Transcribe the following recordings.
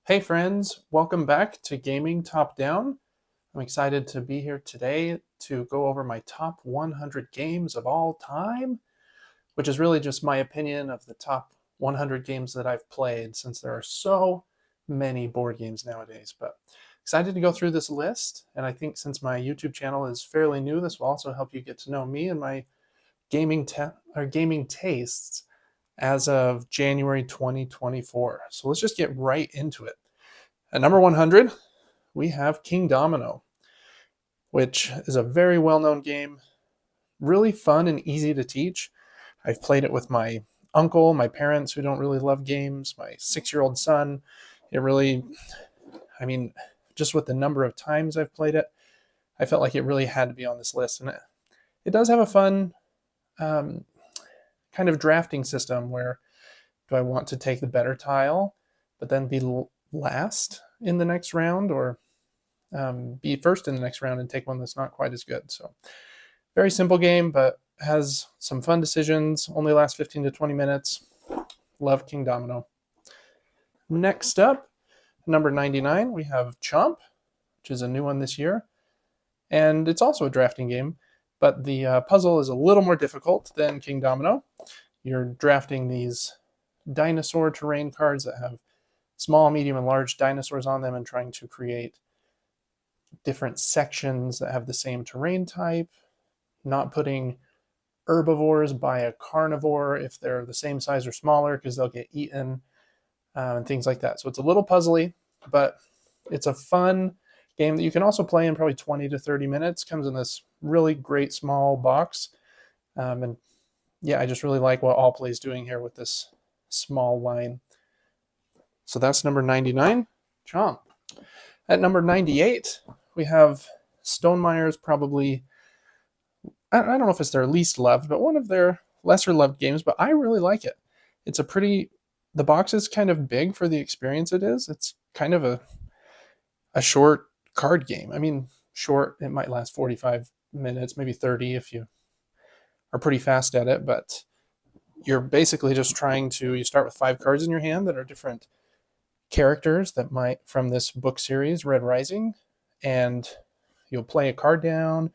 Hey friends, welcome back to Gaming Top Down. I'm excited to be here today to go over my top 100 games of all time, which is really just my opinion of the top 100 games that I've played since there are so many board games nowadays. But excited to go through this list, and I think since my YouTube channel is fairly new, this will also help you get to know me and my gaming tastes as of January 2024. So let's just get right into it. At number 100, we have Kingdomino, which is a very well-known game, really fun and easy to teach. I've played it with my uncle, my parents who don't really love games, my 6-year-old son. It really, I mean, just with the number of times I've played it, I felt like it really had to be on this list. And it does have a fun um, kind of drafting system where do I want to take the better tile, but then be last in the next round, or be first in the next round and take one that's not quite as good. So very simple game, but has some fun decisions. Only lasts 15 to 20 minutes. Love Kingdomino. Next up, number 99, we have Chomp, which is a new one this year. And it's also a drafting game, but the puzzle is a little more difficult than Kingdomino. You're drafting these dinosaur terrain cards that have small, medium, and large dinosaurs on them and trying to create different sections that have the same terrain type, not putting herbivores by a carnivore if they're the same size or smaller because they'll get eaten, and things like that. So it's a little puzzly, but it's a fun game that you can also play in probably 20 to 30 minutes. Comes in this really great small box. And yeah, I just really like what Allplay is doing here with this small line. So that's number 99, Chomp. At number 98, we have Stonemaier, probably, I don't know if it's their least loved, but one of their lesser loved games, but I really like it. It's a pretty, the box is kind of big for the experience it is. It's kind of a short card game. I mean, short, it might last 45 minutes, maybe 30 if you are pretty fast at it, but you're basically just trying to, you start with 5 cards in your hand that are different characters that might, from this book series, Red Rising, and you'll play a card down,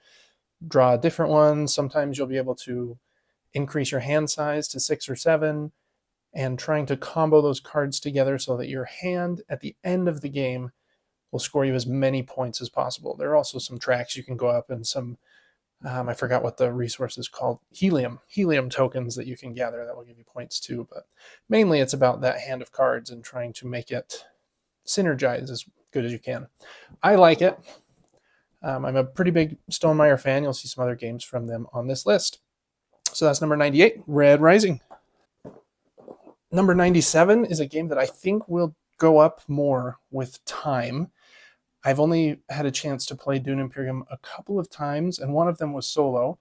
draw a different one. Sometimes you'll be able to increase your hand size to 6 or 7, and trying to combo those cards together so that your hand at the end of the game will score you as many points as possible. There are also some tracks you can go up, and some, I forgot what the resource is called, helium tokens that you can gather that will give you points too. But mainly it's about that hand of cards and trying to make it synergize as good as you can. I like it. I'm a pretty big Stonemaier fan. You'll see some other games from them on this list. So that's number 98, Red Rising. Number 97 is a game that I think will go up more with time. I've only had a chance to play Dune Imperium a couple of times, and one of them was solo,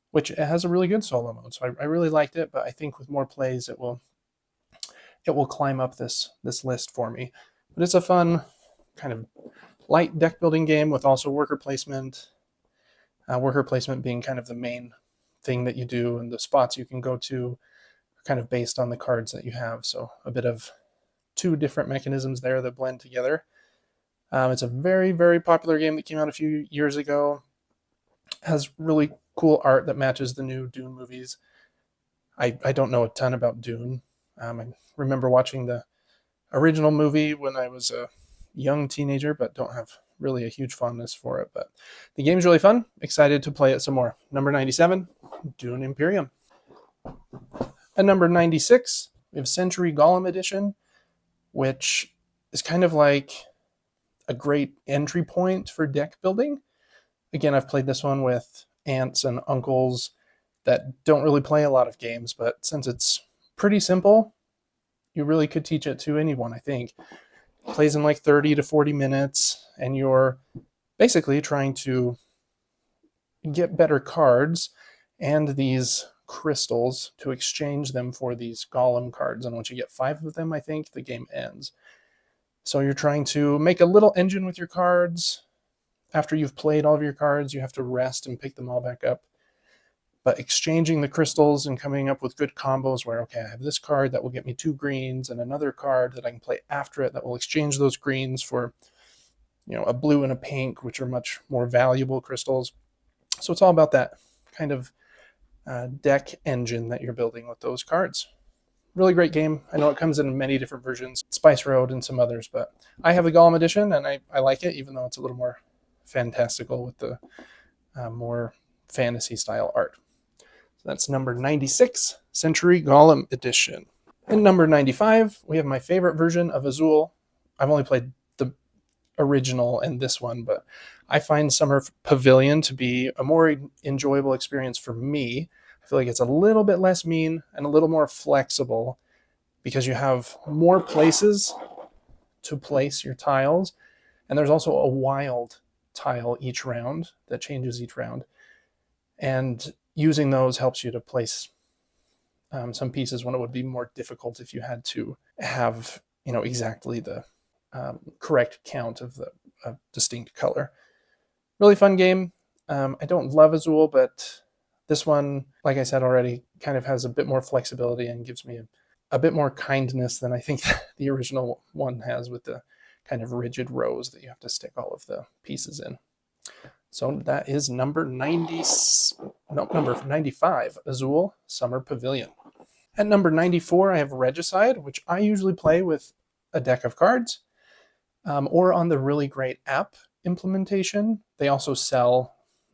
which has a really good solo mode. So I really liked it, but I think with more plays, it will climb up this list for me. But it's a fun kind of light deck building game with also worker placement. Worker placement being kind of the main thing that you do, and the spots you can go to are kind of based on the cards that you have. So a bit of 2 different mechanisms there that blend together. It's a very, very popular game that came out a few years ago. Has really cool art that matches the new Dune movies. I don't know a ton about Dune. I remember watching the original movie when I was a young teenager, but don't have really a huge fondness for it. But the game's really fun. Excited to play it some more. Number 97, Dune Imperium. At number 96, we have Century Golem Edition, which is kind of like a great entry point for deck building. Again, I've played this one with aunts and uncles that don't really play a lot of games, but since it's pretty simple, you really could teach it to anyone, I think. It plays in like 30 to 40 minutes, and you're basically trying to get better cards and these crystals to exchange them for these golem cards. And once you get 5 of them, I think the game ends. So you're trying to make a little engine with your cards. After you've played all of your cards, you have to rest and pick them all back up. but exchanging the crystals and coming up with good combos where, okay, I have this card that will get me 2 greens and another card that I can play after it that will exchange those greens for, a blue and a pink, which are much more valuable crystals. So it's all about that kind of deck engine that you're building with those cards. Really great game. I know it comes in many different versions, Spice Road and some others, but I have the Gollum edition and I like it, even though it's a little more fantastical with the more fantasy style art. So that's number 96, Century Gollum edition. In number 95, we have my favorite version of Azul. I've only played the original and this one, but I find Summer Pavilion to be a more enjoyable experience for me. I feel like it's a little bit less mean and a little more flexible because you have more places to place your tiles. And there's also a wild tile each round that changes each round. And using those helps you to place some pieces when it would be more difficult if you had to have, exactly the correct count of the distinct color. Really fun game. I don't love Azul, but this one, like I said already, kind of has a bit more flexibility and gives me a bit more kindness than I think the original one has with the kind of rigid rows that you have to stick all of the pieces in. So that is number 95, Azul Summer Pavilion. At number 94, I have Regicide, which I usually play with a deck of cards or on the Really Great app implementation. They also sell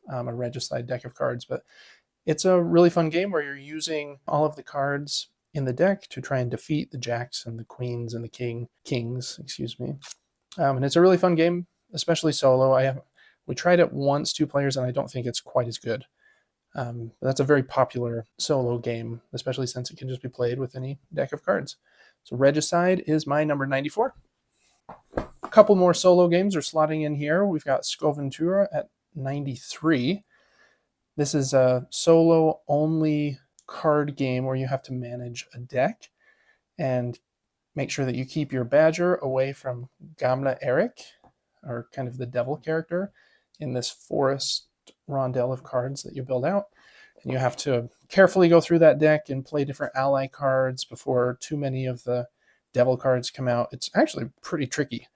a Regicide deck of cards, but it's a really fun game where you're using all of the cards in the deck to try and defeat the jacks and the queens and the kings, and it's a really fun game, especially solo. We tried it once, 2 players, and I don't think it's quite as good. That's a very popular solo game, especially since it can just be played with any deck of cards. So Regicide is my number 94. A couple more solo games are slotting in here. We've got Scoventura at 93. This is a solo-only card game where you have to manage a deck and make sure that you keep your Badger away from Gamla Eric, or kind of the devil character, in this forest rondel of cards that you build out. And you have to carefully go through that deck and play different ally cards before too many of the devil cards come out. It's actually pretty tricky,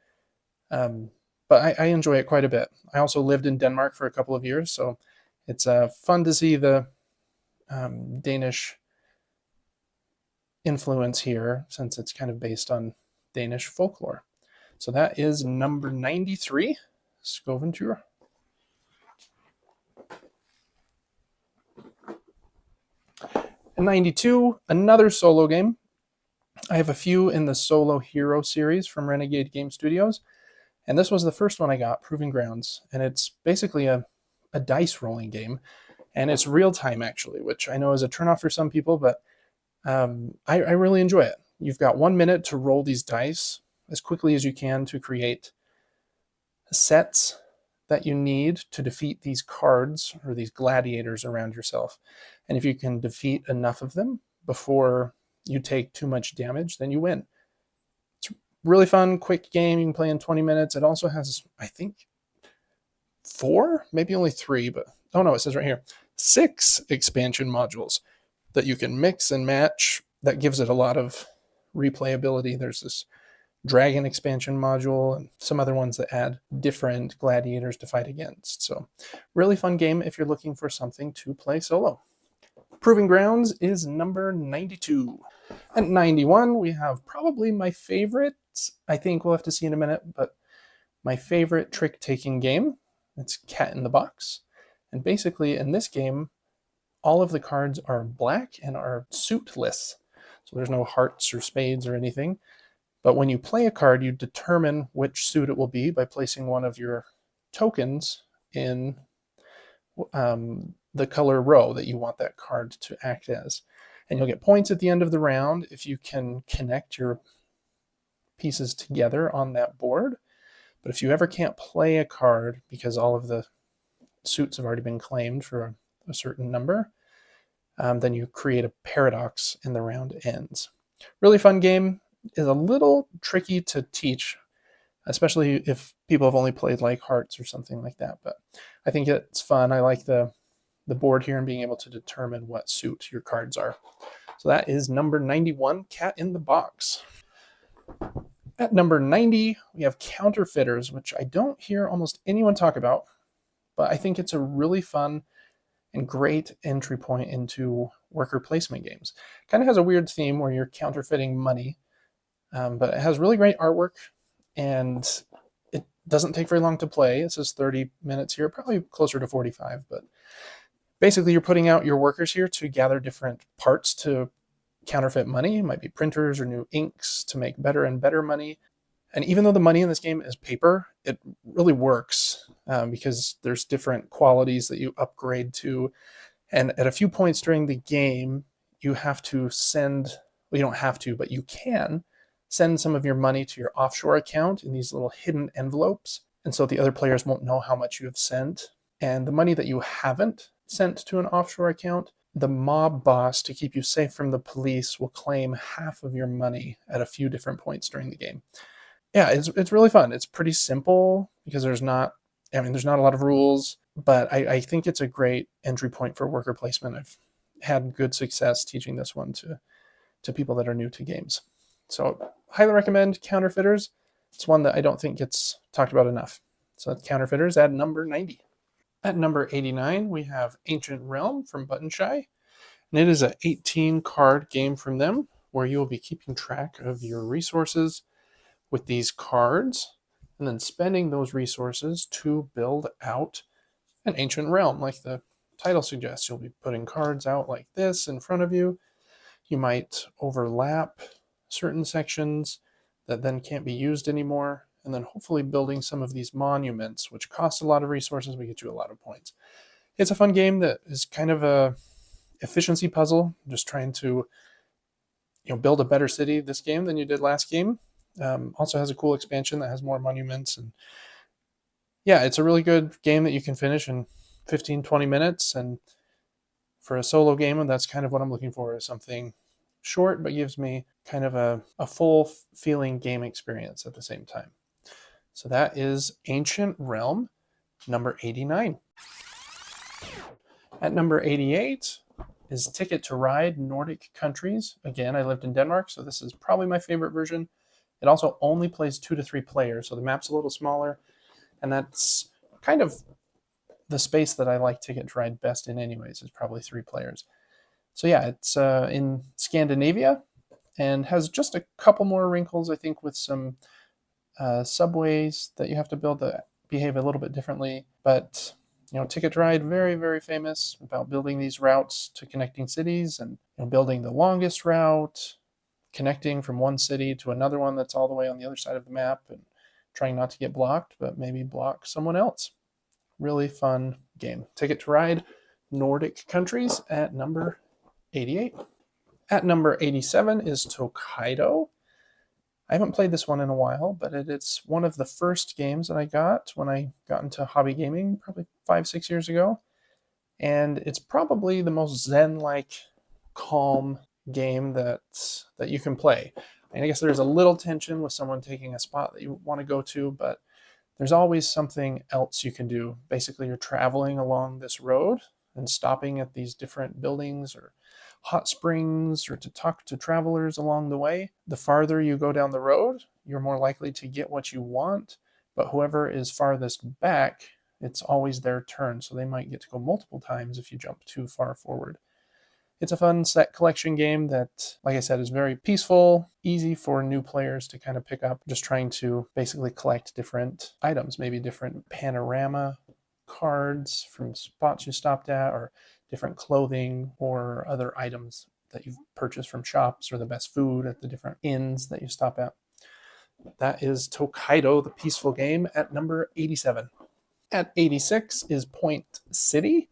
but I enjoy it quite a bit. I also lived in Denmark for a couple of years, so it's fun to see the Danish influence here, since it's kind of based on Danish folklore. So that is number 93, Scoventura. And 92, another solo game. I have a few in the Solo Hero series from Renegade Game Studios, and this was the first one I got, Proving Grounds, and it's basically a dice rolling game, and it's real time actually, which I know is a turnoff for some people, but I really enjoy it. You've got 1 minute to roll these dice as quickly as you can to create sets that you need to defeat these cards or these gladiators around yourself. And if you can defeat enough of them before you take too much damage, then you win. It's really fun, quick game. You can play in 20 minutes. It also has, I think, 4, maybe only 3, but oh no, it says right here, 6 expansion modules that you can mix and match. That gives it a lot of replayability. There's this dragon expansion module and some other ones that add different gladiators to fight against. So really fun game if you're looking for something to play solo. Proving Grounds is number 92. At 91, we have probably my favorite, I think we'll have to see in a minute, but my favorite trick-taking game. It's Cat in the Box. And basically in this game, all of the cards are black and are suitless. So there's no hearts or spades or anything. But when you play a card, you determine which suit it will be by placing one of your tokens in the color row that you want that card to act as. And you'll get points at the end of the round if you can connect your pieces together on that board. But if you ever can't play a card because all of the suits have already been claimed for a certain number, then you create a paradox and the round ends. Really fun game. Is a little tricky to teach, especially if people have only played like Hearts or something like that, but I think it's fun. I like the the board here and being able to determine what suit your cards are. So that is number 91, Cat in the Box. At number 90, we have Counterfeiters, which I don't hear almost anyone talk about, but I think it's a really fun and great entry point into worker placement games. Kind of has a weird theme where you're counterfeiting money, but it has really great artwork, and it doesn't take very long to play. It says 30 minutes here, probably closer to 45, but basically you're putting out your workers here to gather different parts to counterfeit money. It might be printers or new inks to make better and better money. And even though the money in this game is paper, it really works because there's different qualities that you upgrade to. And at a few points during the game, you have to send, well, you don't have to, but you can send some of your money to your offshore account in these little hidden envelopes. And so the other players won't know how much you have sent. And the money that you haven't sent to an offshore account, the mob boss, to keep you safe from the police, will claim half of your money at a few different points during the game. Yeah, it's really fun. It's pretty simple because there's not a lot of rules, but I think it's a great entry point for worker placement. I've had good success teaching this one to people that are new to games. So highly recommend Counterfeiters. It's one that I don't think gets talked about enough. So that's Counterfeiters at number 90. At number 89, we have Ancient Realm from Button Shy. And it is an 18 card game from them where you will be keeping track of your resources with these cards and then spending those resources to build out an ancient realm. Like the title suggests, you'll be putting cards out like this in front of you. You might overlap certain sections that then can't be used anymore, and then hopefully building some of these monuments, which cost a lot of resources, but get you a lot of points. It's a fun game that is kind of a efficiency puzzle, just trying to build a better city this game than you did last game. Also has a cool expansion that has more monuments, and yeah, it's a really good game that you can finish in 15-20 minutes. And for a solo game, and that's kind of what I'm looking for, is something short but gives me kind of a full feeling game experience at the same time. So that is Ancient Realm, number 89. At number 88 is Ticket to Ride Nordic Countries. Again, I lived in Denmark, so this is probably my favorite version. It also only plays 2 to 3 players, so the map's a little smaller, and that's kind of the space that I like Ticket to Ride best in anyways, is probably 3 players. So yeah, it's in Scandinavia and has just a couple more wrinkles, I think, with some subways that you have to build that behave a little bit differently. But Ticket to Ride, very, very famous about building these routes to connecting cities, and building the longest route, connecting from one city to another one that's all the way on the other side of the map, and trying not to get blocked, but maybe block someone else. Really fun game. Ticket to Ride Nordic Countries at number 88. At number 87 is Tokaido. I haven't played this one in a while, but it's one of the first games that I got when I got into hobby gaming, probably 5-6 years ago. And it's probably the most zen-like, calm game that you can play. And I guess there's a little tension with someone taking a spot that you want to go to, but there's always something else you can do. Basically, you're traveling along this road and stopping at these different buildings or hot springs, or to talk to travelers along the way. The farther you go down the road, you're more likely to get what you want, but whoever is farthest back, it's always their turn, so they might get to go multiple times if you jump too far forward. It's a fun set collection game that, like I said, is very peaceful, easy for new players to kind of pick up, just trying to basically collect different items, maybe different panorama cards from spots you stopped at, or different clothing or other items that you've purchased from shops, or the best food at the different inns that you stop at. That is Tokaido, the peaceful game, at number 87. At 86 is Point City.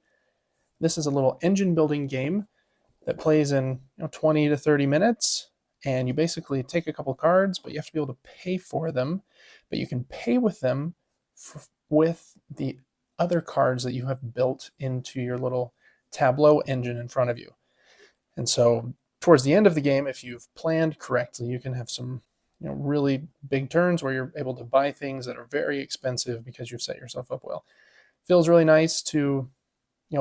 This is a little engine building game that plays in 20 to 30 minutes, and you basically take a couple cards, but you have to be able to pay for them. But you can pay with them with the other cards that you have built into your little tableau engine in front of you. And so towards the end of the game, if you've planned correctly, you can have some really big turns where you're able to buy things that are very expensive because you've set yourself up well. Feels really nice to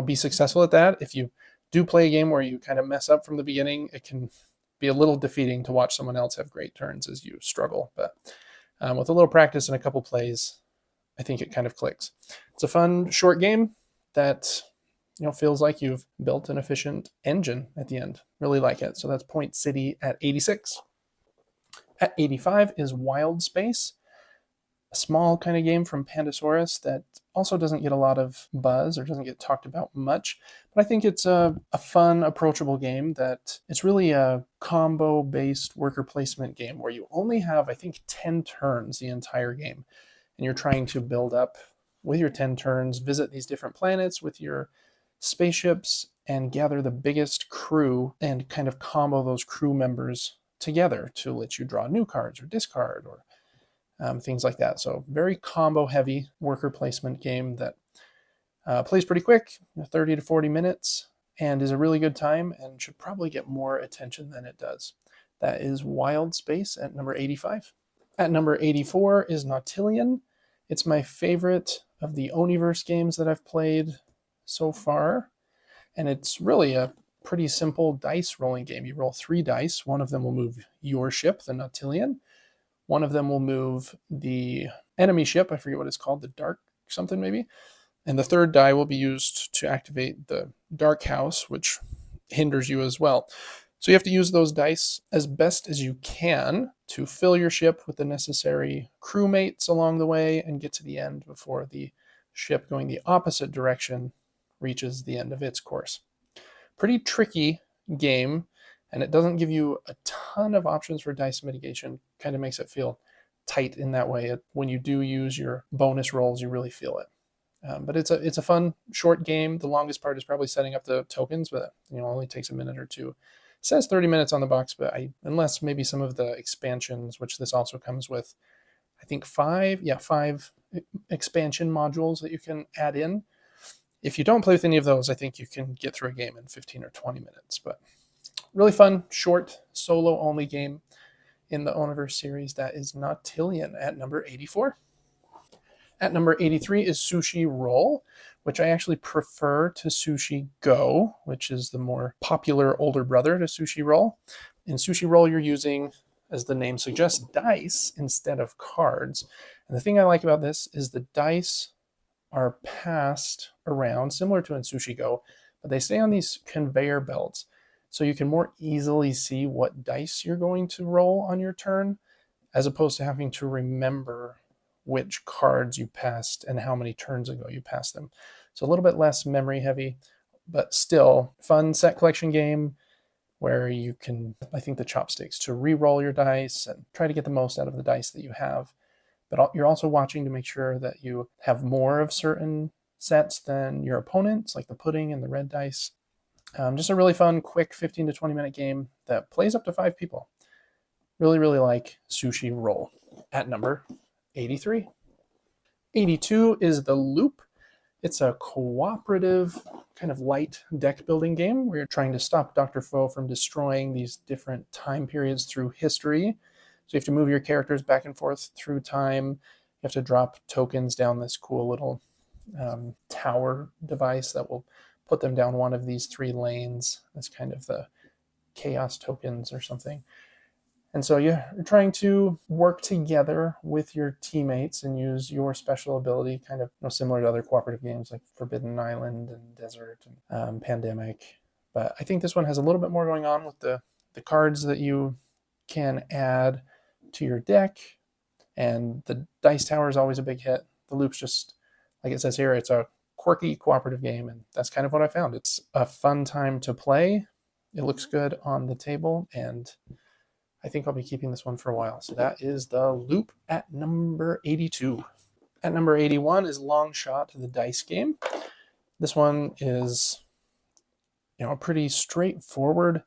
be successful at that. If you do play a game where you kind of mess up from the beginning, it can be a little defeating to watch someone else have great turns as you struggle. But with a little practice and a couple plays, I think it kind of clicks. It's a fun short game that feels like you've built an efficient engine at the end. Really like it. So that's Point City at 86. At 85 is Wild Space, a small kind of game from Pandasaurus that also doesn't get a lot of buzz or doesn't get talked about much. But I think it's a fun, approachable game that it's really a combo-based worker placement game where you only have, I think, 10 turns the entire game. And you're trying to build up with your 10 turns, visit these different planets with your spaceships, and gather the biggest crew and kind of combo those crew members together to let you draw new cards or discard or things like that. So very combo heavy worker placement game that plays pretty quick, 30 to 40 minutes, and is a really good time and should probably get more attention than it does. That is Wild Space at number 85. At number 84 is Nautilion. It's my favorite of the Oniverse games that I've played so far, and it's really a pretty simple dice rolling game. You roll 3 dice. One of them will move your ship, the Nautilion. One of them will move the enemy ship. I forget what it's called, the Dark something maybe. And the third die will be used to activate the Dark House, which hinders you as well. So you have to use those dice as best as you can to fill your ship with the necessary crewmates along the way and get to the end before the ship going the opposite direction reaches the end of its course. Pretty tricky game, and it doesn't give you a ton of options for dice mitigation. Kind of makes it feel tight in that way. When you do use your bonus rolls, you really feel it. But it's a fun short game. The longest part is probably setting up the tokens, but only takes a minute or two. It says 30 minutes on the box, but unless maybe some of the expansions, which this also comes with, I think 5 expansion modules that you can add in. If you don't play with any of those, I think you can get through a game in 15 or 20 minutes. But really fun, short, solo-only game in the Oniverse series. That is Nautilion at number 84. At number 83 is Sushi Roll, which I actually prefer to Sushi Go, which is the more popular older brother to Sushi Roll. In Sushi Roll, you're using, as the name suggests, dice instead of cards. And the thing I like about this is the dice are passed around, similar to in Sushi Go, but they stay on these conveyor belts. So you can more easily see what dice you're going to roll on your turn, as opposed to having to remember which cards you passed and how many turns ago you passed them. So a little bit less memory heavy, but still fun set collection game where you can, I think, the chopsticks to re-roll your dice and try to get the most out of the dice that you have. But you're also watching to make sure that you have more of certain sets than your opponents, like the pudding and the red dice. Just a really fun, quick 15 to 20 minute game that plays up to 5 people. Really, really like Sushi Roll. At number 83. 82 is The Loop. It's a cooperative, kind of light deck building game where you're trying to stop Dr. Foe from destroying these different time periods through history. So you have to move your characters back and forth through time. You have to drop tokens down this cool little tower device that will put them down one of these 3 lanes. That's kind of the chaos tokens or something. And so you're trying to work together with your teammates and use your special ability, kind of similar to other cooperative games like Forbidden Island and Desert and Pandemic. But I think this one has a little bit more going on with the cards that you can add to your deck. And the dice tower is always a big hit. The Loop's just, like it says here, it's a quirky cooperative game. And that's kind of what I found. It's a fun time to play. It looks good on the table, and I think I'll be keeping this one for a while. So that is The Loop at number 82. At number 81 is Long Shot, the dice game. This one is, a pretty straightforward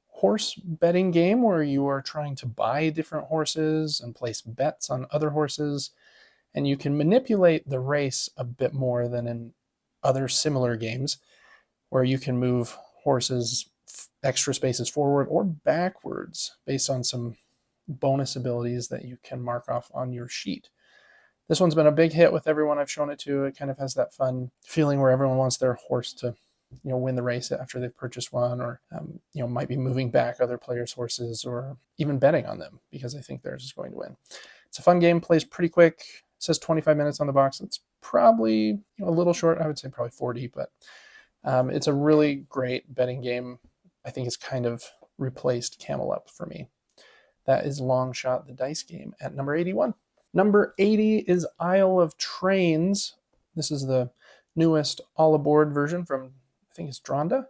horse betting game where you are trying to buy different horses and place bets on other horses. And you can manipulate the race a bit more than in other similar games where you can move horses extra spaces forward or backwards based on some bonus abilities that you can mark off on your sheet. This one's been a big hit with everyone I've shown it to. It kind of has that fun feeling where everyone wants their horse to win the race after they've purchased one, or might be moving back other players' horses, or even betting on them because they think theirs is going to win. It's a fun game, plays pretty quick. It says 25 minutes on the box. It's probably a little short. I would say probably 40, but it's a really great betting game. I think it's kind of replaced Camel Up for me. That is Long Shot, the dice game, at number 81. Number 80 is Isle of Trains. This is the newest all-aboard version from, I think it's Dronda.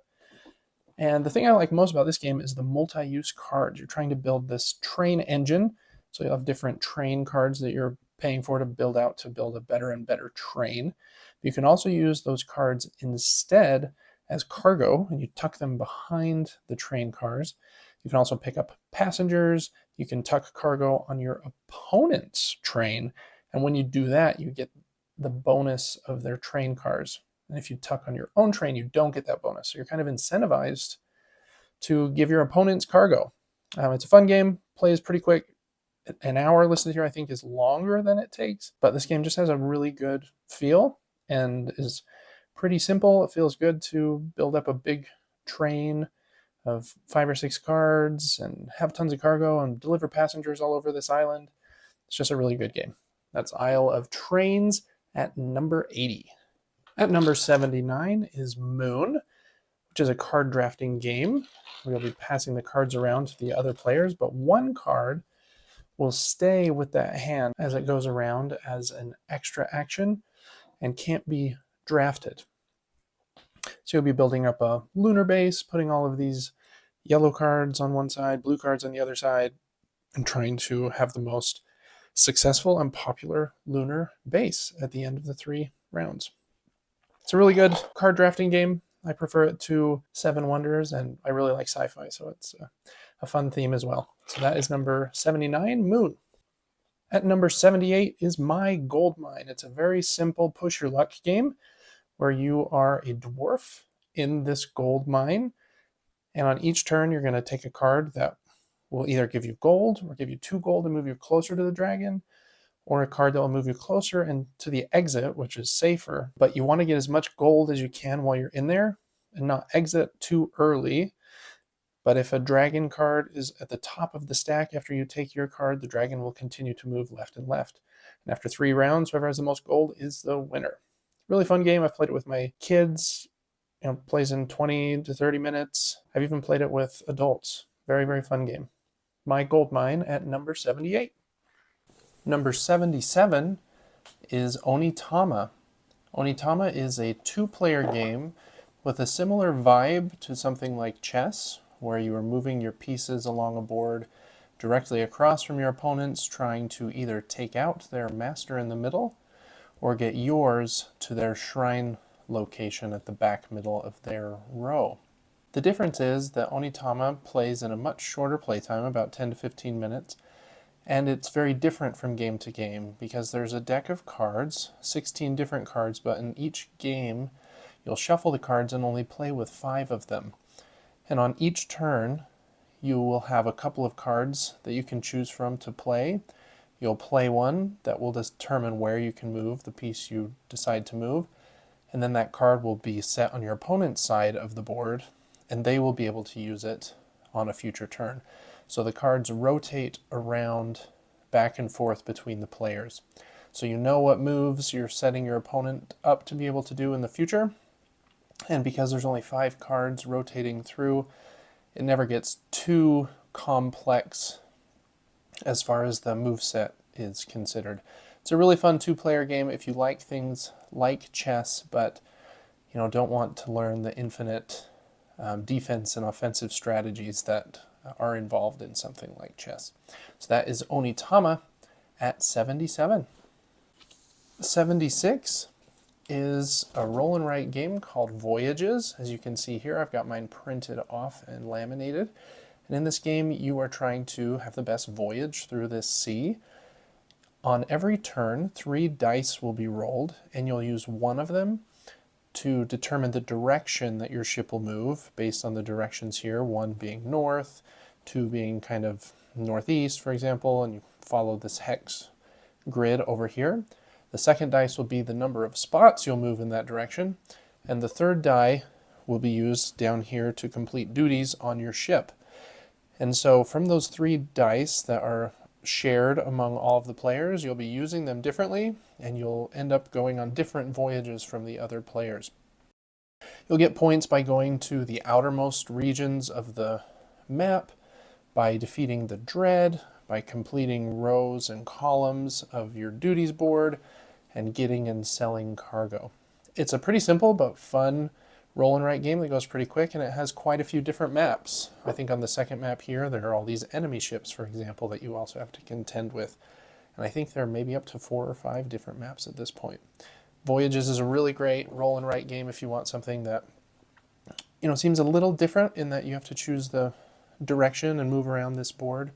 And the thing I like most about this game is the multi-use cards. You're trying to build this train engine, so you'll have different train cards that you're paying for to build out to build a better and better train. You can also use those cards instead as cargo, and you tuck them behind the train cars. You can also pick up passengers. You can tuck cargo on your opponent's train, and when you do that, you get the bonus of their train cars. And if you tuck on your own train, you don't get that bonus. So you're kind of incentivized to give your opponents cargo. It's a fun game, plays pretty quick. An hour listed here, I think, is longer than it takes, but this game just has a really good feel and is pretty simple. It feels good to build up a big train of 5 or 6 cards and have tons of cargo and deliver passengers all over this island. It's just a really good game. That's Isle of Trains at number 80. At number 79 is Moon, which is a card drafting game. We'll be passing the cards around to the other players, but one card will stay with that hand as it goes around as an extra action and can't be drafted. So you'll be building up a lunar base, putting all of these yellow cards on one side, blue cards on the other side, and trying to have the most successful and popular lunar base at the end of the 3 rounds. It's a really good card drafting game. I prefer it to Seven Wonders, and I really like sci-fi, so it's a fun theme as well. So that is number 79, Moon. At number 78 is My Gold Mine. It's a very simple push your luck game where you are a dwarf in this gold mine, and on each turn you're going to take a card that will either give you gold or give you 2 gold and move you closer to the dragon, or a card that will move you closer and to the exit, which is safer. But you want to get as much gold as you can while you're in there and not exit too early. But if a dragon card is at the top of the stack after you take your card, the dragon will continue to move left and left. And after 3 rounds, whoever has the most gold is the winner. Really fun game. I've played it with my kids. Plays in 20 to 30 minutes. I've even played it with adults. Very, very fun game. My Gold Mine at number 78. Number 77 is Onitama. Onitama is a 2-player game with a similar vibe to something like chess, where you are moving your pieces along a board directly across from your opponents, trying to either take out their master in the middle or get yours to their shrine location at the back middle of their row. The difference is that Onitama plays in a much shorter playtime, about 10 to 15 minutes, and it's very different from game to game because there's a deck of cards, 16 different cards, but in each game you'll shuffle the cards and only play with 5 of them. And on each turn you will have a couple of cards that you can choose from to play. You'll play one that will determine where you can move the piece you decide to move, and then that card will be set on your opponent's side of the board, and they will be able to use it on a future turn. So the cards rotate around back and forth between the players. So you know what moves you're setting your opponent up to be able to do in the future, and because there's only 5 cards rotating through, it never gets too complex as far as the moveset is considered. It's a really fun 2-player game if you like things like chess, but don't want to learn the infinite defense and offensive strategies that are involved in something like chess. So that is Onitama at 77. 76 is a roll and write game called Voyages. As you can see here, I've got mine printed off and laminated. And in this game, you are trying to have the best voyage through this sea. On every turn, 3 dice will be rolled, and you'll use one of them to determine the direction that your ship will move based on the directions here, 1 being north, 2 being kind of northeast, for example, and you follow this hex grid over here. The second dice will be the number of spots you'll move in that direction, and the third die will be used down here to complete duties on your ship. And so from those 3 dice that are shared among all of the players, you'll be using them differently, and you'll end up going on different voyages from the other players. You'll get points by going to the outermost regions of the map, by defeating the Dread, by completing rows and columns of your duties board, and getting and selling cargo. It's a pretty simple but fun roll and write game that goes pretty quick, and it has quite a few different maps. I think on the second map here, there are all these enemy ships, for example, that you also have to contend with. And I think there are maybe up to 4 or 5 different maps at this point. Voyages is a really great roll and write game if you want something that, seems a little different in that you have to choose the direction and move around this board.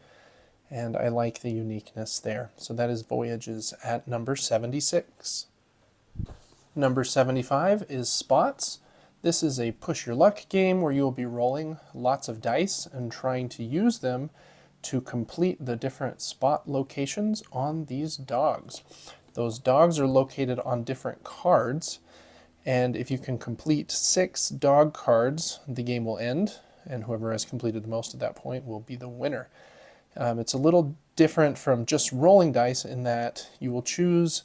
And I like the uniqueness there. So that is Voyages at number 76. Number 75 is Spots. This is a push your luck game where you'll be rolling lots of dice and trying to use them to complete the different spot locations on these dogs. Those dogs are located on different cards, and if you can complete 6 dog cards, the game will end, and whoever has completed the most at that point will be the winner. It's a little different from just rolling dice in that you will choose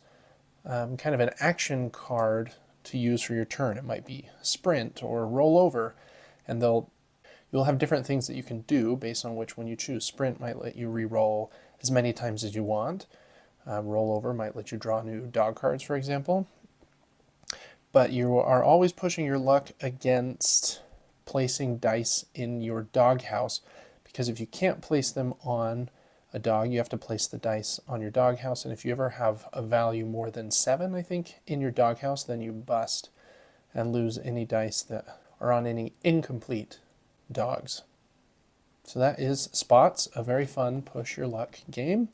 kind of an action card to use for your turn. It might be sprint or roll over, and you'll have different things that you can do based on which one you choose. Sprint might let you re-roll as many times as you want. Roll over might let you draw new dog cards, for example. But you are always pushing your luck against placing dice in your dog house, because if you can't place them on a dog, you have to place the dice on your doghouse, and if you ever have a value more than 7, I think, in your doghouse, then you bust and lose any dice that are on any incomplete dogs. So that is Spots, a very fun push your luck game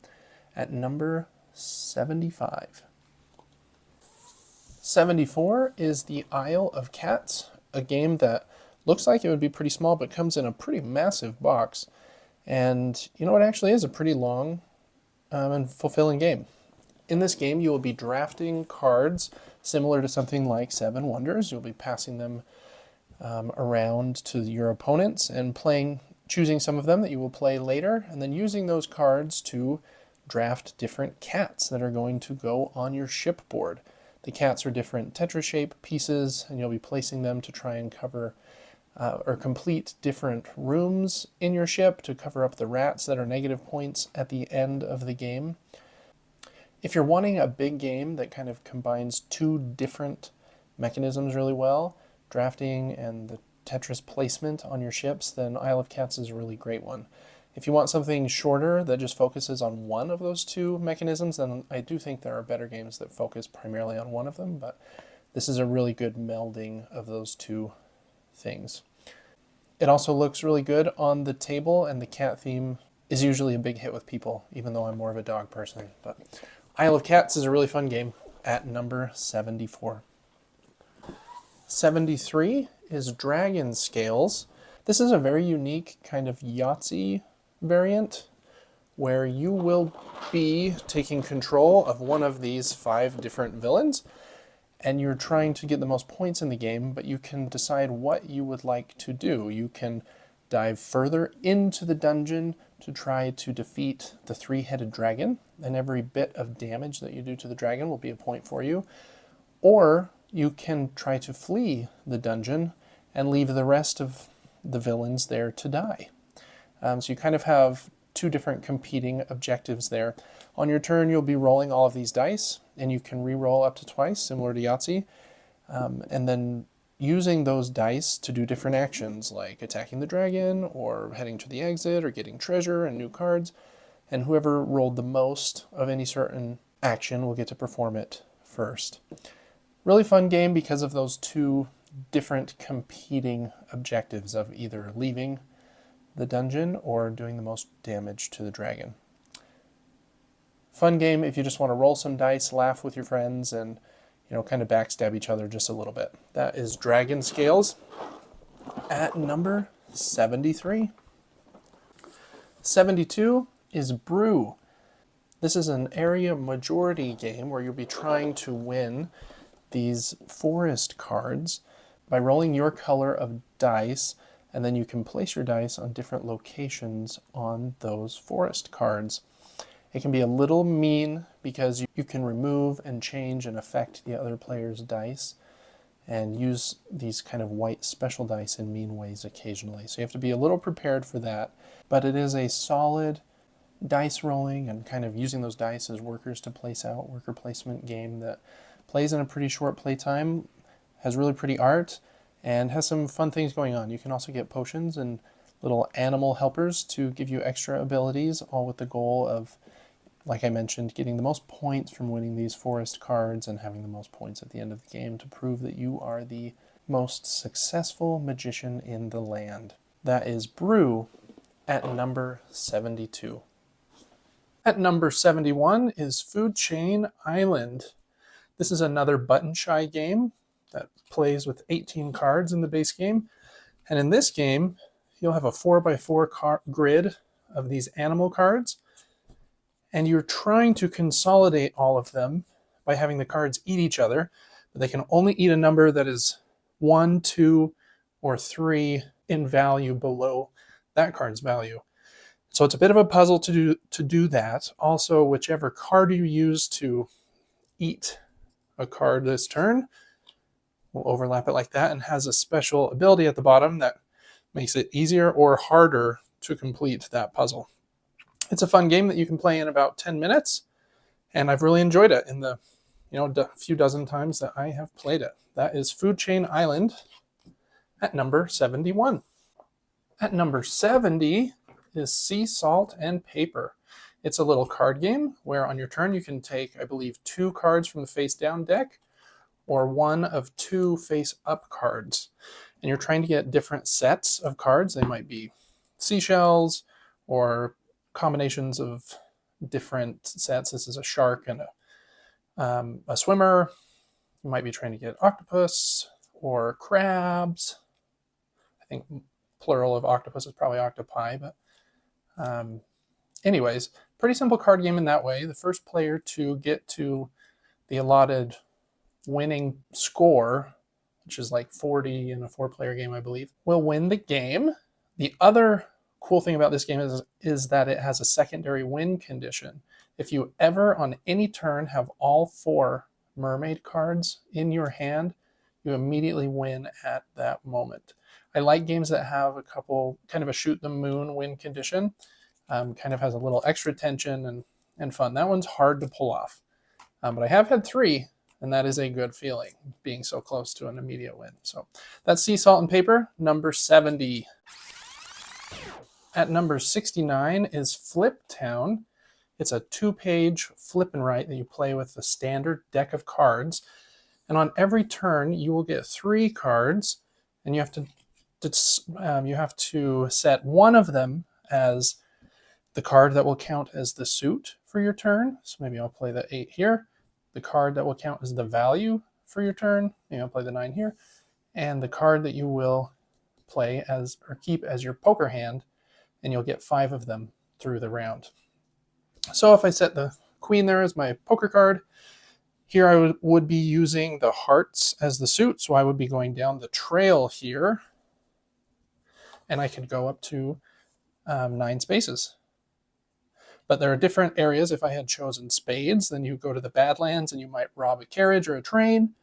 at number 75. 74 is the Isle of Cats, a game that looks like it would be pretty small but comes in a pretty massive box. And it actually is a pretty long and fulfilling game. In this game, you will be drafting cards similar to something like Seven Wonders. You'll be passing them around to your opponents and choosing some of them that you will play later, and then using those cards to draft different cats that are going to go on your ship board. The cats are different tetra-shape pieces, and you'll be placing them to try and cover or complete different rooms in your ship to cover up the rats that are negative points at the end of the game. If you're wanting a big game that kind of combines 2 different mechanisms really well, drafting and the Tetris placement on your ships, then Isle of Cats is a really great one. If you want something shorter that just focuses on one of those 2 mechanisms, then I do think there are better games that focus primarily on one of them, but this is a really good melding of those 2 things. It also looks really good on the table, and the cat theme is usually a big hit with people, even though I'm more of a dog person. But Isle of Cats is a really fun game at number 74. 73 is Dragon Scales. This is a very unique kind of Yahtzee variant where you will be taking control of one of these 5 different villains, and you're trying to get the most points in the game, but you can decide what you would like to do. You can dive further into the dungeon to try to defeat the 3-headed dragon, and every bit of damage that you do to the dragon will be a point for you. Or you can try to flee the dungeon and leave the rest of the villains there to die. So you kind of have 2 different competing objectives there. On your turn, you'll be rolling all of these dice, and you can re-roll up to twice, similar to Yahtzee, and then using those dice to do different actions, like attacking the dragon, or heading to the exit, or getting treasure and new cards, and whoever rolled the most of any certain action will get to perform it first. Really fun game because of those 2 different competing objectives of either leaving the dungeon or doing the most damage to the dragon. Fun game if you just want to roll some dice, laugh with your friends, and kind of backstab each other just a little bit. That is Dragon Scales at number 73. 72 is Brew. This is an area majority game where you'll be trying to win these forest cards by rolling your color of dice, and then you can place your dice on different locations on those forest cards. It can be a little mean because you can remove and change and affect the other player's dice and use these kind of white special dice in mean ways occasionally. So you have to be a little prepared for that. But it is a solid dice rolling and kind of using those dice as workers to place out, worker placement game that plays in a pretty short playtime, has really pretty art, and has some fun things going on. You can also get potions and little animal helpers to give you extra abilities, all with the goal of, like I mentioned, getting the most points from winning these forest cards and having the most points at the end of the game to prove that you are the most successful magician in the land. That is Brew at number 72. At number 71 is Food Chain Island. This is another button shy game that plays with 18 cards in the base game. And in this game, you'll have a 4x4 grid of these animal cards, and you're trying to consolidate all of them by having the cards eat each other, but they can only eat a number that is 1, 2, or 3 in value below that card's value. So it's a bit of a puzzle to do that. Also, whichever card you use to eat a card this turn will overlap it like that and has a special ability at the bottom that makes it easier or harder to complete that puzzle. It's a fun game that you can play in about 10 minutes, and I've really enjoyed it in the few dozen times that I have played it. That is Food Chain Island at number 71. At number 70 is Sea Salt and Paper. It's a little card game where on your turn you can take, I believe, 2 cards from the face down deck or 1 of 2 face up cards. And you're trying to get different sets of cards. They might be seashells or combinations of different sets. This is a shark and a swimmer. You might be trying to get octopus or crabs. I think plural of octopus is probably octopi, but anyways, pretty simple card game in that way. The first player to get to the allotted winning score, which is like 40 in a 4-player game, I believe, will win the game. The other cool thing about this game is that it has a secondary win condition. If you ever on any turn have all 4 mermaid cards in your hand, you immediately win at that moment. I like games that have a couple, kind of a shoot the moon win condition. Kind of has a little extra tension and fun. That one's hard to pull off. But I have had 3, and that is a good feeling, being so close to an immediate win. So that's Sea Salt and Paper, number 70. At number 69 is Flip Town. It's a 2-page flip and write that you play with the standard deck of cards. And on every turn, you will get 3 cards, and you have to set one of them as the card that will count as the suit for your turn. So maybe I'll play the 8 here. The card that will count as the value for your turn. Maybe I'll play the 9 here. And the card that you will play as or keep as your poker hand, and you'll get 5 of them through the round. So if I set the queen there as my poker card, here I would be using the hearts as the suit, so I would be going down the trail here, and I could go up to 9 spaces. But there are different areas. If I had chosen spades, then you go to the Badlands and you might rob a carriage or a train.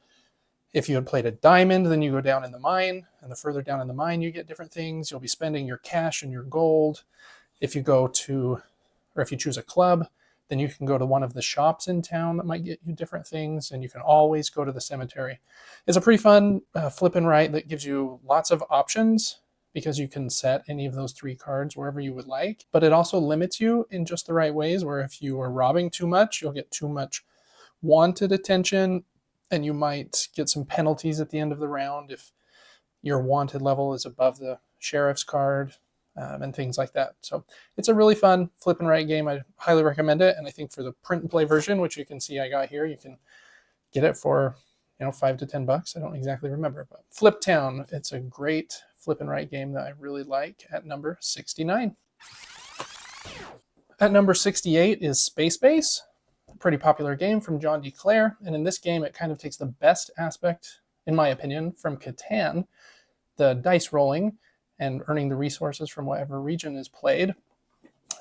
If you had played a diamond, then you go down in the mine, and the further down in the mine you get different things. You'll be spending your cash and your gold. If you choose a club, then you can go to one of the shops in town that might get you different things, and you can always go to the cemetery. It's a pretty fun flip and write that gives you lots of options because you can set any of those 3 cards wherever you would like, but it also limits you in just the right ways, where if you are robbing too much, you'll get too much wanted attention, and you might get some penalties at the end of the round if your wanted level is above the sheriff's card, and things like that. So it's a really fun flip and write game. I highly recommend it. And I think for the print and play version, which you can see I got here, you can get it for $5 to $10. I don't exactly remember, but Flip Town, it's a great flip and write game that I really like at number 69. At number 68 is Space Base, a pretty popular game from John D. Clare. And in this game, it kind of takes the best aspect, in my opinion, from Catan, the dice rolling and earning the resources from whatever region is played,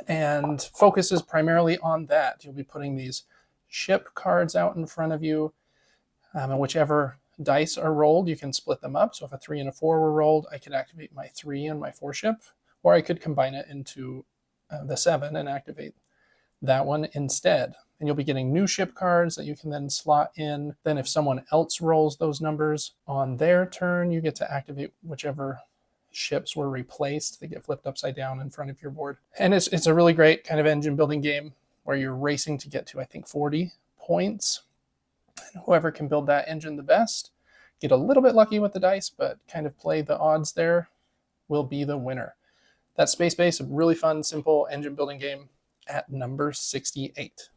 and focuses primarily on that. You'll be putting these ship cards out in front of you, and whichever dice are rolled, you can split them up. So if a 3 and a 4 were rolled, I could activate my 3 and my 4 ship, or I could combine it into the 7 and activate that one instead. And you'll be getting new ship cards that you can then slot in. Then if someone else rolls those numbers on their turn, you get to activate whichever ships were replaced. They get flipped upside down in front of your board. And it's a really great kind of engine building game where you're racing to get to, I think, 40 points. And whoever can build that engine the best, get a little bit lucky with the dice, but kind of play the odds there, will be the winner. That's Space Base, a really fun, simple engine building game at number 68.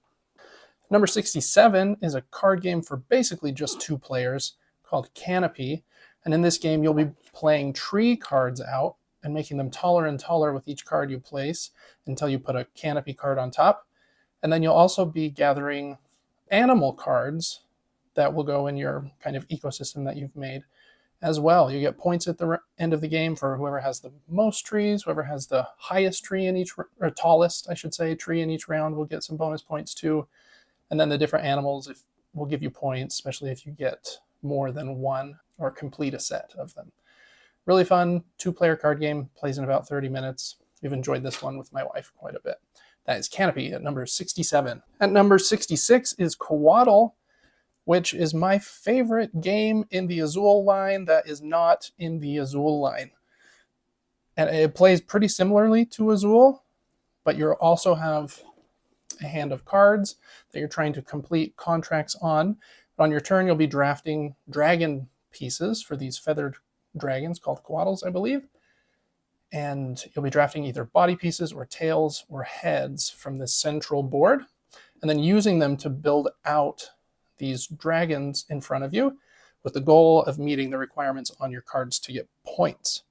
Number 67 is a card game for basically just 2 players called Canopy. And in this game, you'll be playing tree cards out and making them taller and taller with each card you place until you put a canopy card on top. And then you'll also be gathering animal cards that will go in your kind of ecosystem that you've made as well. You get points at the end of the game for whoever has the most trees, whoever has the highest tree in each, or tallest, I should say, tree in each round will get some bonus points too. And then the different animals will give you points, especially if you get more than one or complete a set of them. Really fun 2-player card game, plays in about 30 minutes. We've enjoyed this one with my wife quite a bit. That is Canopy at number 67. At number 66 is Coatl, which is my favorite game in the Azul line that is not in the Azul line. And it plays pretty similarly to Azul, but you also have a hand of cards that you're trying to complete contracts on. On your turn, you'll be drafting dragon pieces for these feathered dragons called Coatls, I believe. And you'll be drafting either body pieces or tails or heads from this central board, and then using them to build out these dragons in front of you with the goal of meeting the requirements on your cards to get points.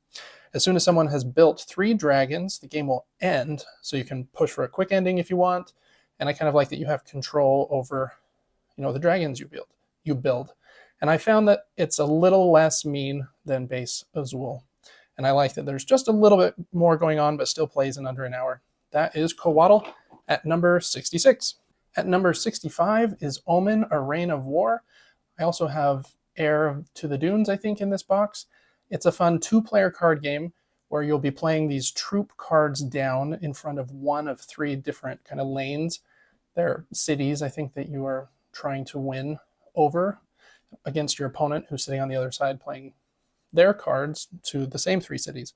As soon as someone has built 3 dragons, the game will end, so you can push for a quick ending if you want. And I kind of like that you have control over, the dragons you build. And I found that it's a little less mean than base Azul. And I like that there's just a little bit more going on, but still plays in under an hour. That is Coatl at number 66. At number 65 is Omen, A Reign of War. I also have Heir to the Dunes, I think, in this box. It's a fun 2-player card game where you'll be playing these troop cards down in front of one of 3 different kind of lanes. They're cities, I think, that you are trying to win over against your opponent who's sitting on the other side playing their cards to the same 3 cities.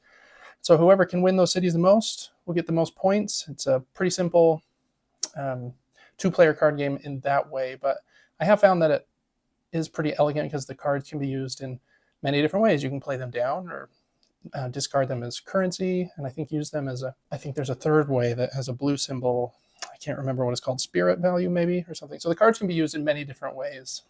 So whoever can win those cities the most will get the most points. It's a pretty simple 2-player card game in that way, but I have found that it is pretty elegant because the cards can be used in many different ways. You can play them down or discard them as currency, and I think use them as I think there's a third way that has a blue symbol. I can't remember what it's called, spirit value maybe, or something. So the cards can be used in many different ways,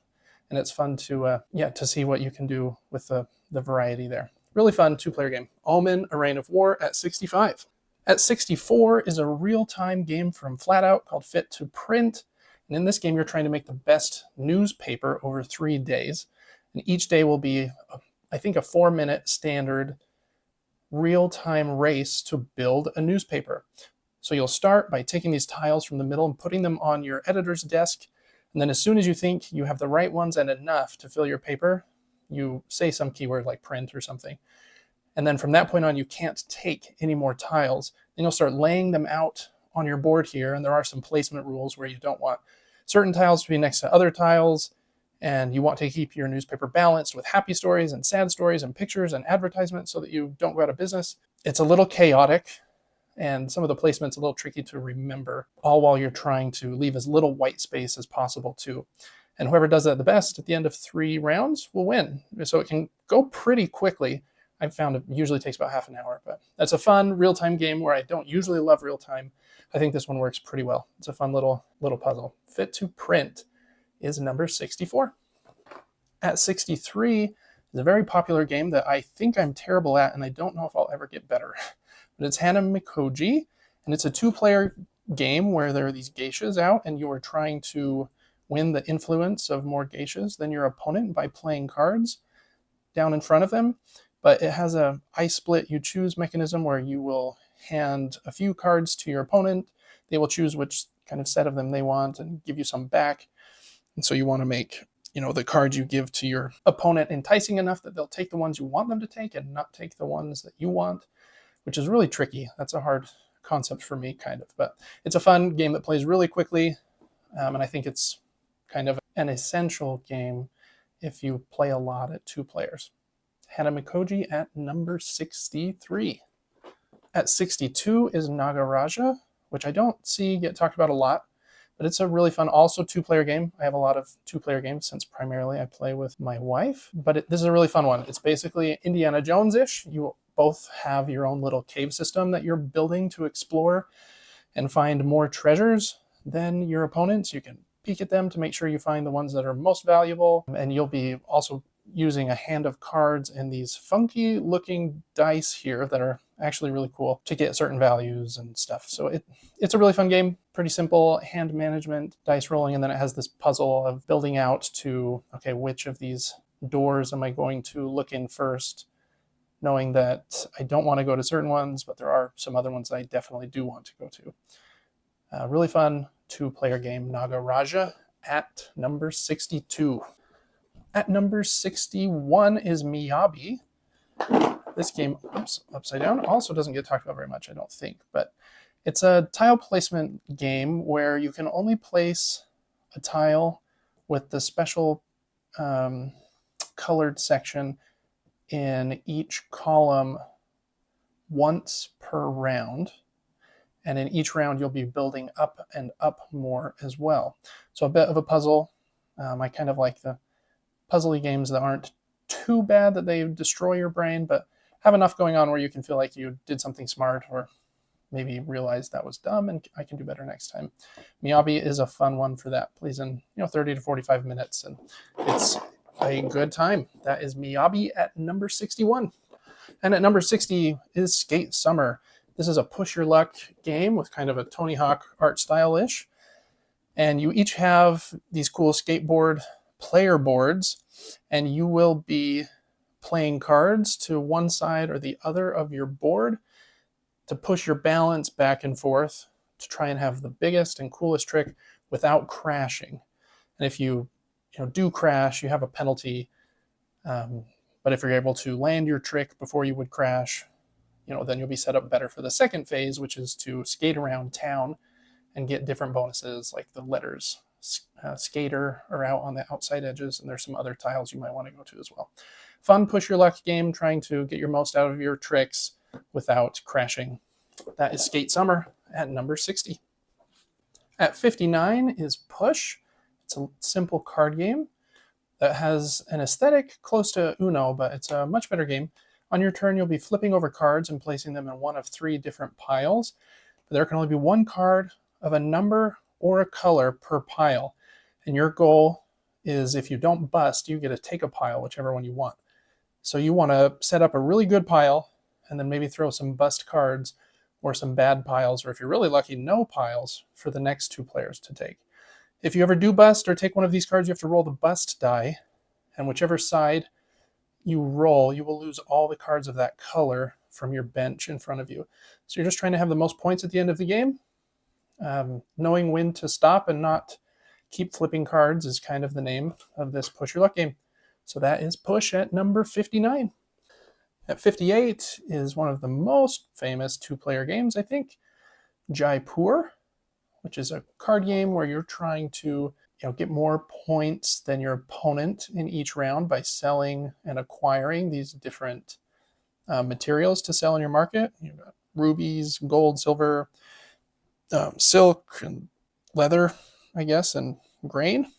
and it's fun to see what you can do with the variety there. Really fun 2-player game. Omen, A Reign of War at 65. At 64 is a real-time game from Flatout called Fit to Print. And in this game, you're trying to make the best newspaper over 3 days. And each day will be, I think, a 4-minute standard real-time race to build a newspaper. So you'll start by taking these tiles from the middle and putting them on your editor's desk. And then as soon as you think you have the right ones and enough to fill your paper, you say some keyword like print or something. And then from that point on, you can't take any more tiles. Then you'll start laying them out on your board here. And there are some placement rules where you don't want certain tiles to be next to other tiles. And you want to keep your newspaper balanced with happy stories and sad stories and pictures and advertisements so that you don't go out of business. It's a little chaotic, and some of the placement's a little tricky to remember, all while you're trying to leave as little white space as possible too. And whoever does that the best at the end of 3 rounds will win. So it can go pretty quickly. I've found it usually takes about half an hour, but that's a fun real-time game where I don't usually love real-time. I think this one works pretty well. It's a fun little puzzle. Fit to Print is number 64. At 63 is a very popular game that I think I'm terrible at, and I don't know if I'll ever get better. But it's Hana Mikoji, and it's a 2-player game where there are these geishas out and you are trying to win the influence of more geishas than your opponent by playing cards down in front of them. But it has a I split you choose mechanism where you will hand a few cards to your opponent. They will choose which kind of set of them they want and give you some back. And so you want to make the cards you give to your opponent enticing enough that they'll take the ones you want them to take and not take the ones that you want, which is really tricky. That's a hard concept for me, kind of. But it's a fun game that plays really quickly, and I think it's kind of an essential game if you play a lot at 2 players. Hanamikoji at number 63. At 62 is Nagaraja, which I don't see get talked about a lot, but it's a really fun, also 2-player game. I have a lot of 2-player games since primarily I play with my wife, but this is a really fun one. It's basically Indiana Jones-ish. You both have your own little cave system that you're building to explore and find more treasures than your opponents. You can peek at them to make sure you find the ones that are most valuable, and you'll be also using a hand of cards and these funky looking dice here that are actually really cool to get certain values and stuff. So it's a really fun game, pretty simple hand management, dice rolling, and then it has this puzzle of building out to, okay, which of these doors am I going to look in first, knowing that I don't want to go to certain ones, but there are some other ones I definitely do want to go to. Really fun 2-player game, Nagaraja at number 62. At number 61 is Miyabi. This game, upside down, also doesn't get talked about very much, I don't think, but it's a tile placement game where you can only place a tile with the special colored section in each column once per round. And in each round, you'll be building up and up more as well. So a bit of a puzzle. I kind of like the puzzly games that aren't too bad that they destroy your brain, but have enough going on where you can feel like you did something smart or maybe realize that was dumb and I can do better next time. Miyabi is a fun one for that. Plays in 30 to 45 minutes and it's a good time. That is Miyabi at number 61. And at number 60 is Skate Summer. This is a push your luck game with kind of a Tony Hawk art style-ish. And you each have these cool skateboard player boards, and you will be playing cards to one side or the other of your board to push your balance back and forth to try and have the biggest and coolest trick without crashing. And if you do crash, you have a penalty. But if you're able to land your trick before you would crash, then you'll be set up better for the second phase, which is to skate around town and get different bonuses like the letters skater are out on the outside edges, and there's some other tiles you might want to go to as well. Fun push your luck game, trying to get your most out of your tricks without crashing. That is Skate Summer at number 60. At 59 is Push. It's a simple card game that has an aesthetic close to Uno, but it's a much better game. On your turn, you'll be flipping over cards and placing them in one of 3 different piles. But there can only be 1 card of a number or a color per pile. And your goal is, if you don't bust, you get to take a pile, whichever one you want. So you want to set up a really good pile and then maybe throw some bust cards or some bad piles, or if you're really lucky, no piles for the next 2 players to take. If you ever do bust or take one of these cards, you have to roll the bust die, and whichever side you roll, you will lose all the cards of that color from your bench in front of you. So you're just trying to have the most points at the end of the game. Knowing when to stop and not keep flipping cards is kind of the name of this push your luck game. So that is Push at number 59. At 58 is one of the most famous 2-player games, I think, Jaipur, which is a card game where you're trying to get more points than your opponent in each round by selling and acquiring these different materials to sell in your market. You've got rubies, gold, silver, silk, and leather, I guess, and grain.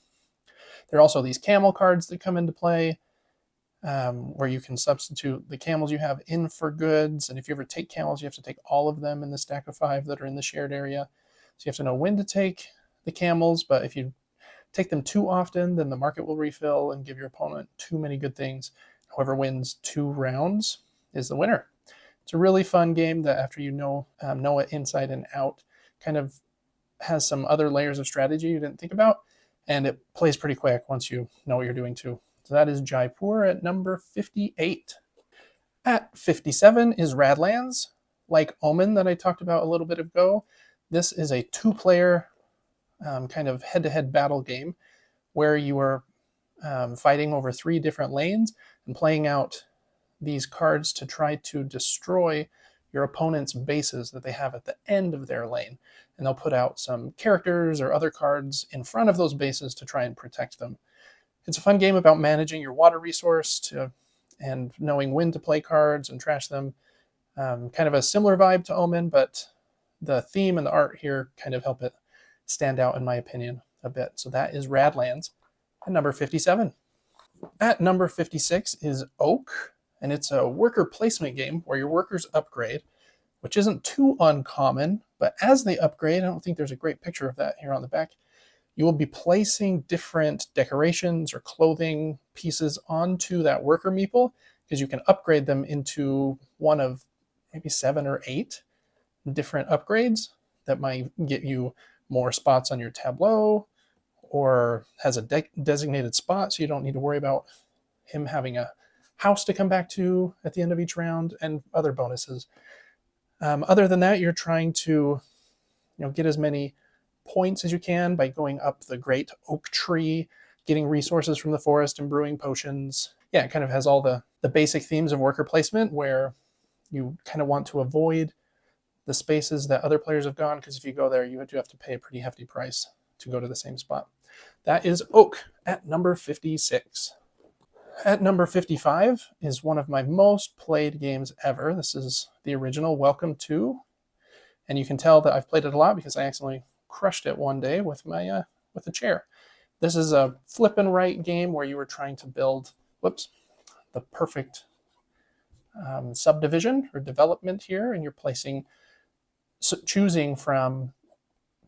There are also these camel cards that come into play, where you can substitute the camels you have in for goods. And if you ever take camels, you have to take all of them in the stack of 5 that are in the shared area. So you have to know when to take the camels, but if you take them too often, then the market will refill and give your opponent too many good things. Whoever wins 2 rounds is the winner. It's a really fun game that after you know it inside and out, kind of has some other layers of strategy you didn't think about, and it plays pretty quick once you know what you're doing too. So that is Jaipur at number 58. At 57 is Radlands. Like Omen that I talked about a little bit ago, this is a two-player kind of head-to-head battle game where you are fighting over 3 different lanes and playing out these cards to try to destroy your opponent's bases that they have at the end of their lane. And they'll put out some characters or other cards in front of those bases to try and protect them. It's a fun game about managing your water resource and knowing when to play cards and trash them. Kind of a similar vibe to Omen, but the theme and the art here kind of help it stand out, in my opinion, a bit. So that is Radlands at number 57. At number 56 is Oak, and it's a worker placement game where your workers upgrade, which isn't too uncommon, but as they upgrade, I don't think there's a great picture of that here on the back, you will be placing different decorations or clothing pieces onto that worker meeple because you can upgrade them into one of maybe 7 or 8 different upgrades that might get you more spots on your tableau or has a designated spot so you don't need to worry about him having a house to come back to at the end of each round and other bonuses. Other than that, you're trying to get as many points as you can by going up the great oak tree, getting resources from the forest and brewing potions. Yeah, it kind of has all the basic themes of worker placement where you kind of want to avoid the spaces that other players have gone, because if you go there, you do have to pay a pretty hefty price to go to the same spot. That is Oak at number 56. At number 55 is one of my most played games ever. This is the original Welcome To, and you can tell that I've played it a lot because I accidentally crushed it one day with my with a chair. This is a flip and right game where you were trying to build, the perfect subdivision or development here, and you're choosing from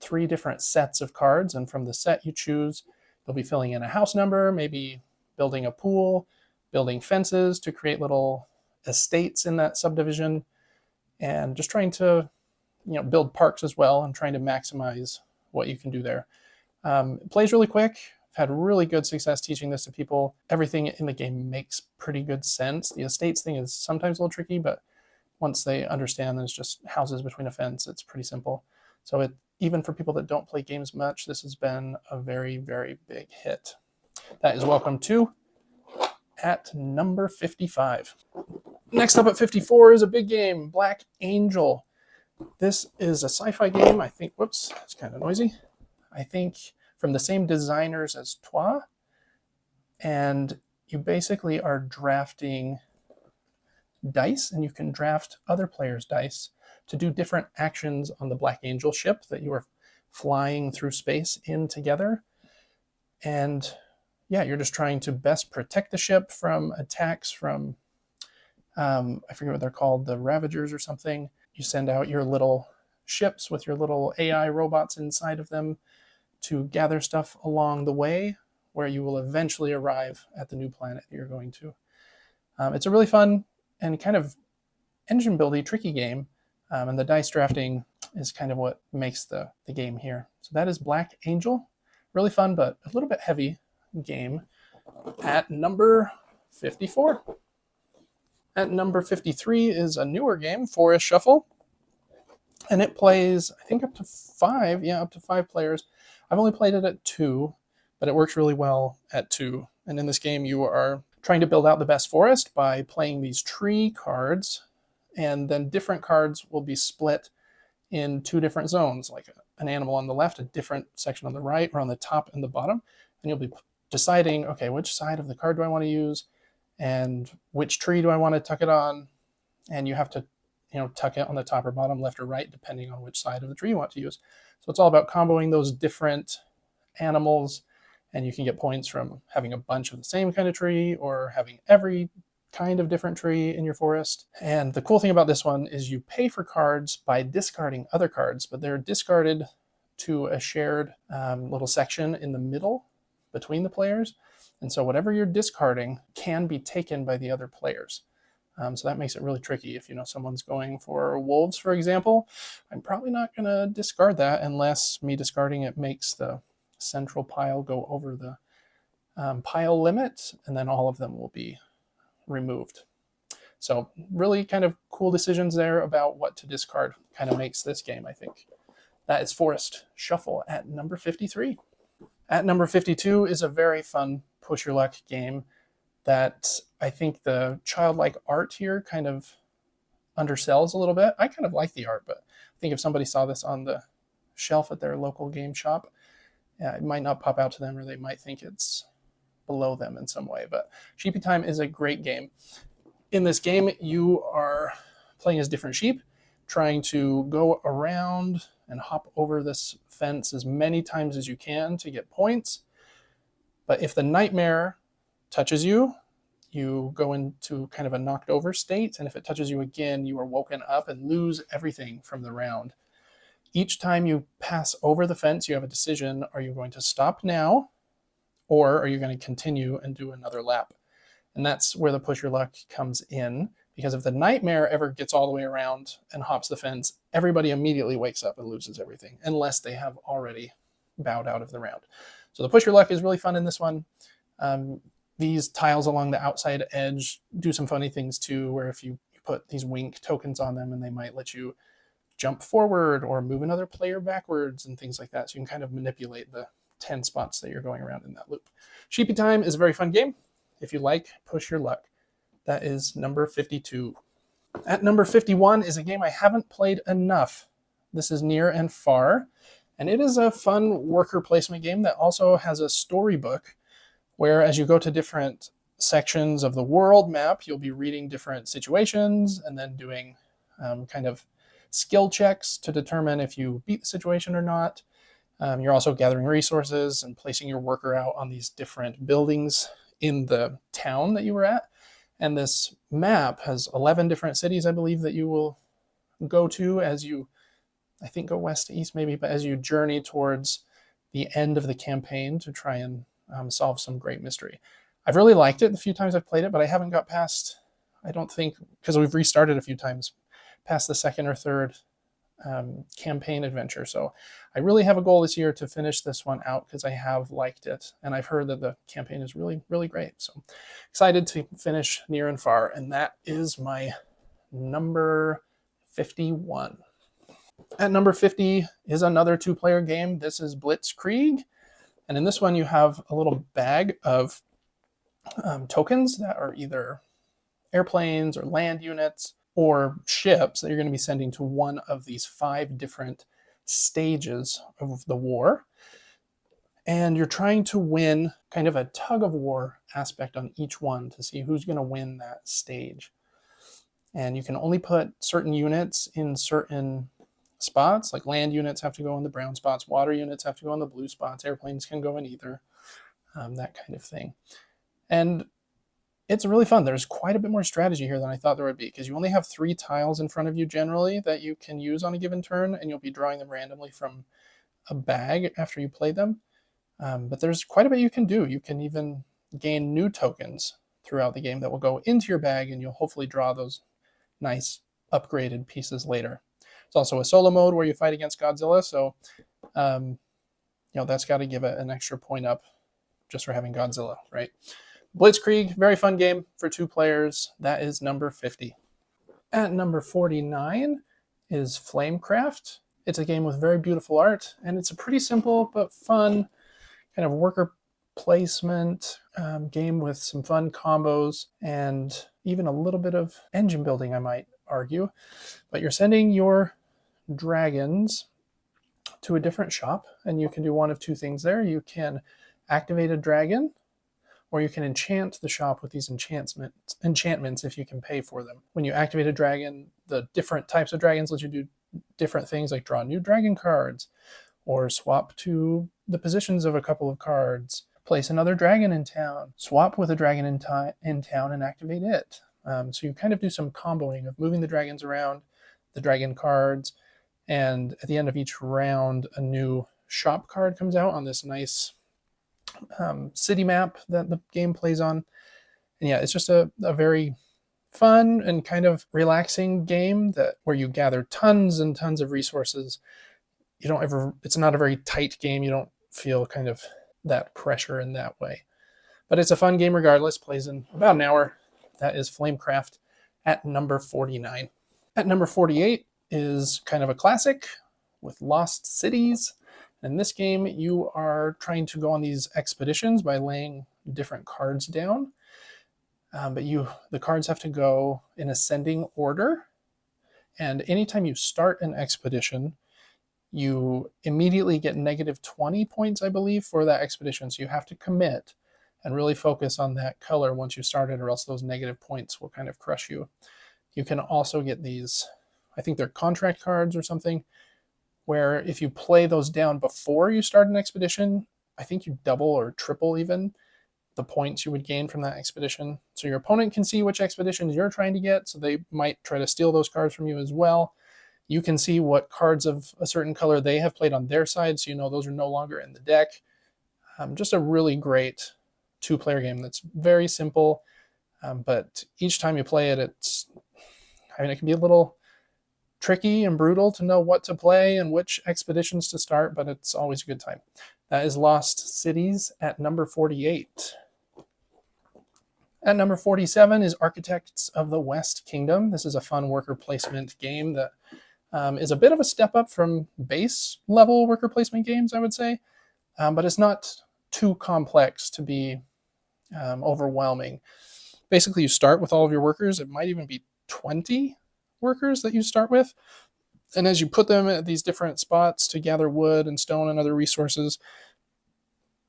3 different sets of cards, and from the set you choose, you'll be filling in a house number, maybe building a pool, building fences to create little estates in that subdivision, and just trying to build parks as well and trying to maximize what you can do there. It plays really quick. I've had really good success teaching this to people. Everything in the game makes pretty good sense. The estates thing is sometimes a little tricky, but once they understand there's just houses between a fence, it's pretty simple. So even for people that don't play games much, this has been a very, very big hit. That is Welcome To at number 55. Next up at 54 is a big game, Black Angel. This is a sci-fi game, I think, it's kind of noisy. I think from the same designers as Troyes. And you basically are drafting dice, and you can draft other players' dice to do different actions on the Black Angel ship that you are flying through space in together. And yeah, you're just trying to best protect the ship from attacks from, I forget what they're called, the Ravagers or something. You send out your little ships with your little AI robots inside of them to gather stuff along the way where you will eventually arrive at the new planet you're going to. It's a really fun and kind of engine buildy, tricky game. And the dice drafting is kind of what makes the game here. So that is Black Angel. Really fun, but a little bit heavy game at number 54. At number 53 is a newer game, Forest Shuffle. And it plays, I think, up to 5 players. I've only played it at 2, but it works really well at 2. And in this game, you are trying to build out the best forest by playing these tree cards, and then different cards will be split in 2 different zones, like an animal on the left, a different section on the right, or on the top and the bottom. And you'll be deciding, okay, which side of the card do I want to use, and which tree do I want to tuck it on? And you have to tuck it on the top or bottom, left or right, depending on which side of the tree you want to use. So it's all about comboing those different animals, and you can get points from having a bunch of the same kind of tree or having every kind of different tree in your forest. And the cool thing about this one is you pay for cards by discarding other cards, but they're discarded to a shared little section in the middle between the players. And so whatever you're discarding can be taken by the other players. So that makes it really tricky. If someone's going for wolves, for example, I'm probably not going to discard that unless me discarding it makes the central pile go over the pile limit, and then all of them will be removed. So really kind of cool decisions there about what to discard. Kind of makes this game, I think. That is Forest Shuffle at number 53. At number 52 is a very fun push your luck game that I think the childlike art here kind of undersells a little bit. I kind of like the art, but I think if somebody saw this on the shelf at their local game shop, it might not pop out to them, or they might think it's below them in some way. But Sheepy Time is a great game. In this game, you are playing as different sheep, trying to go around and hop over this fence as many times as you can to get points. But if the nightmare touches you, you go into kind of a knocked over state, and if it touches you again, you are woken up and lose everything from the round. Each time you pass over the fence, you have a decision. Are you going to stop now, or are you going to continue and do another lap? And that's where the push your luck comes in, because if the nightmare ever gets all the way around and hops the fence, everybody immediately wakes up and loses everything, unless they have already bowed out of the round. So the push your luck is really fun in this one. These tiles along the outside edge do some funny things too, where if you put these wink tokens on them, and they might let you jump forward or move another player backwards and things like that. So you can kind of manipulate the 10 spots that you're going around in that loop. Sheepy Time is a very fun game if you like push your luck. That is number 52. At number 51 is a game I haven't played enough. This is Near and Far, and it is a fun worker placement game that also has a storybook, where as you go to different sections of the world map, you'll be reading different situations and then doing kind of skill checks to determine if you beat the situation or not. You're also gathering resources and placing your worker out on these different buildings in the town that you were at. And this map has 11 different cities, I believe, that you will go to as you, I think, go west to east maybe, but as you journey towards the end of the campaign to try and solve some great mystery. I've really liked it the few times I've played it, but I haven't got past, I don't think, because we've restarted a few times, past the second or third campaign adventure. So I really have a goal this year to finish this one out, because I have liked it, and I've heard that the campaign is really, really great. So excited to finish Near and Far, and that is my number 51. At number 50 is another two-player game. This is Blitzkrieg, and in this one you have a little bag of tokens that are either airplanes or land units or ships that you're going to be sending to one of these 5 different stages of the war. And you're trying to win kind of a tug of war aspect on each one to see who's going to win that stage. And you can only put certain units in certain spots, like land units have to go in the brown spots, water units have to go in the blue spots, airplanes can go in either, that kind of thing. And it's really fun. There's quite a bit more strategy here than I thought there would be, because you only have 3 tiles in front of you generally that you can use on a given turn, and you'll be drawing them randomly from a bag after you play them. But there's quite a bit you can do. You can even gain new tokens throughout the game that will go into your bag, and you'll hopefully draw those nice upgraded pieces later. It's also a solo mode where you fight against Godzilla, so that's got to give it an extra point up just for having Godzilla, right? Blitzkrieg, very fun game for 2 players. That is number 50. At number 49 is Flamecraft. It's a game with very beautiful art, and it's a pretty simple but fun kind of worker placement game with some fun combos and even a little bit of engine building, I might argue. But you're sending your dragons to a different shop, and you can do one of 2 things there. You can activate a dragon, or you can enchant the shop with these enchantments if you can pay for them. When you activate a dragon, the different types of dragons let you do different things, like draw new dragon cards, or swap to the positions of a couple of cards, place another dragon in town, swap with a dragon in town and activate it. So you kind of do some comboing of moving the dragons around, the dragon cards, and at the end of each round, a new shop card comes out on this nice city map that the game plays on. And yeah, it's just a very fun and kind of relaxing game where you gather tons and tons of resources. It's not a very tight game. You don't feel kind of that pressure in that way. But it's a fun game regardless, plays in about an hour. That is Flamecraft at number 49. At number 48 is kind of a classic with Lost Cities. In this game, you are trying to go on these expeditions by laying different cards down. But the cards have to go in ascending order. And anytime you start an expedition, you immediately get negative 20 points, I believe, for that expedition. So you have to commit and really focus on that color once you start it, or else those negative points will kind of crush you. You can also get these, I think they're contract cards or something, where if you play those down before you start an expedition, I think you double or triple even the points you would gain from that expedition. So your opponent can see which expeditions you're trying to get, so they might try to steal those cards from you as well. You can see what cards of a certain color they have played on their side, so you know those are no longer in the deck. Just a really great two-player game that's very simple, but each time you play it, it can be a little tricky and brutal to know what to play and which expeditions to start, but it's always a good time. That is Lost Cities at number 48. At number 47 is Architects of the West Kingdom. This is a fun worker placement game that is a bit of a step up from base level worker placement games, I would say, but it's not too complex to be overwhelming. Basically, you start with all of your workers. It might even be 20 workers that you start with. And as you put them at these different spots to gather wood and stone and other resources,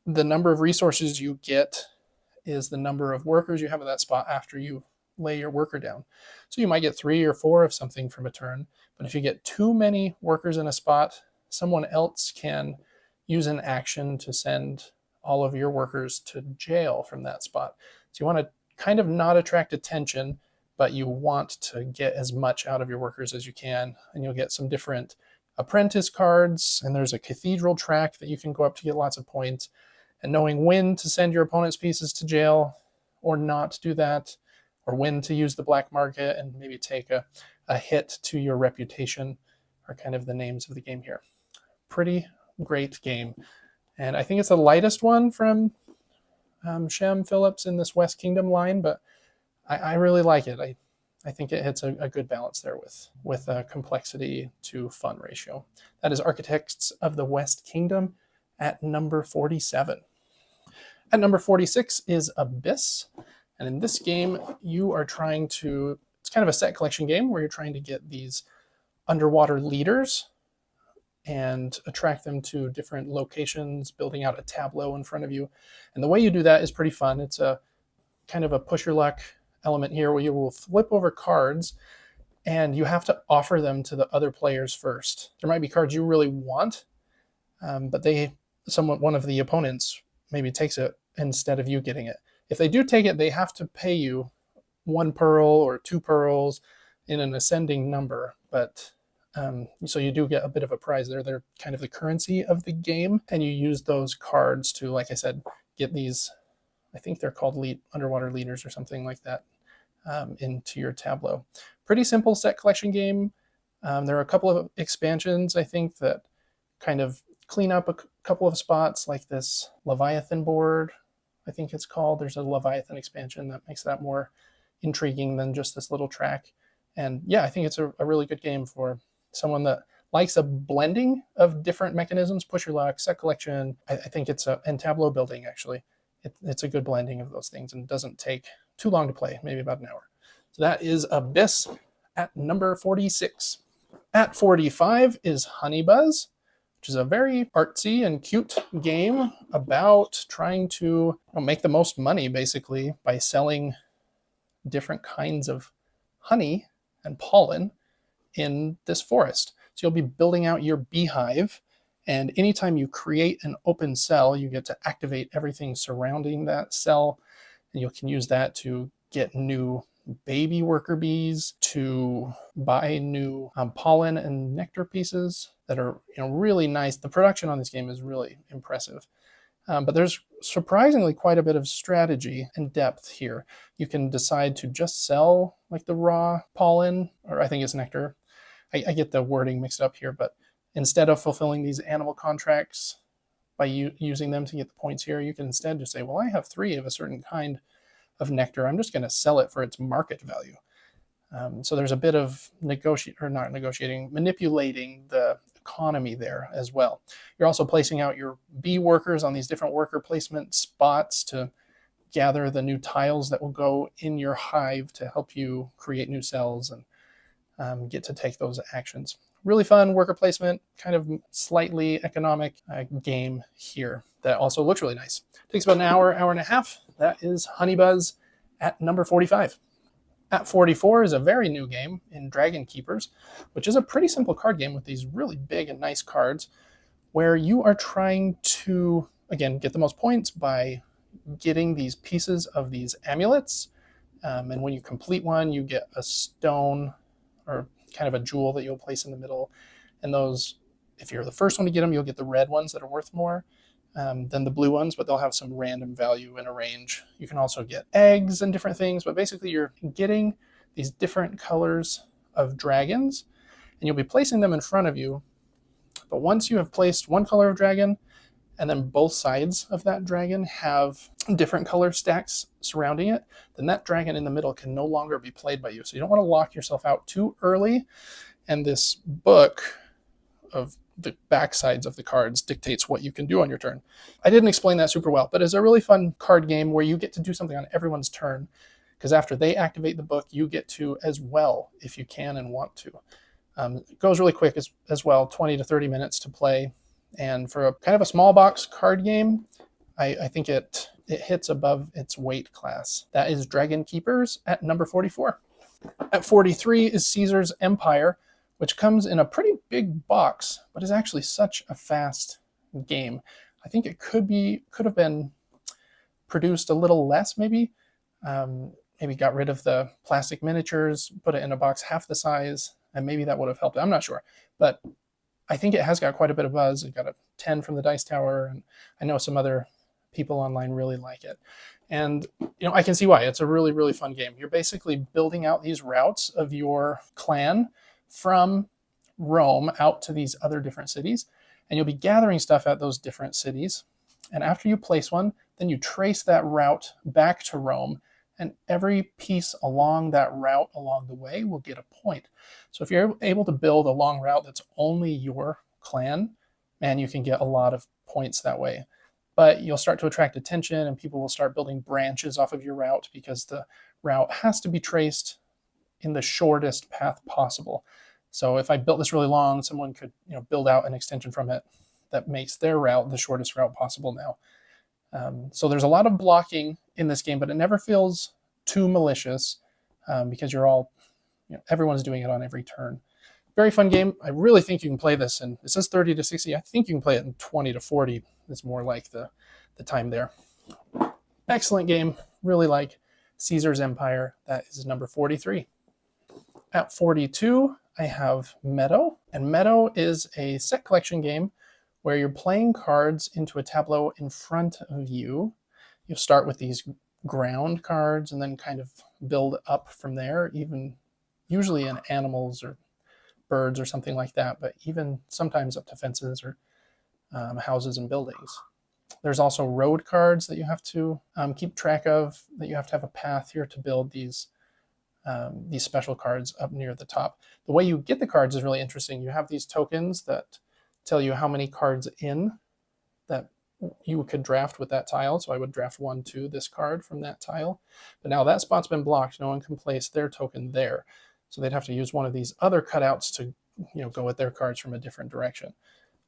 the number of resources you get is the number of workers you have at that spot after you lay your worker down. So you might get 3 or 4 of something from a turn, but if you get too many workers in a spot, someone else can use an action to send all of your workers to jail from that spot. So you want to kind of not attract attention, but you want to get as much out of your workers as you can, and you'll get some different apprentice cards, and there's a cathedral track that you can go up to get lots of points. And knowing when to send your opponent's pieces to jail or not do that, or when to use the black market and maybe take a hit to your reputation are kind of the names of the game here. Pretty great game. And I think it's the lightest one from Shem Phillips in this West Kingdom line, but I really like it. I think it hits a good balance there with a complexity to fun ratio. That is Architects of the West Kingdom at number 47. At number 46 is Abyss. And in this game, you are trying to, it's kind of a set collection game where you're trying to get these underwater leaders and attract them to different locations, building out a tableau in front of you. And the way you do that is pretty fun. It's a kind of a push your luck element here where you will flip over cards and you have to offer them to the other players first. There might be cards you really want, but one of the opponents maybe takes it instead of you getting it. If they do take it, they have to pay you 1 pearl or 2 pearls in an ascending number, but so you do get a bit of a prize there. They're kind of the currency of the game, and you use those cards to, like I said, get these, I think they're called underwater leaders or something like that, into your tableau. Pretty simple set collection game. There are a couple of expansions, I think, that kind of clean up a couple of spots, like this Leviathan board, I think it's called. There's a Leviathan expansion that makes that more intriguing than just this little track. And yeah, I think it's a really good game for someone that likes a blending of different mechanisms, push your luck, set collection. I think and tableau building, actually. It's a good blending of those things, and it doesn't take too long to play, maybe about an hour. So that is Abyss at number 46. At 45 is Honeybuzz, which is a very artsy and cute game about trying to make the most money, basically, by selling different kinds of honey and pollen in this forest. So you'll be building out your beehive, and anytime you create an open cell, you get to activate everything surrounding that cell, and you can use that to get new baby worker bees, to buy new pollen and nectar pieces that are really nice. The production on this game is really impressive. But there's surprisingly quite a bit of strategy and depth here. You can decide to just sell like the raw pollen, or I think it's nectar. I get the wording mixed up here, but instead of fulfilling these animal contracts by using them to get the points here, you can instead just say, well, I have 3 of a certain kind of nectar. I'm just going to sell it for its market value. So there's a bit of manipulating the economy there as well. You're also placing out your bee workers on these different worker placement spots to gather the new tiles that will go in your hive to help you create new cells and get to take those actions. Really fun worker placement, kind of slightly economic game here that also looks really nice. Takes about an hour, hour and a half. That is Honeybuzz at number 45. At 44 is a very new game in Dragon Keepers, which is a pretty simple card game with these really big and nice cards where you are trying to, again, get the most points by getting these pieces of these amulets. And when you complete one, you get a stone or kind of a jewel that you'll place in the middle. And those, if you're the first one to get them, you'll get the red ones that are worth more than the blue ones, but they'll have some random value in a range. You can also get eggs and different things, but basically you're getting these different colors of dragons, and you'll be placing them in front of you. But once you have placed one color of dragon, and then both sides of that dragon have different color stacks surrounding it, then that dragon in the middle can no longer be played by you. So you don't want to lock yourself out too early, and this book of the back sides of the cards dictates what you can do on your turn. I didn't explain that super well, but it's a really fun card game where you get to do something on everyone's turn, because after they activate the book, you get to as well if you can and want to. It goes really quick as well, 20 to 30 minutes to play. And for a kind of a small box card game, I think it hits above its weight class. That is Dragon Keepers at number 44. At 43 is Caesar's Empire, which comes in a pretty big box, but is actually such a fast game. I think it could have been produced a little less, maybe. Maybe got rid of the plastic miniatures, put it in a box half the size, and maybe that would have helped. I'm not sure, but I think it has got quite a bit of buzz. It got a 10 from the Dice Tower, and I know some other people online really like it. And I can see why. It's a really, really fun game. You're basically building out these routes of your clan from Rome out to these other different cities, and you'll be gathering stuff at those different cities. And after you place one, then you trace that route back to Rome, and every piece along that route along the way will get a point. So if you're able to build a long route that's only your clan, man, you can get a lot of points that way. But you'll start to attract attention, and people will start building branches off of your route because the route has to be traced in the shortest path possible. So if I built this really long, someone could build out an extension from it that makes their route the shortest route possible now. So there's a lot of blocking in this game, but it never feels too malicious because you're all, everyone's doing it on every turn. Very fun game. I really think you can play this, and it says 30 to 60. I think you can play it in 20 to 40. It's more like the time there. Excellent game. Really like Caesar's Empire. That is number 43. At 42, I have Meadow, and Meadow is a set collection game where you're playing cards into a tableau in front of you. You'll start with these ground cards and then kind of build up from there, even usually in animals or birds or something like that, but even sometimes up to fences or houses and buildings. There's also road cards that you have to keep track of, that you have to have a path here to build these special cards up near the top. The way you get the cards is really interesting. You have these tokens that tell you how many cards in that you could draft with that tile. So I would draft 1 to this card from that tile. But now that spot's been blocked. No one can place their token there. So they'd have to use one of these other cutouts to go with their cards from a different direction.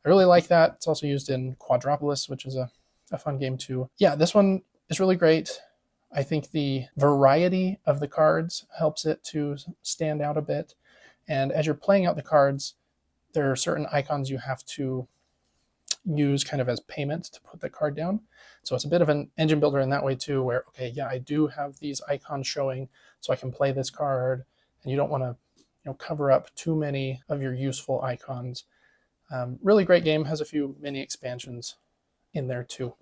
I really like that. It's also used in Quadropolis, which is a fun game too. Yeah, this one is really great. I think the variety of the cards helps it to stand out a bit. And as you're playing out the cards, there are certain icons you have to use kind of as payment to put the card down. So it's a bit of an engine builder in that way too, where, okay, yeah, I do have these icons showing, so I can play this card, and you don't want to cover up too many of your useful icons. Really great game, has a few mini expansions in there too.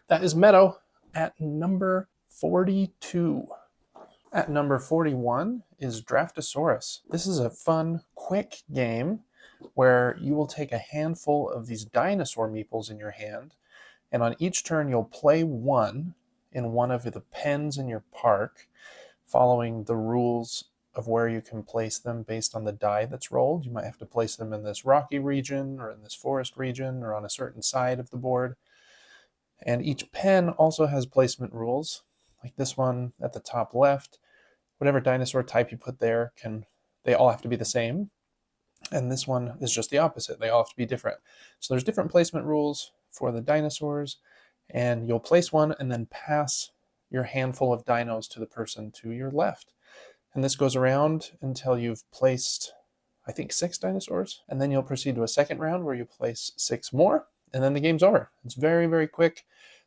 That is Meadow at number 42. At number 41 is Draftosaurus. This is a fun, quick game where you will take a handful of these dinosaur meeples in your hand, and on each turn you'll play one in one of the pens in your park, following the rules of where you can place them based on the die that's rolled. You might have to place them in this rocky region or in this forest region or on a certain side of the board. And each pen also has placement rules, like this one at the top left. Whatever dinosaur type you put there, they all have to be the same. And this one is just the opposite. They all have to be different. So there's different placement rules for the dinosaurs, and you'll place one and then pass your handful of dinos to the person to your left. And this goes around until you've placed, I think, 6 dinosaurs. And then you'll proceed to a second round where you place 6 more, and then the game's over. It's very, very quick.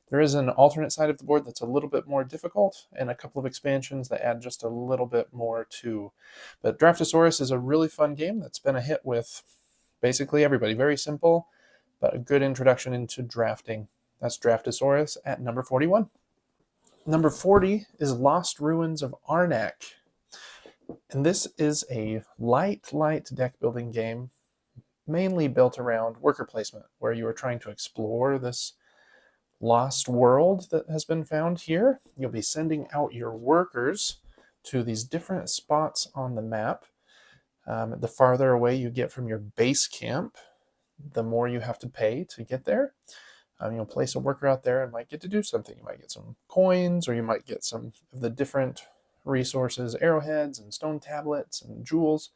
There is an alternate side of the board that's a little bit more difficult, and a couple of expansions that add just a little bit more too. But Draftosaurus is a really fun game that's been a hit with basically everybody. Very simple, but a good introduction into drafting. That's Draftosaurus at number 41. Number 40 is Lost Ruins of Arnak. And this is a light deck building game, mainly built around worker placement, where you are trying to explore this lost world that has been found here. You'll be sending out your workers to these different spots on the map. The farther away you get from your base camp, the more you have to pay to get there. You'll place a worker out there and might get to do something. You might get some coins, or you might get some of the different resources, arrowheads and stone tablets and jewels,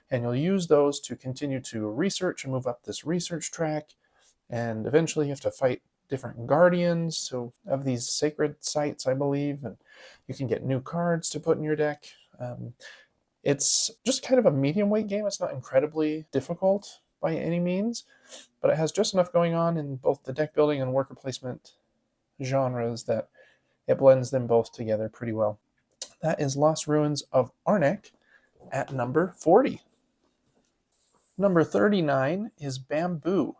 and you'll use those to continue to research and move up this research track. And eventually you have to fight different guardians so of these sacred sites, I believe, and you can get new cards to put in your deck. It's just kind of a medium weight game. It's not incredibly difficult by any means, but it has just enough going on in both the deck building and worker placement genres that it blends them both together pretty well. That is Lost Ruins of Arnak at number 40. Number 39 is Bamboo.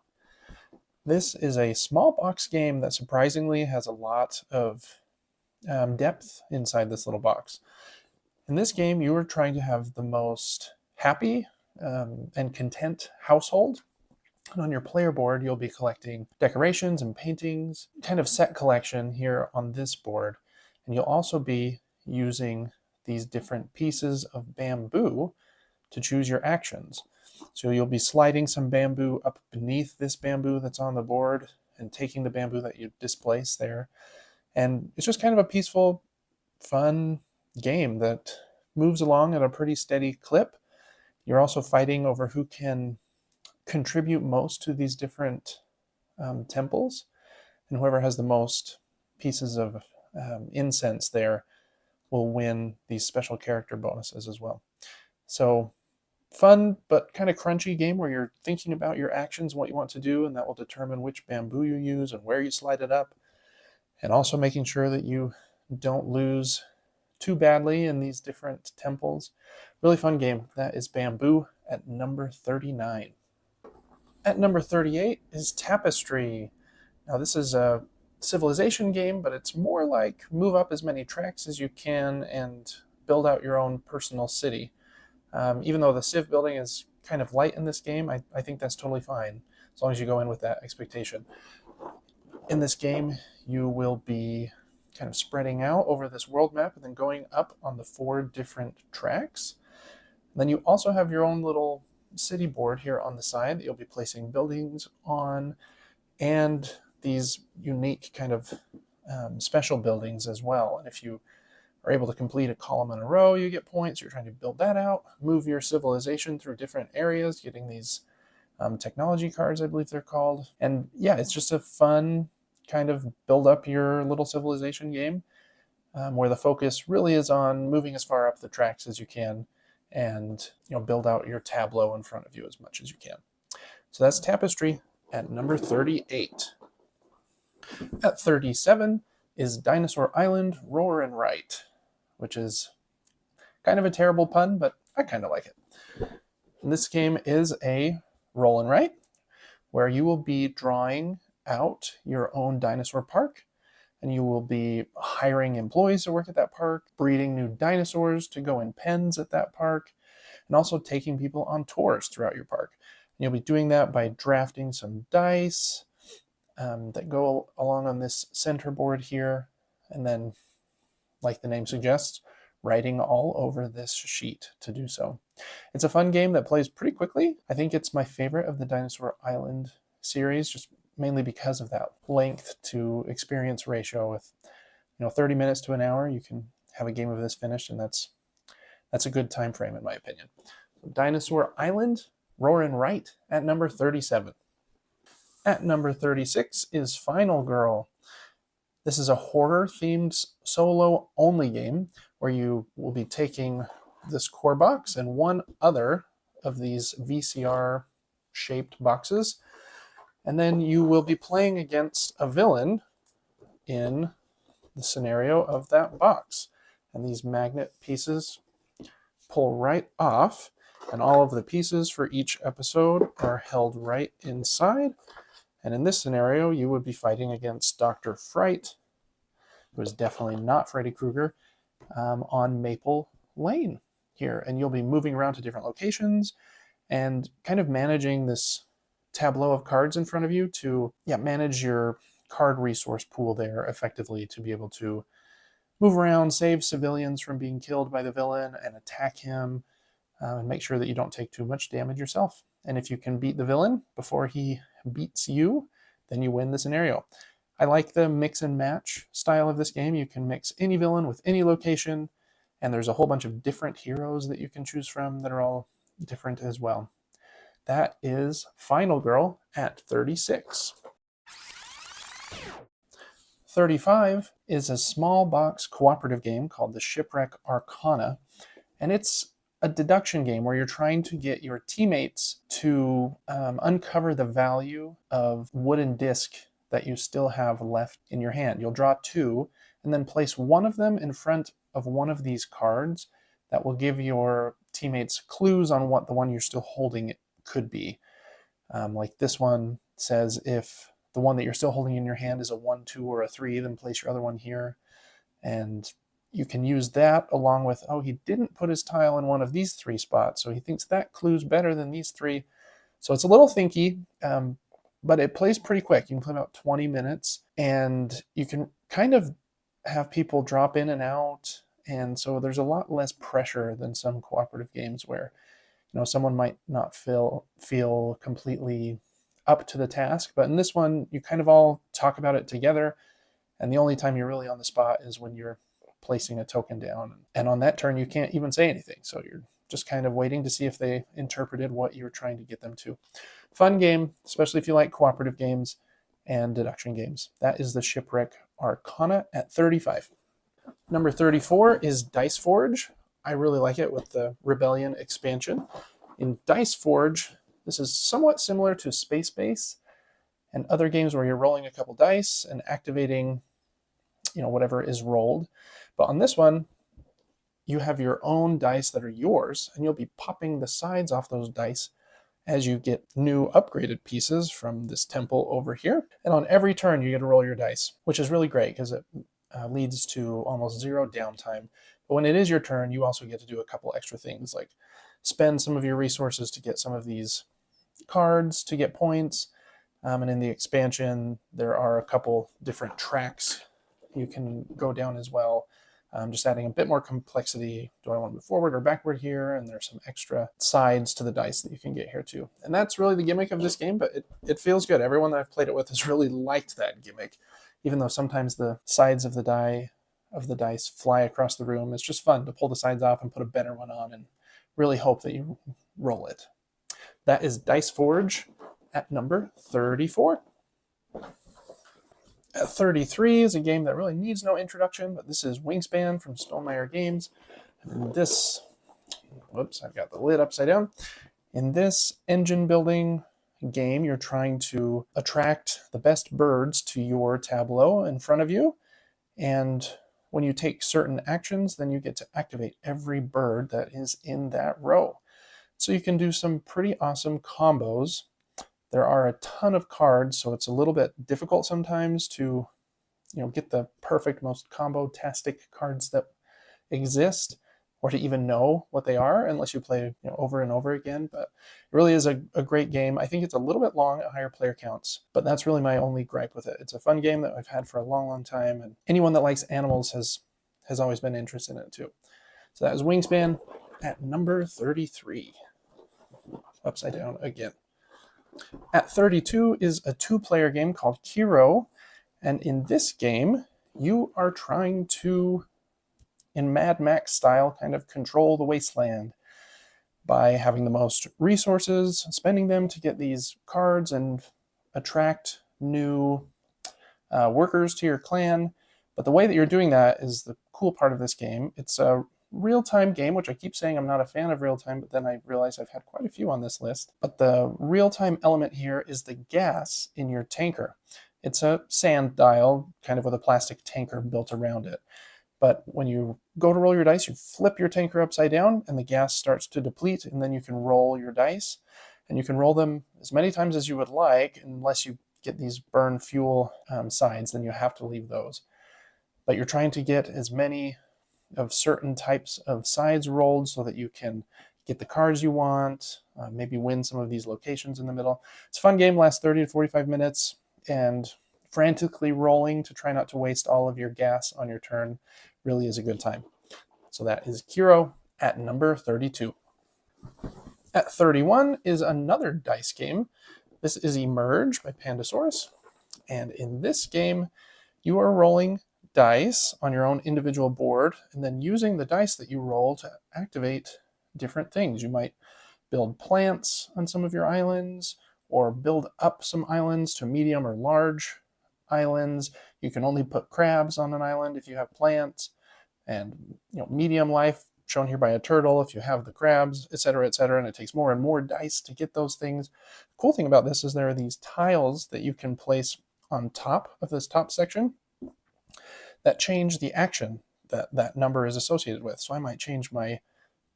This is a small box game that surprisingly has a lot of depth inside this little box. In this game, you are trying to have the most happy and content household. And on your player board, you'll be collecting decorations and paintings, kind of set collection here on this board. And you'll also be using these different pieces of bamboo to choose your actions. So you'll be sliding some bamboo up beneath this bamboo that's on the board and taking the bamboo that you displace there. And it's just kind of a peaceful, fun game that moves along at a pretty steady clip. You're also fighting over who can contribute most to these different temples, and whoever has the most pieces of incense there will win these special character bonuses as well. So fun but kind of crunchy game where you're thinking about your actions, what you want to do, and that will determine which bamboo you use and where you slide it up, and also making sure that you don't lose too badly in these different temples. Really fun game. That is Bamboo at number 39. At number 38 is Tapestry. Now this is a civilization game, but it's more like move up as many tracks as you can and build out your own personal city. Even though the civ building is kind of light in this game, I think that's totally fine, as long as you go in with that expectation. In this game, you will be kind of spreading out over this world map and then going up on the 4 different tracks. And then you also have your own little city board here on the side that you'll be placing buildings on, and these unique kind of special buildings as well. And if you are able to complete a column in a row, you get points. You're trying to build that out, move your civilization through different areas, getting these technology cards, I believe they're called. And yeah, it's just a fun kind of build up your little civilization game where the focus really is on moving as far up the tracks as you can and build out your tableau in front of you as much as you can. So that's Tapestry at number 38. At 37 is Dinosaur Island Roar and Write, which is kind of a terrible pun, but I kind of like it. And this game is a roll and write, where you will be drawing out your own dinosaur park, and you will be hiring employees to work at that park, breeding new dinosaurs to go in pens at that park, and also taking people on tours throughout your park. And you'll be doing that by drafting some dice that go along on this center board here, and then, like the name suggests, writing all over this sheet to do so. It's a fun game that plays pretty quickly. I think it's my favorite of the Dinosaur Island series, just mainly because of that length to experience ratio. With 30 minutes to an hour, you can have a game of this finished, and that's a good time frame in my opinion. Dinosaur Island, Roar and Write at number 37. At number 36 is Final Girl. This is a horror-themed solo-only game where you will be taking this core box and one other of these VCR-shaped boxes, and then you will be playing against a villain in the scenario of that box. And these magnet pieces pull right off, and all of the pieces for each episode are held right inside. And in this scenario, you would be fighting against Dr. Fright, who is definitely not Freddy Krueger, on Maple Lane here. And you'll be moving around to different locations and kind of managing this tableau of cards in front of you to manage your card resource pool there effectively, to be able to move around, save civilians from being killed by the villain, and attack him, and make sure that you don't take too much damage yourself. And if you can beat the villain before he beats you, then you win the scenario. I like the mix and match style of this game. You can mix any villain with any location, and there's a whole bunch of different heroes that you can choose from that are all different as well. That is Final Girl at 36. 35 is a small box cooperative game called the Shipwreck Arcana, and it's a deduction game where you're trying to get your teammates to uncover the value of wooden disc that you still have left in your hand. You'll draw two and then place one of them in front of one of these cards that will give your teammates clues on what the one you're still holding could be. Like this one says, if the one that you're still holding in your hand is a 1, 2, or a 3, then place your other one here. And you can use that along with, he didn't put his tile in one of these 3 spots, so he thinks that clue's better than these 3. So it's a little thinky, but it plays pretty quick. You can play about 20 minutes, and you can kind of have people drop in and out, and so there's a lot less pressure than some cooperative games where someone might not feel completely up to the task. But in this one, you kind of all talk about it together, and the only time you're really on the spot is when you're placing a token down. And on that turn, you can't even say anything. So you're just kind of waiting to see if they interpreted what you're trying to get them to. Fun game, especially if you like cooperative games and deduction games. That is the Shipwreck Arcana at 35. Number 34 is Dice Forge. I really like it with the Rebellion expansion. In Dice Forge, this is somewhat similar to Space Base and other games where you're rolling a couple dice and activating whatever is rolled. But on this one, you have your own dice that are yours, and you'll be popping the sides off those dice as you get new upgraded pieces from this temple over here. And on every turn, you get to roll your dice, which is really great because it leads to almost zero downtime. But when it is your turn, you also get to do a couple extra things, like spend some of your resources to get some of these cards to get points. And in the expansion, there are a couple different tracks you can go down as well, just adding a bit more complexity. Do I want to move forward or backward here? And there's some extra sides to the dice that you can get here too. And that's really the gimmick of this game, but it feels good. Everyone that I've played it with has really liked that gimmick, even though sometimes the sides of the dice fly across the room. It's just fun to pull the sides off and put a better one on and really hope that you roll it. That is Dice Forge at number 34. At 33 is a game that really needs no introduction, but this is Wingspan from Stonemaier Games. And this, whoops, I've got the lid upside down. In this engine building game, you're trying to attract the best birds to your tableau in front of you. And when you take certain actions, then you get to activate every bird that is in that row. So you can do some pretty awesome combos. There are a ton of cards, so it's a little bit difficult sometimes to get the perfect, most combo-tastic cards that exist, or to even know what they are unless you play over and over again. But it really is a great game. I think it's a little bit long at higher player counts, but that's really my only gripe with it. It's a fun game that I've had for a long time, and anyone that likes animals has always been interested in it too. So that was Wingspan at number 33. Upside down again. At 32 is a 2-player game called Kiro, and in this game you are trying to, in Mad Max style, kind of control the wasteland by having the most resources, spending them to get these cards and attract new workers to your clan. But the way that you're doing that is the cool part of this game. It's a real-time game, which I keep saying I'm not a fan of real-time, but then I realize I've had quite a few on this list. But the real-time element here is the gas in your tanker. It's a sand dial, kind of with a plastic tanker built around it. But when you go to roll your dice, you flip your tanker upside down and the gas starts to deplete, and then you can roll your dice. And you can roll them as many times as you would like, unless you get these burn fuel sides, then you have to leave those. But you're trying to get as many of certain types of sides rolled so that you can get the cards you want, maybe win some of these locations in the middle. It's a fun game, lasts 30 to 45 minutes, and frantically rolling to try not to waste all of your gas on your turn really is a good time. So that is Kiro at number 32. At 31 is another dice game. This is Emerge by Pandasaurus. And in this game, you are rolling dice on your own individual board and then using the dice that you roll to activate different things. You might build plants on some of your islands, or build up some islands to medium or large islands. You can only put crabs on an island if you have plants, and medium life shown here by a turtle if you have the crabs, etc., etc. And it takes more and more dice to get those things. The cool thing about this is there are these tiles that you can place on top of this top section that change the action that that number is associated with. So I might change my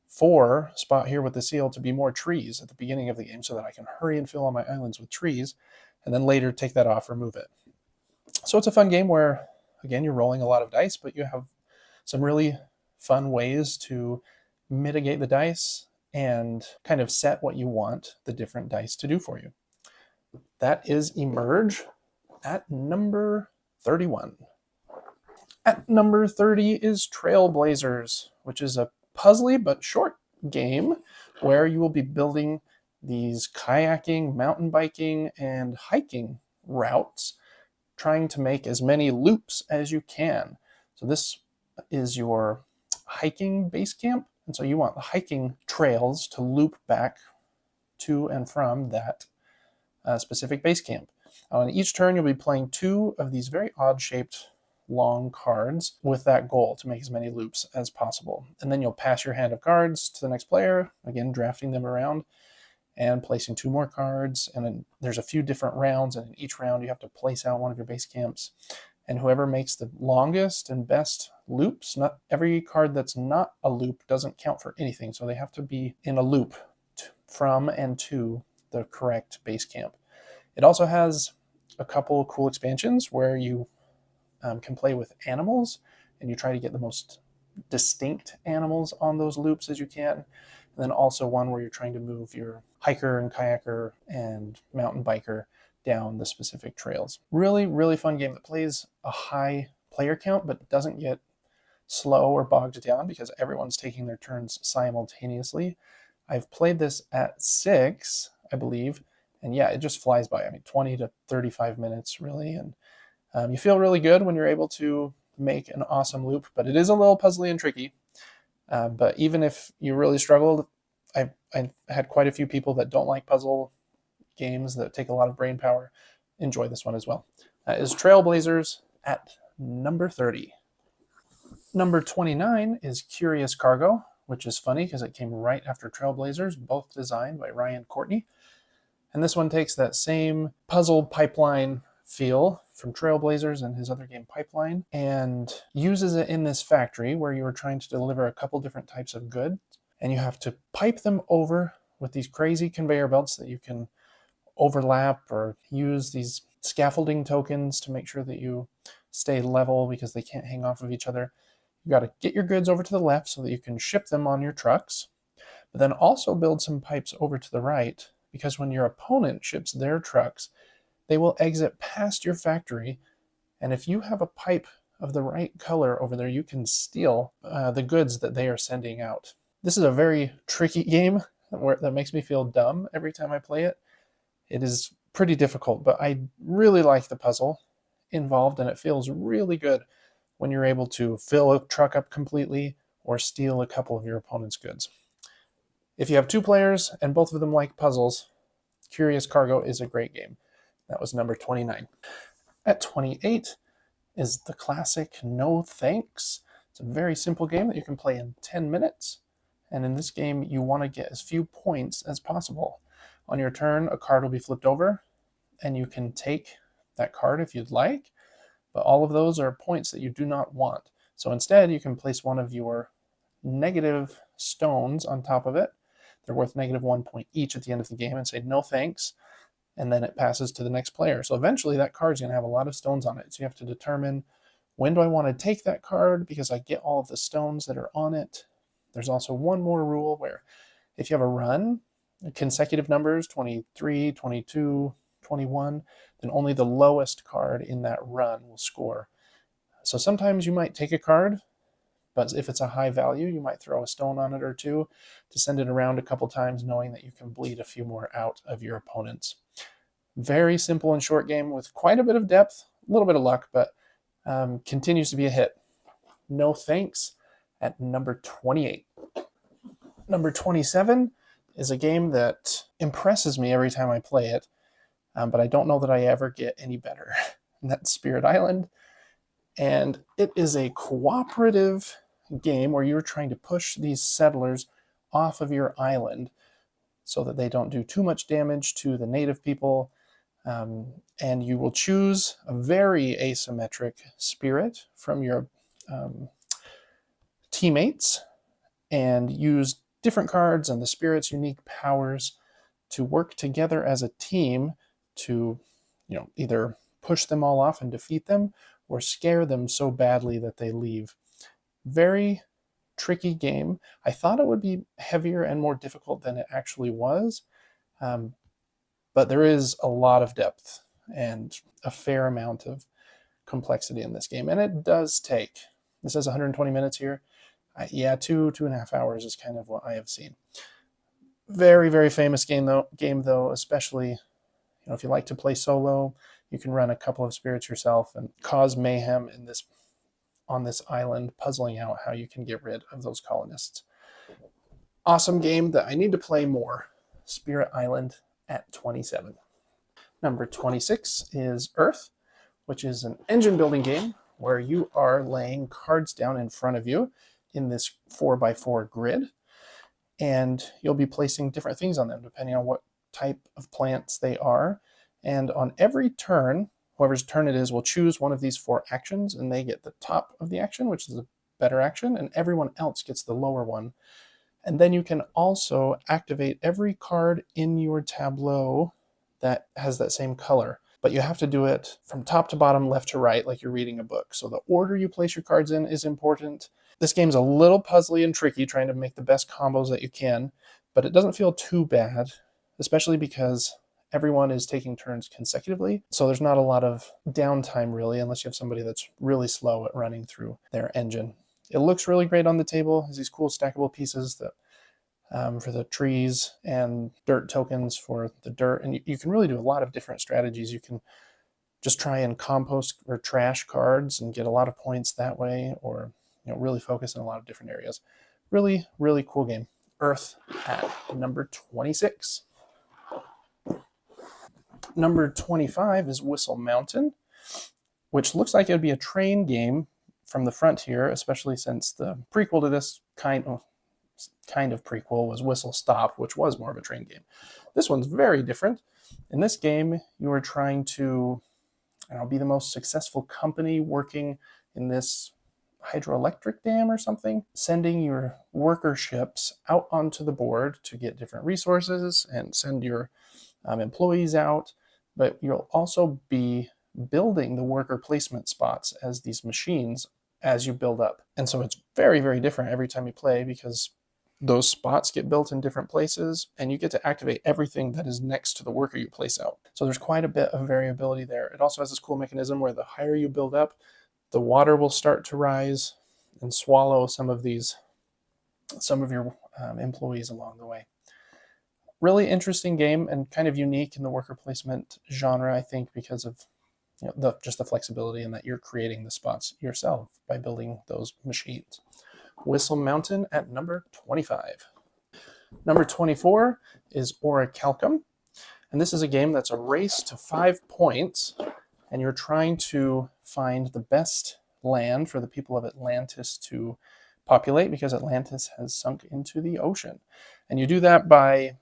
4 spot here with the seal to be more trees at the beginning of the game so that I can hurry and fill all my islands with trees, and then later take that off, remove it. So it's a fun game where, again, you're rolling a lot of dice, but you have some really fun ways to mitigate the dice and kind of set what you want the different dice to do for you. That is Emerge at number 31. At number 30 is Trailblazers, which is a puzzly but short game where you will be building these kayaking, mountain biking, and hiking routes, trying to make as many loops as you can. So this is your hiking base camp, and so you want the hiking trails to loop back to and from that specific base camp. On each turn, you'll be playing 2 of these very odd-shaped long cards with that goal to make as many loops as possible. And then you'll pass your hand of cards to the next player, again drafting them around and placing 2 more cards. And then there's a few different rounds, and in each round you have to place out one of your base camps. And whoever makes the longest and best loops, not every card that's not a loop doesn't count for anything, so they have to be in a loop from and to the correct base camp. It also has a couple cool expansions where you can play with animals, and you try to get the most distinct animals on those loops as you can. And then also one where you're trying to move your hiker and kayaker and mountain biker down the specific trails. Really, really fun game that plays a high player count, but doesn't get slow or bogged down because everyone's taking their turns simultaneously. I've played this at 6, I believe, and yeah, it just flies by. I mean, 20 to 35 minutes really, and you feel really good when you're able to make an awesome loop, but it is a little puzzly and tricky. But even if you really struggled, I've had quite a few people that don't like puzzle games that take a lot of brain power enjoy this one as well. Is Trailblazers at number 30. Number 29 is Curious Cargo, which is funny because it came right after Trailblazers, both designed by Ryan Courtney. And this one takes that same puzzle pipeline feel from Trailblazers and his other game Pipeline, and uses it in this factory where you are trying to deliver a couple different types of goods, and you have to pipe them over with these crazy conveyor belts that you can overlap or use these scaffolding tokens to make sure that you stay level because they can't hang off of each other. You got to get your goods over to the left so that you can ship them on your trucks, but then also build some pipes over to the right, because when your opponent ships their trucks, they will exit past your factory, and if you have a pipe of the right color over there, you can steal the goods that they are sending out. This is a very tricky game that makes me feel dumb every time I play it. It is pretty difficult, but I really like the puzzle involved, and it feels really good when you're able to fill a truck up completely or steal a couple of your opponent's goods. If you have 2 players and both of them like puzzles, Curious Cargo is a great game. That was number 29. At 28 is the classic No Thanks. It's a very simple game that you can play in 10 minutes. And in this game, you want to get as few points as possible. On your turn, a card will be flipped over, and you can take that card if you'd like, but all of those are points that you do not want. So instead, you can place one of your negative stones on top of it. They're worth -1 point each at the end of the game, and say no thanks, and then it passes to the next player. So eventually that card's going to have a lot of stones on it. So you have to determine, when do I want to take that card because I get all of the stones that are on it. There's also one more rule where if you have a run, consecutive numbers, 23, 22, 21, then only the lowest card in that run will score. So sometimes you might take a card, but if it's a high value, you might throw a stone on it or two to send it around a couple times, knowing that you can bleed a few more out of your opponents. Very simple and short game with quite a bit of depth, a little bit of luck, but continues to be a hit. No Thanks at number 28. Number 27 is a game that impresses me every time I play it, but I don't know that I ever get any better. And that's Spirit Island. And it is a cooperative game where you're trying to push these settlers off of your island so that they don't do too much damage to the native people. And you will choose a very asymmetric spirit from your teammates and use different cards and the spirit's unique powers to work together as a team to, either push them all off and defeat them or scare them so badly that they leave. Very tricky game. I thought it would be heavier and more difficult than it actually was, but there is a lot of depth and a fair amount of complexity in this game, and it does take, this says 120 minutes here, 2.5 hours is kind of what I have seen. Very, very famous game though, especially if you like to play solo. You can run a couple of spirits yourself and cause mayhem on this island, puzzling out how you can get rid of those colonists. Awesome game that I need to play more. Spirit Island at 27. Number 26 is Earth, which is an engine building game where you are laying cards down in front of you in this 4x4 grid, and you'll be placing different things on them depending on what type of plants they are. And on every turn, whoever's turn it is will choose one of these 4 actions, and they get the top of the action, which is the better action, and everyone else gets the lower one. And then you can also activate every card in your tableau that has that same color. But you have to do it from top to bottom, left to right, like you're reading a book. So the order you place your cards in is important. This game's a little puzzly and tricky, trying to make the best combos that you can, but it doesn't feel too bad, especially because everyone is taking turns consecutively. So there's not a lot of downtime really, unless you have somebody that's really slow at running through their engine. It looks really great on the table. There's these cool stackable pieces that for the trees and dirt tokens for the dirt. And you can really do a lot of different strategies. You can just try and compost or trash cards and get a lot of points that way, or really focus in a lot of different areas. Really, really cool game. Earth at number 26. Number 25 is Whistle Mountain, which looks like it would be a train game from the front here, especially since the prequel to this kind of prequel was Whistle Stop, which was more of a train game. This one's very different. In this game, you are trying to be the most successful company working in this hydroelectric dam or something, sending your worker ships out onto the board to get different resources and send your employees out. But you'll also be building the worker placement spots as these machines as you build up. And so it's very, very different every time you play because those spots get built in different places and you get to activate everything that is next to the worker you place out. So there's quite a bit of variability there. It also has this cool mechanism where the higher you build up, the water will start to rise and swallow some of your employees along the way. Really interesting game and kind of unique in the worker placement genre, I think, because of just the flexibility and that you're creating the spots yourself by building those machines. Whistle Mountain at number 25. Number 24 is Orichalcum, and this is a game that's a race to 5 points, and you're trying to find the best land for the people of Atlantis to populate because Atlantis has sunk into the ocean. And you do that by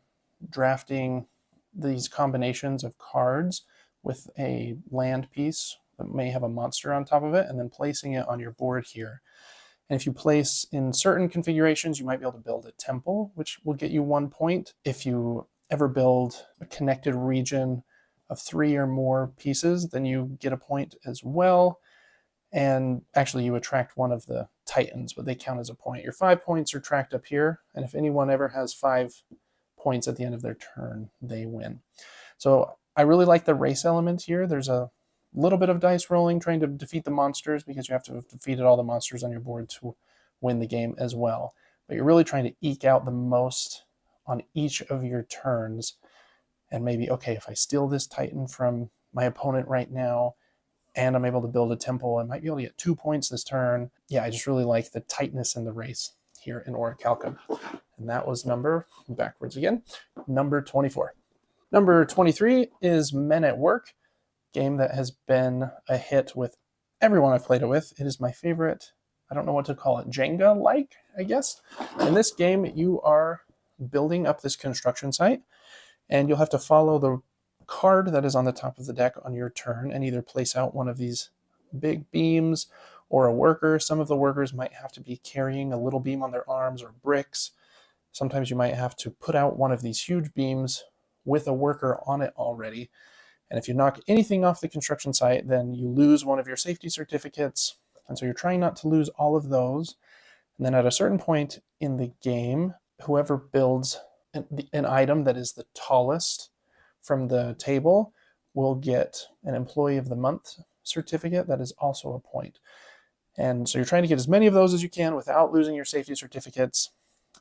drafting these combinations of cards with a land piece that may have a monster on top of it and then placing it on your board here. And if you place in certain configurations, you might be able to build a temple, which will get you 1 point. If you ever build a connected region of 3 or more pieces, then you get a point as well. And actually you attract one of the titans, but they count as a point. Your 5 points are tracked up here, and if anyone ever has 5 points at the end of their turn, they win. So I really like the race element here. There's a little bit of dice rolling trying to defeat the monsters because you have to have defeated all the monsters on your board to win the game as well. But you're really trying to eke out the most on each of your turns. And maybe, okay, if I steal this titan from my opponent right now and I'm able to build a temple, I might be able to get 2 points this turn. Yeah, I just really like the tightness in the race here in Orichalcum. And that was number 24. Number 23 is Men at Work, game that has been a hit with everyone I've played it with. It is my favorite, I don't know what to call it, Jenga-like, I guess. In this game, you are building up this construction site, and you'll have to follow the card that is on the top of the deck on your turn and either place out one of these big beams or a worker. Some of the workers might have to be carrying a little beam on their arms or bricks. Sometimes you might have to put out one of these huge beams with a worker on it already. And if you knock anything off the construction site, then you lose one of your safety certificates. And so you're trying not to lose all of those. And then at a certain point in the game, whoever builds an item that is the tallest from the table will get an Employee of the Month certificate that is also a point. And so you're trying to get as many of those as you can without losing your safety certificates.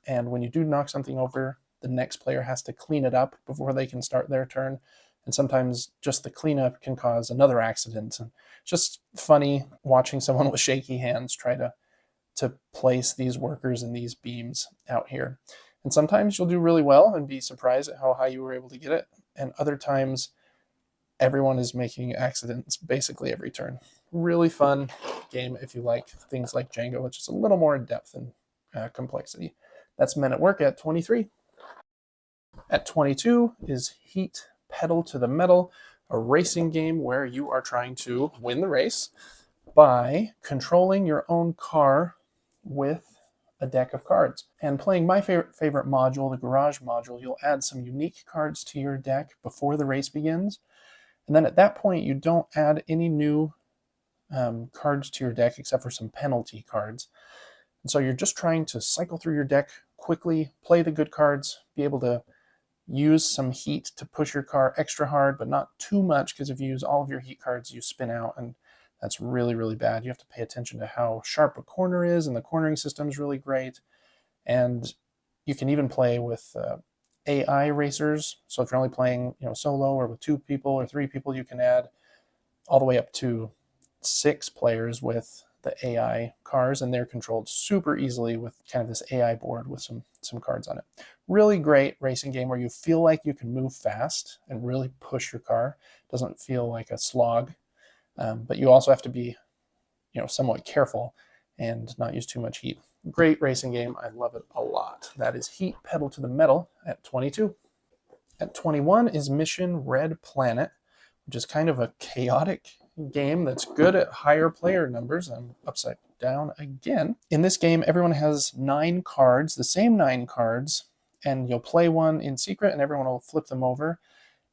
And when you do knock something over, the next player has to clean it up before they can start their turn. And sometimes just the cleanup can cause another accident. And it's just funny watching someone with shaky hands try to place these workers and these beams out here. And sometimes you'll do really well and be surprised at how high you were able to get it. And other times, everyone is making accidents basically every turn. Really fun game if you like things like Jenga, which is a little more in depth and complexity. That's Men at Work at 23. At 22 is Heat Pedal to the Metal, a racing game where you are trying to win the race by controlling your own car with a deck of cards. And playing my favorite module, the Garage module, you'll add some unique cards to your deck before the race begins. And then at that point, you don't add any new cards to your deck except for some penalty cards. And so you're just trying to cycle through your deck quickly, play the good cards, be able to use some heat to push your car extra hard, but not too much, because if you use all of your heat cards, you spin out, and that's really, really bad. You have to pay attention to how sharp a corner is, and the cornering system is really great. And you can even play with AI racers. So if you're only playing solo or with 2 people or 3 people, you can add all the way up to 6 players with the AI cars, and they're controlled super easily with kind of this AI board with some cards on it. Really great racing game where you feel like you can move fast and really push your car. It doesn't feel like a slog, but you also have to be somewhat careful and not use too much heat. Great racing game. I love it a lot. That is Heat Pedal to the Metal at 22. At 21 is Mission Red Planet, which is kind of a chaotic game that's good at higher player numbers. I'm upside down again. In this game, everyone has 9 cards, the same 9 cards, and you'll play one in secret and everyone will flip them over.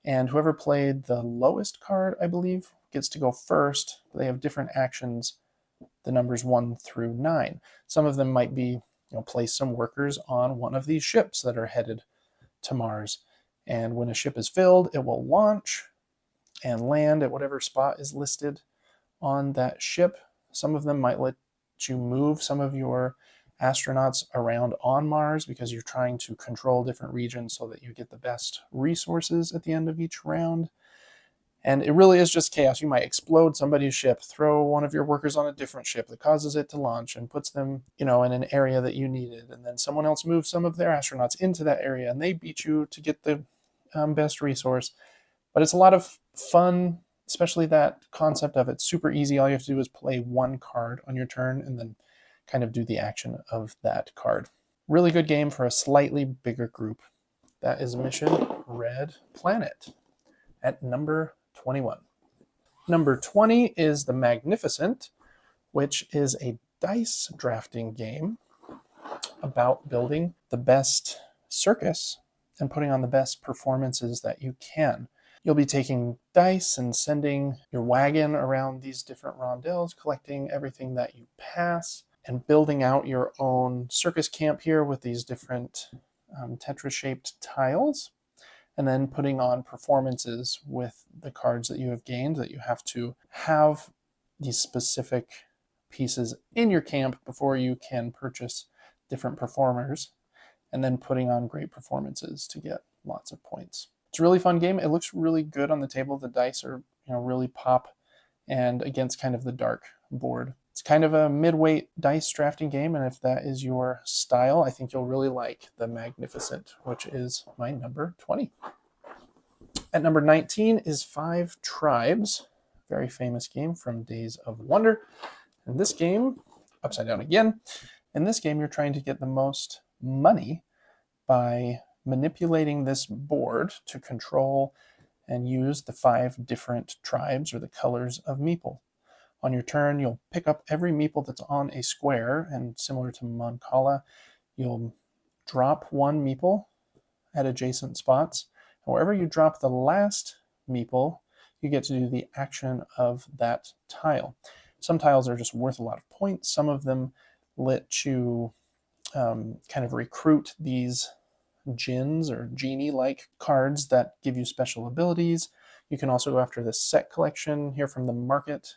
And whoever played the lowest card, I believe, gets to go first. They have different actions, the numbers 1 through 9. Some of them might be, place some workers on one of these ships that are headed to Mars. And when a ship is filled, it will launch and land at whatever spot is listed on that ship. Some of them might let you move some of your astronauts around on Mars because you're trying to control different regions so that you get the best resources at the end of each round. And it really is just chaos. You might explode somebody's ship, throw one of your workers on a different ship that causes it to launch and puts them, in an area that you needed. And then someone else moves some of their astronauts into that area and they beat you to get the best resource. But it's a lot of fun, especially that concept of it's super easy. All you have to do is play one card on your turn and then kind of do the action of that card. Really good game for a slightly bigger group. That is Mission Red Planet at number 21. Number 20 is The Magnificent, which is a dice drafting game about building the best circus and putting on the best performances that you can. You'll be taking dice and sending your wagon around these different rondels, collecting everything that you pass, and building out your own circus camp here with these different tetra-shaped tiles, and then putting on performances with the cards that you have gained that you have to have these specific pieces in your camp before you can purchase different performers, and then putting on great performances to get lots of points. It's a really fun game. It looks really good on the table. The dice are, really pop and against kind of the dark board. It's kind of a mid-weight dice drafting game, and if that is your style, I think you'll really like The Magnificent, which is my number 20. At number 19 is Five Tribes, very famous game from Days of Wonder. In this game, upside down again, in this game you're trying to get the most money by manipulating this board to control and use the 5 different tribes or the colors of meeple. On your turn, you'll pick up every meeple that's on a square, and similar to Mancala, you'll drop one meeple at adjacent spots. And wherever you drop the last meeple, you get to do the action of that tile. Some tiles are just worth a lot of points. Some of them let you kind of recruit these djinns or genie-like cards that give you special abilities. You can also go after this set collection here from the market.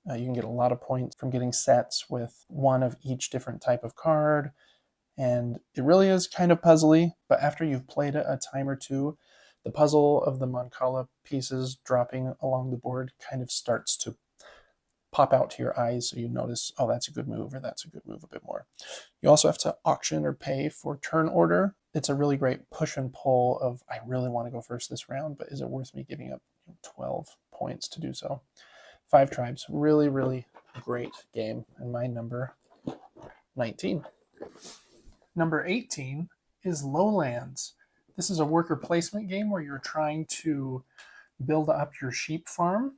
You can get a lot of points from getting sets with one of each different type of card. And it really is kind of puzzly, but after you've played it a time or two, the puzzle of the Mancala pieces dropping along the board kind of starts to pop out to your eyes, so you notice, oh, that's a good move, or that's a good move a bit more. You also have to auction or pay for turn order. It's a really great push and pull of, I really want to go first this round, but is it worth me giving up 12 points to do so? Five Tribes, really, really great game, and my number 19. Number 18 is Lowlands. This is a worker placement game where you're trying to build up your sheep farm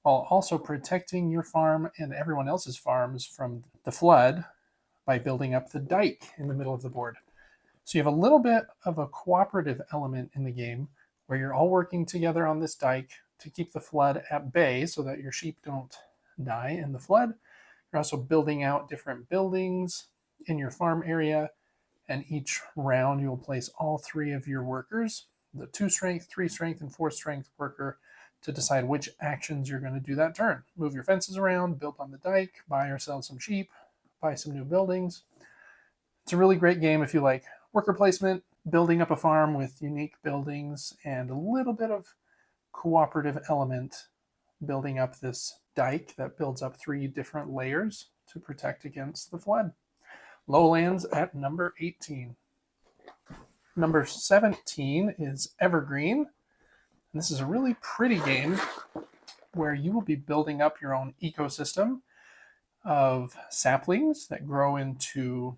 while also protecting your farm and everyone else's farms from the flood by building up the dike in the middle of the board. So you have a little bit of a cooperative element in the game where you're all working together on this dike to keep the flood at bay so that your sheep don't die in the flood. You're also building out different buildings in your farm area, and each round you'll place all 3 of your workers, the 2 strength, 3 strength, and 4 strength worker, to decide which actions you're going to do that turn. Move your fences around, build on the dike, buy or sell some sheep, buy some new buildings. It's a really great game if you like worker placement, building up a farm with unique buildings, and a little bit of cooperative element, building up this dike that builds up 3 different layers to protect against the flood. Lowlands at number 18. Number 17 is Evergreen. And this is a really pretty game where you will be building up your own ecosystem of saplings that grow into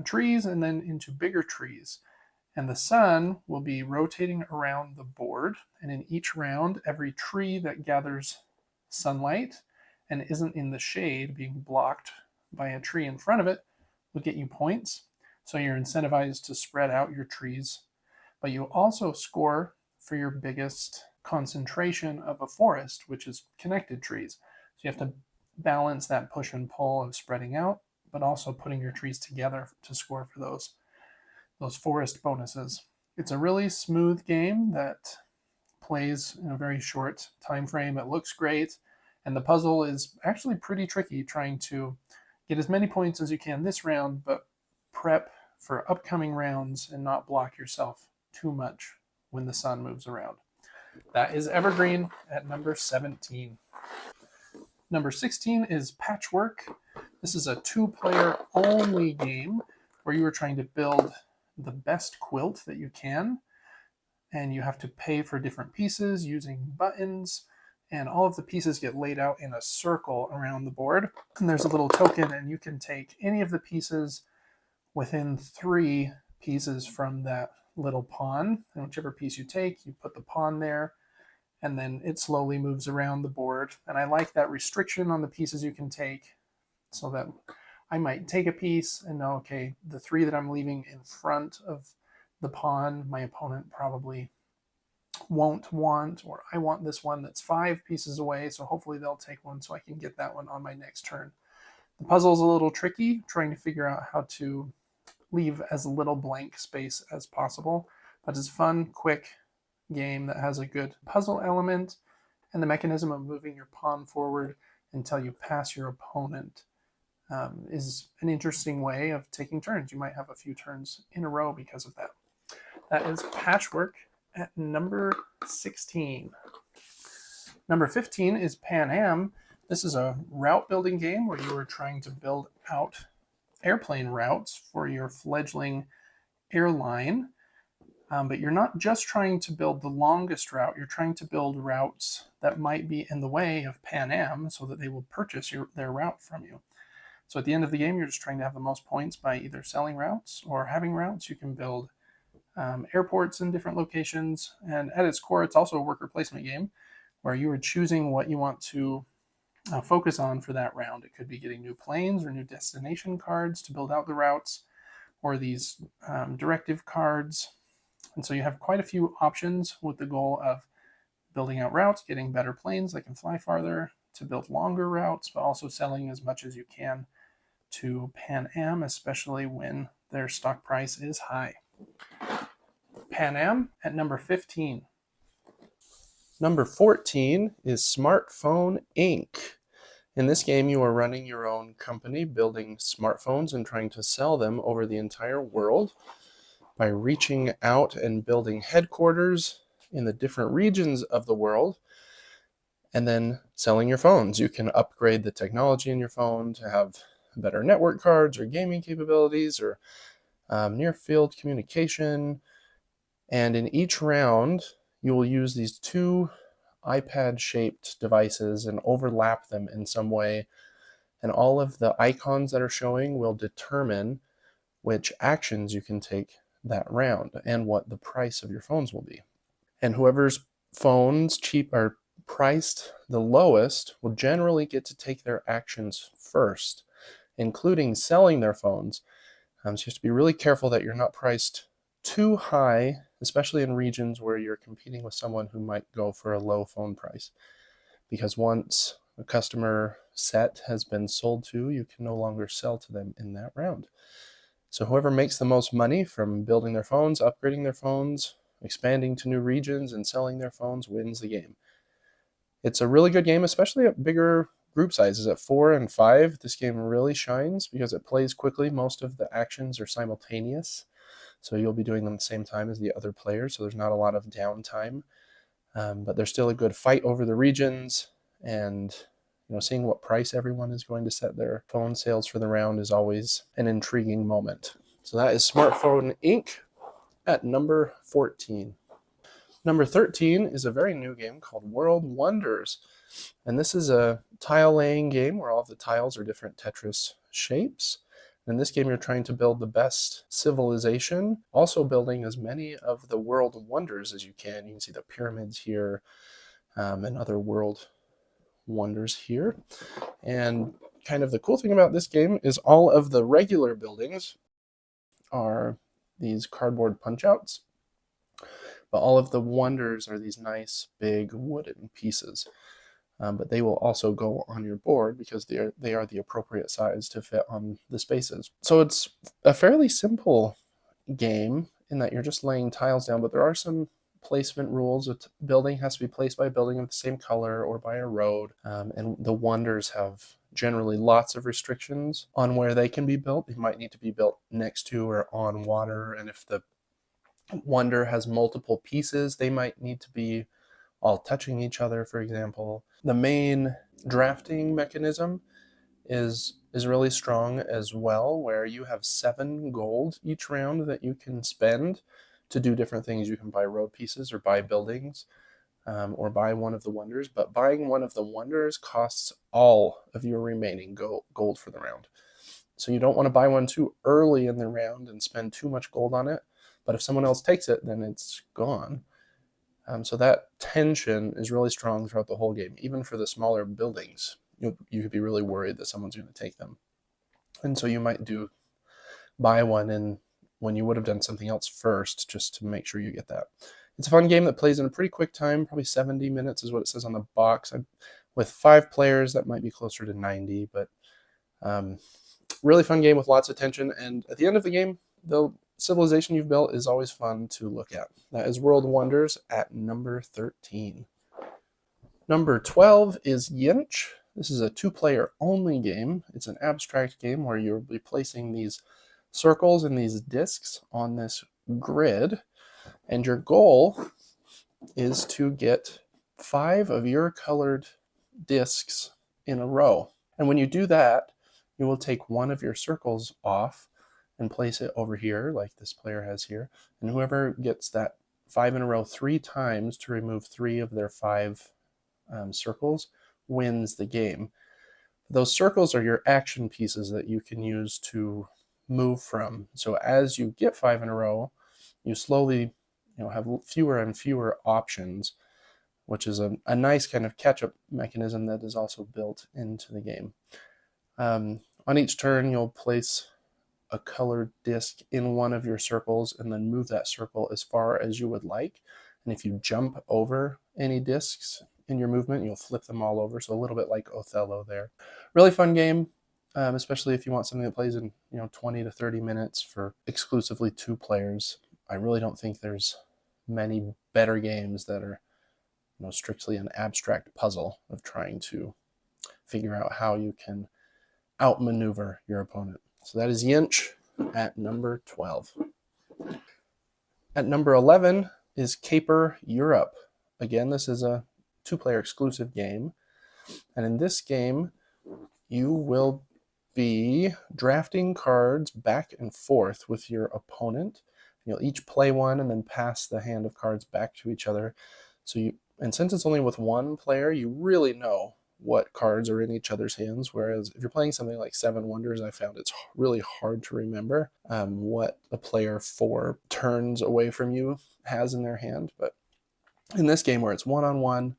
trees and then into bigger trees. And the sun will be rotating around the board. And in each round, every tree that gathers sunlight and isn't in the shade, being blocked by a tree in front of it, will get you points. So you're incentivized to spread out your trees. But you also score for your biggest concentration of a forest, which is connected trees. So you have to balance that push and pull of spreading out, but also putting your trees together to score for those forest bonuses. It's a really smooth game that plays in a very short time frame. It looks great, and the puzzle is actually pretty tricky, trying to get as many points as you can this round, but prep for upcoming rounds and not block yourself too much when the sun moves around. That is Evergreen at number 17. Number 16 is Patchwork. This is a 2-player only game where you are trying to build the best quilt that you can, and you have to pay for different pieces using buttons, and all of the pieces get laid out in a circle around the board. And there's a little token, and you can take any of the pieces within 3 pieces from that little pawn. And whichever piece you take, you put the pawn there, and then it slowly moves around the board. And I like that restriction on the pieces you can take, so that I might take a piece and know, okay, the 3 that I'm leaving in front of the pawn, my opponent probably won't want, or I want this one that's 5 pieces away, so hopefully they'll take one so I can get that one on my next turn. The puzzle is a little tricky, trying to figure out how to leave as little blank space as possible, but it's a fun, quick game that has a good puzzle element, and the mechanism of moving your pawn forward until you pass your opponent is an interesting way of taking turns. You might have a few turns in a row because of that. That is Patchwork at number 16. Number 15 is Pan Am. This is a route building game where you are trying to build out airplane routes for your fledgling airline. But you're not just trying to build the longest route, you're trying to build routes that might be in the way of Pan Am so that they will purchase their route from you. So at the end of the game, you're just trying to have the most points by either selling routes or having routes. You can build airports in different locations. And at its core, it's also a worker placement game where you are choosing what you want to focus on for that round. It could be getting new planes or new destination cards to build out the routes, or these directive cards. And so you have quite a few options with the goal of building out routes, getting better planes that can fly farther, to build longer routes, but also selling as much as you can to Pan Am, especially when their stock price is high. Pan Am at number 15. Number 14 is Smartphone Inc. In this game, you are running your own company, building smartphones and trying to sell them over the entire world by reaching out and building headquarters in the different regions of the world, and then selling your phones. You can upgrade the technology in your phone to have better network cards or gaming capabilities or near field communication. And in each round, you will use these 2 iPad-shaped devices and overlap them in some way. And all of the icons that are showing will determine which actions you can take that round and what the price of your phones will be. And whoever's phones are priced the lowest will generally get to take their actions first, including selling their phones. So you have to be really careful that you're not priced too high, especially in regions where you're competing with someone who might go for a low phone price. Because once a customer set has been sold to, you can no longer sell to them in that round. So whoever makes the most money from building their phones, upgrading their phones, expanding to new regions, and selling their phones wins the game. It's a really good game, especially at bigger group sizes. At 4 and 5, this game really shines because it plays quickly. Most of the actions are simultaneous, so you'll be doing them at the same time as the other players, so there's not a lot of downtime. But there's still a good fight over the regions, and seeing what price everyone is going to set their phone sales for the round is always an intriguing moment. So that is Smartphone Inc. at number 14. Number 13 is a very new game called World Wonders. And this is a tile laying game where all of the tiles are different Tetris shapes. In this game, you're trying to build the best civilization, also building as many of the world wonders as you can. You can see the pyramids here and other world wonders here. And kind of the cool thing about this game is all of the regular buildings are these cardboard punch outs. But all of the wonders are these nice big wooden pieces. But they will also go on your board because they are the appropriate size to fit on the spaces. So it's a fairly simple game in that you're just laying tiles down, but there are some placement rules. A building has to be placed by a building of the same color or by a road, and the wonders have generally lots of restrictions on where they can be built. They might need to be built next to or on water, and if the wonder has multiple pieces, they might need to be all touching each other, for example. The main drafting mechanism is really strong as well, where you have 7 gold each round that you can spend to do different things. You can buy road pieces or buy buildings, or buy one of the wonders, but buying one of the wonders costs all of your remaining gold for the round. So you don't want to buy one too early in the round and spend too much gold on it, but if someone else takes it, then it's gone. So that tension is really strong throughout the whole game. Even for the smaller buildings, you could be really worried that someone's going to take them. And so you might buy one and when you would have done something else first, just to make sure you get that. It's a fun game that plays in a pretty quick time, probably 70 minutes is what it says on the box. With 5 players, that might be closer to 90, but really fun game with lots of tension. And at the end of the game, the civilization you've built is always fun to look at. That is World Wonders at number 13. Number 12 is Yinch. This is a 2-player only game. It's an abstract game where you'll be placing these circles and these discs on this grid, and your goal is to get 5 of your colored discs in a row. And when you do that, you will take one of your circles off and place it over here, like this player has here. And whoever gets that 5 in a row 3 times to remove 3 of their 5 circles wins the game. Those circles are your action pieces that you can use to move from. So as you get 5 in a row, you slowly have fewer and fewer options, which is a nice kind of catch-up mechanism that is also built into the game. On each turn, you'll place a colored disc in one of your circles and then move that circle as far as you would like. And if you jump over any discs in your movement, you'll flip them all over. So a little bit like Othello there. Really fun game, especially if you want something that plays in 20 to 30 minutes for exclusively 2 players. I really don't think there's many better games that are strictly an abstract puzzle of trying to figure out how you can outmaneuver your opponent. So that is Yinch at number 12. At number 11 is Caper Europe. Again, this is a 2-player exclusive game. And in this game, you will be drafting cards back and forth with your opponent. You'll each play one and then pass the hand of cards back to each other. And since it's only with 1 player, you really know what cards are in each other's hands, whereas if you're playing something like 7 Wonders, I found it's really hard to remember what a player 4 turns away from you has in their hand. But in this game where it's 1-on-1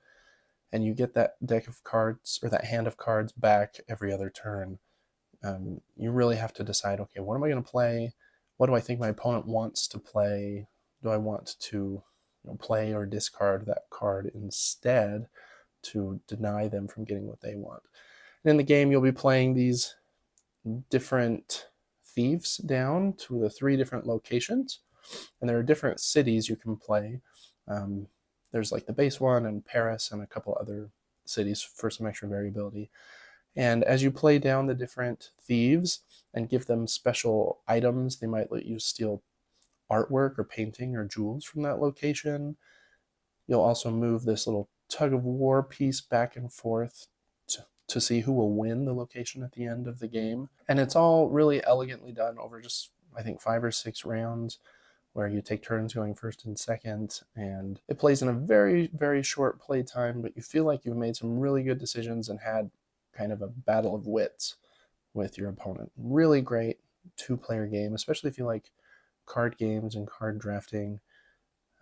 and you get that deck of cards or that hand of cards back every other turn, you really have to decide, okay, what am I going to play? What do I think my opponent wants to play? Do I want to play or discard that card instead to deny them from getting what they want? And in the game, you'll be playing these different thieves down to the 3 different locations. And there are different cities you can play. There's like the base one and Paris and a couple other cities for some extra variability. And as you play down the different thieves and give them special items, they might let you steal artwork or painting or jewels from that location. You'll also move this little tug of war piece back and forth to see who will win the location at the end of the game. And it's all really elegantly done over just, I think, 5 or 6 rounds where you take turns going first and second. And it plays in a very, very short play time, but you feel like you've made some really good decisions and had kind of a battle of wits with your opponent. Really great 2-player game, especially if you like card games and card drafting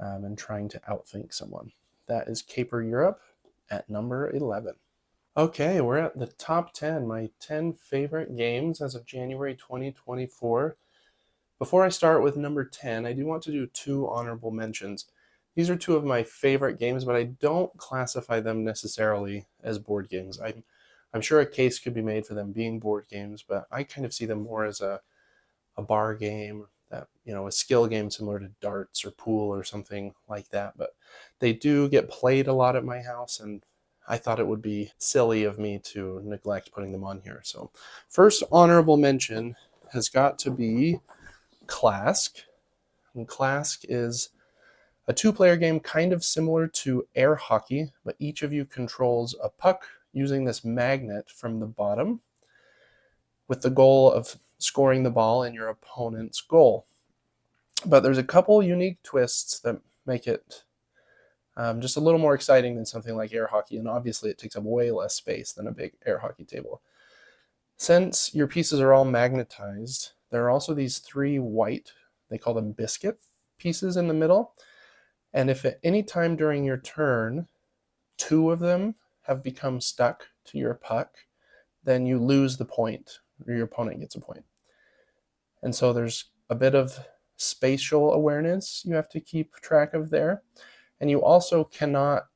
and trying to outthink someone. That is Caper Europe at number 11. Okay, we're at the top 10, my 10 favorite games as of January 2024. Before I start with number 10, I do want to do 2 honorable mentions. These are two of my favorite games, but I don't classify them necessarily as board games. I'm sure a case could be made for them being board games, but I kind of see them more as a bar game, that, you know, a skill game similar to darts or pool or something like that. But they do get played a lot at my house, and I thought it would be silly of me to neglect putting them on here. So first honorable mention has got to be Clask. And Clask is a two-player game kind of similar to air hockey, but each of you controls a puck using this magnet from the bottom, with the goal of scoring the ball in your opponent's goal. But there's a couple unique twists that make it just a little more exciting than something like air hockey, and obviously it takes up way less space than a big air hockey table. Since your pieces are all magnetized, there are also these three white, they call them biscuit pieces in the middle, and if at any time during your turn, two of them have become stuck to your puck, then you lose the point, or your opponent gets a point. And so there's a bit of spatial awareness you have to keep track of there. And you also cannot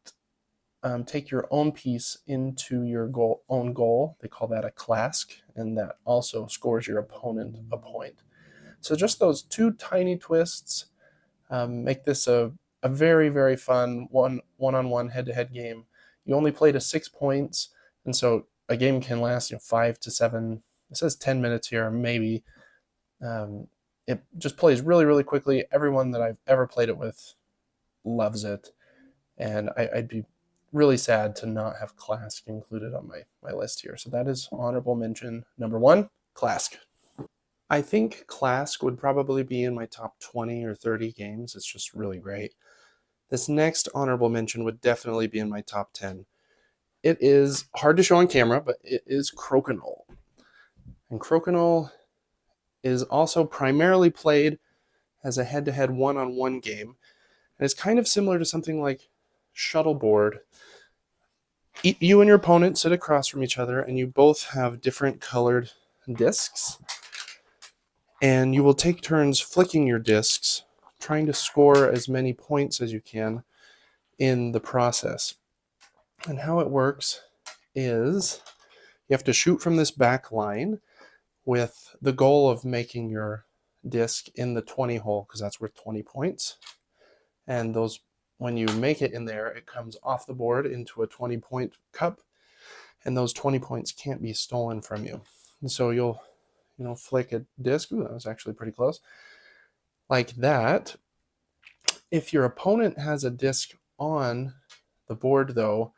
take your own piece into your own goal. They call that a clask, and that also scores your opponent a point. So just those two tiny twists make this a very, very fun one-on-one head-to-head game. You only play to 6 points, and so a game can last 5 to 7, it says 10 minutes here, maybe. It just plays really, really quickly. Everyone that I've ever played it with loves it, and I'd be really sad to not have Clask included on my list here. So that is honorable mention number 1, Clask. I think Clask would probably be in my top 20 or 30 games. It's just really great. This next honorable mention would definitely be in my top 10. It is hard to show on camera, but it is Crokinole. And Crokinole is also primarily played as a head-to-head one-on-one game. And it's kind of similar to something like shuffleboard. You and your opponent sit across from each other, and you both have different colored discs. And you will take turns flicking your discs, trying to score as many points as you can in the process. And how it works is you have to shoot from this back line with the goal of making your disc in the 20 hole, because that's worth 20 points. And those, when you make it in there, it comes off the board into a 20-point cup, and those 20 points can't be stolen from you. And so you'll flick a disc. Ooh, that was actually pretty close. Like that. If your opponent has a disc on the board, though,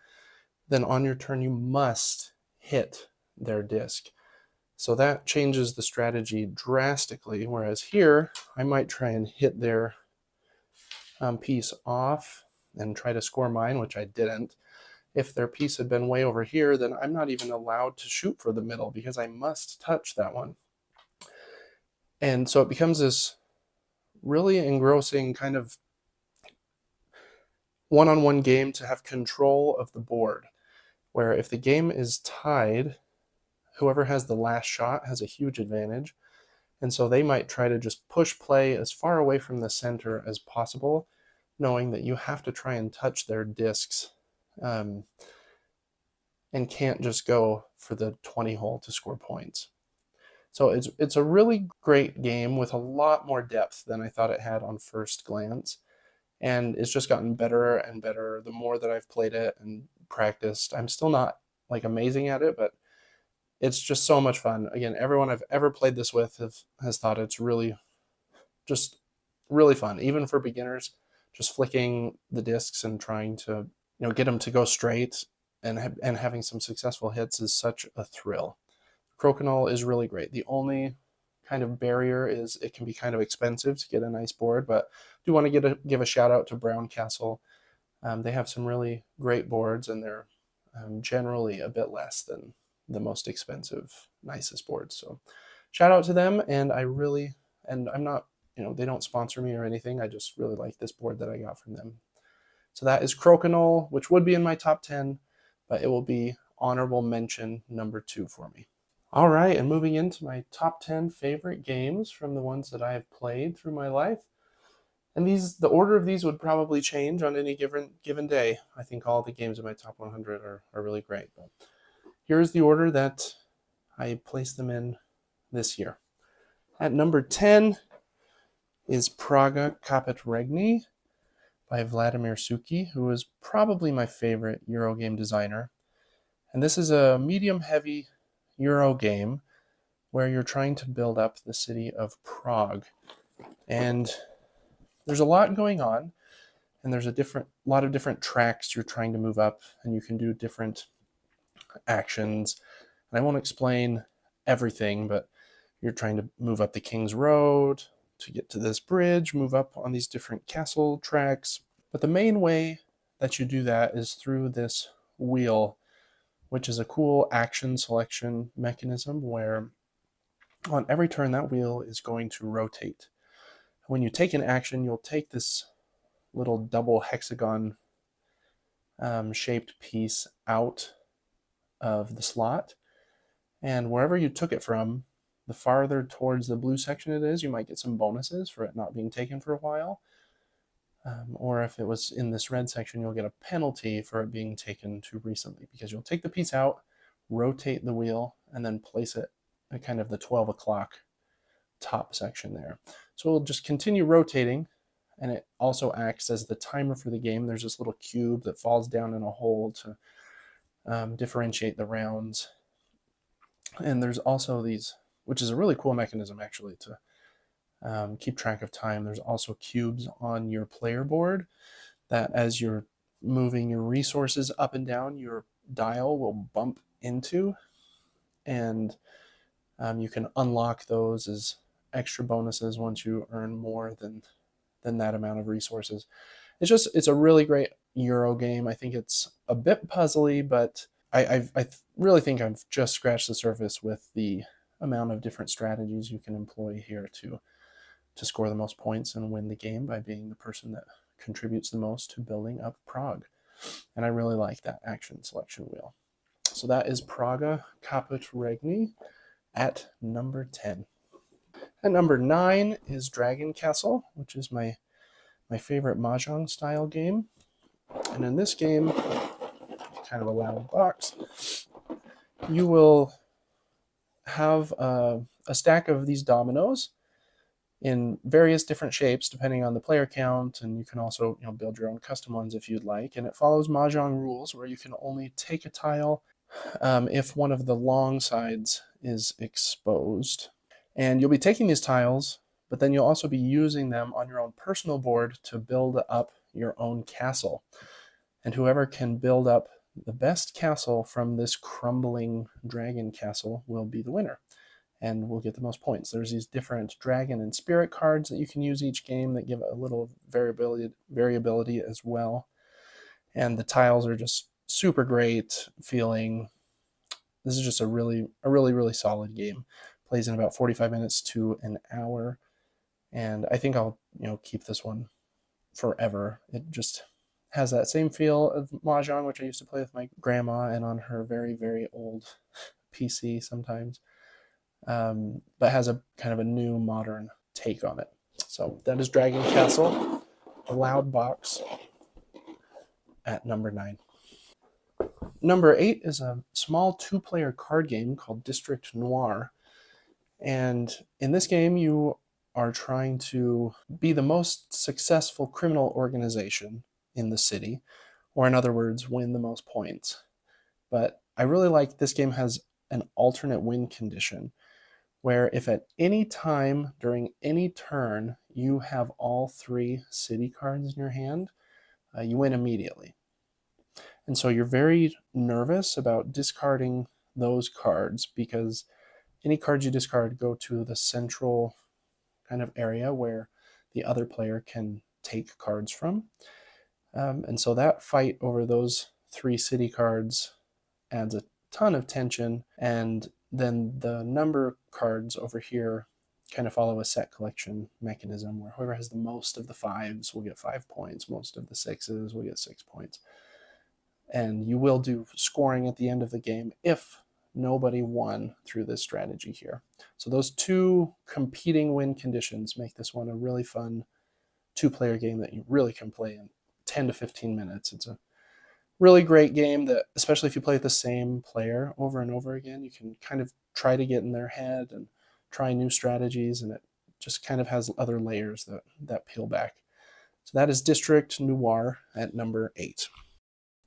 then on your turn you must hit their disc. So that changes the strategy drastically, whereas here I might try and hit their piece off and try to score mine, which I didn't. If their piece had been way over here, then I'm not even allowed to shoot for the middle because I must touch that one. And so it becomes this really engrossing kind of one-on-one game to have control of the board, where if the game is tied, whoever has the last shot has a huge advantage. And so they might try to just push play as far away from the center as possible, knowing that you have to try and touch their discs and can't just go for the 20 hole to score points. So it's a really great game with a lot more depth than I thought it had on first glance. And it's just gotten better and better the more that I've played it and practiced. I'm still not like amazing at it, but it's just so much fun. Again, everyone I've ever played this with has thought it's really, just really fun, even for beginners. Just flicking the discs and trying to get them to go straight and having some successful hits is such a thrill. Crokinole is really great. The only kind of barrier is it can be kind of expensive to get a nice board, but I do want to give a shout out to Brown Castle. They have some really great boards, and they're generally a bit less than the most expensive, nicest boards. So shout out to them. And I'm not, they don't sponsor me or anything. I just really like this board that I got from them. So that is Crokinole, which would be in my top 10, but it will be honorable mention number 2 for me. All right, and moving into my top 10 favorite games from the ones that I have played through my life. And the order of these would probably change on any given day. I think all the games in my top 100 are really great. But here's the order that I placed them in this year. At number 10 is Praga Caput Regni by Vladimir Suki, who is probably my favorite Eurogame designer. And this is a medium-heavy Euro game where you're trying to build up the city of Prague. And there's a lot going on, and there's a lot of different tracks you're trying to move up, and you can do different actions. And I won't explain everything, but you're trying to move up the King's Road to get to this bridge, move up on these different castle tracks. But the main way that you do that is through this wheel, which is a cool action selection mechanism where on every turn that wheel is going to rotate. When you take an action, you'll take this little double hexagon shaped piece out of the slot, and wherever you took it from, the farther towards the blue section it is, you might get some bonuses for it not being taken for a while. Or if it was in this red section, you'll get a penalty for it being taken too recently, because you'll take the piece out, rotate the wheel, and then place it at kind of the 12 o'clock top section there. So we'll just continue rotating, and it also acts as the timer for the game. There's this little cube that falls down in a hole to differentiate the rounds. And there's also these, which is a really cool mechanism actually to keep track of time. There's also cubes on your player board that as you're moving your resources up and down, your dial will bump into, and you can unlock those as extra bonuses once you earn more than that amount of resources. It's a really great Euro game. I think it's a bit puzzly, but I really think I've just scratched the surface with the amount of different strategies you can employ here to score the most points and win the game by being the person that contributes the most to building up Prague. And I really like that action selection wheel. So that is Praga Caput Regni at number 10. At number 9 is Dragon Castle, which is my favorite Mahjong style game. And in this game, kind of a loud box, you will have a stack of these dominoes in various different shapes depending on the player count, and you can also build your own custom ones if you'd like. And it follows Mahjong rules where you can only take a tile if one of the long sides is exposed. And you'll be taking these tiles, but then you'll also be using them on your own personal board to build up your own castle. And whoever can build up the best castle from this crumbling dragon castle will be the winner and will get the most points. There's these different dragon and spirit cards that you can use each game that give a little variability as well. And the tiles are just super great feeling. This is just a really solid game. Plays in about 45 minutes to an hour. And I think I'll keep this one forever. It just has that same feel of Mahjong, which I used to play with my grandma and on her very old PC sometimes, but has a kind of a new modern take on it. So that is Dragon Castle, a loud box, at number 9. Number 8 is a small 2-player card game called District Noir. And in this game, you are trying to be the most successful criminal organization in the city, or in other words, win the most points. But I really like this game has an alternate win condition, where if at any time during any turn you have all 3 city cards in your hand, you win immediately. And so you're very nervous about discarding those cards, because any cards you discard go to the central kind of area where the other player can take cards from. And so that fight over those 3 city cards adds a ton of tension. And then the number cards over here kind of follow a set collection mechanism where whoever has the most of the 5s will get 5 points, most of the 6s will get 6 points. And you will do scoring at the end of the game if nobody won through this strategy here. So those 2 competing win conditions make this one a really fun two-player game that you really can play in 10 to 15 minutes. It's a really great game that, especially if you play with the same player over and over again, you can kind of try to get in their head and try new strategies, and it just kind of has other layers that peel back. So that is District Noir at number 8.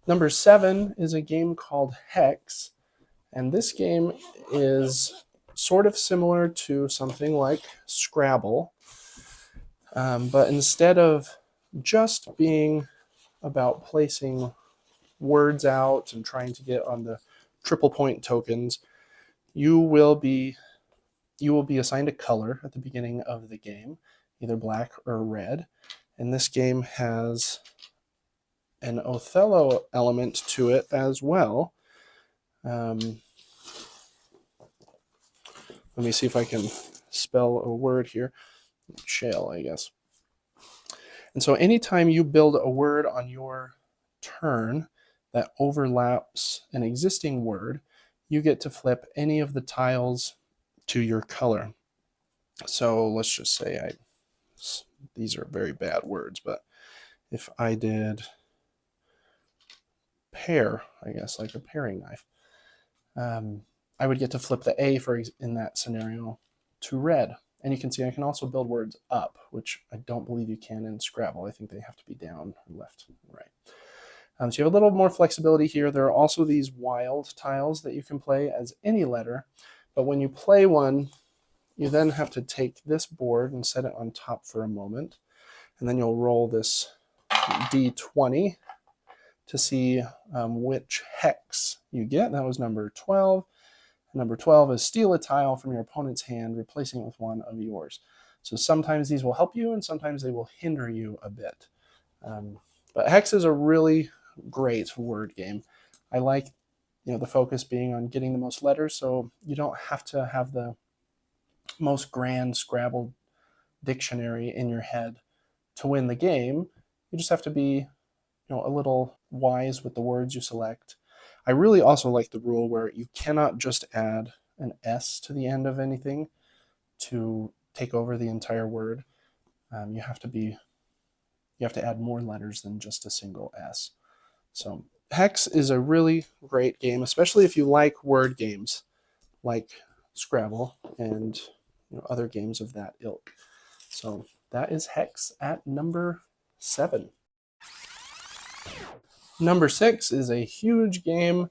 Number 7 is a game called Hex, and this game is sort of similar to something like Scrabble, but instead of just being about placing words out and trying to get on the triple point tokens, you will be assigned a color at the beginning of the game, either black or red. And this game has an Othello element to it as well. Let me see if I can spell a word here. Shale, I guess. And so anytime you build a word on your turn that overlaps an existing word, you get to flip any of the tiles to your color. So let's just say these are very bad words, but if I did pear, I guess, like a paring knife, I would get to flip the A in that scenario to red. And you can see I can also build words up, which I don't believe you can in Scrabble. I think they have to be down, left, and right. So you have a little more flexibility here. There are also these wild tiles that you can play as any letter. But when you play one, you then have to take this board and set it on top for a moment. And then you'll roll this D20 to see which hex you get. That was number 12. Number 12 is steal a tile from your opponent's hand, replacing it with one of yours. So sometimes these will help you and sometimes they will hinder you a bit. But Hex is a really great word game. I like the focus being on getting the most letters, so you don't have to have the most grand Scrabble dictionary in your head to win the game. You just have to be a little wise with the words you select. I really also like the rule where you cannot just add an S to the end of anything to take over the entire word. You have to add more letters than just a single S. So Hex is a really great game, especially if you like word games like Scrabble and other games of that ilk. So that is Hex at number 7. Number 6 is a huge game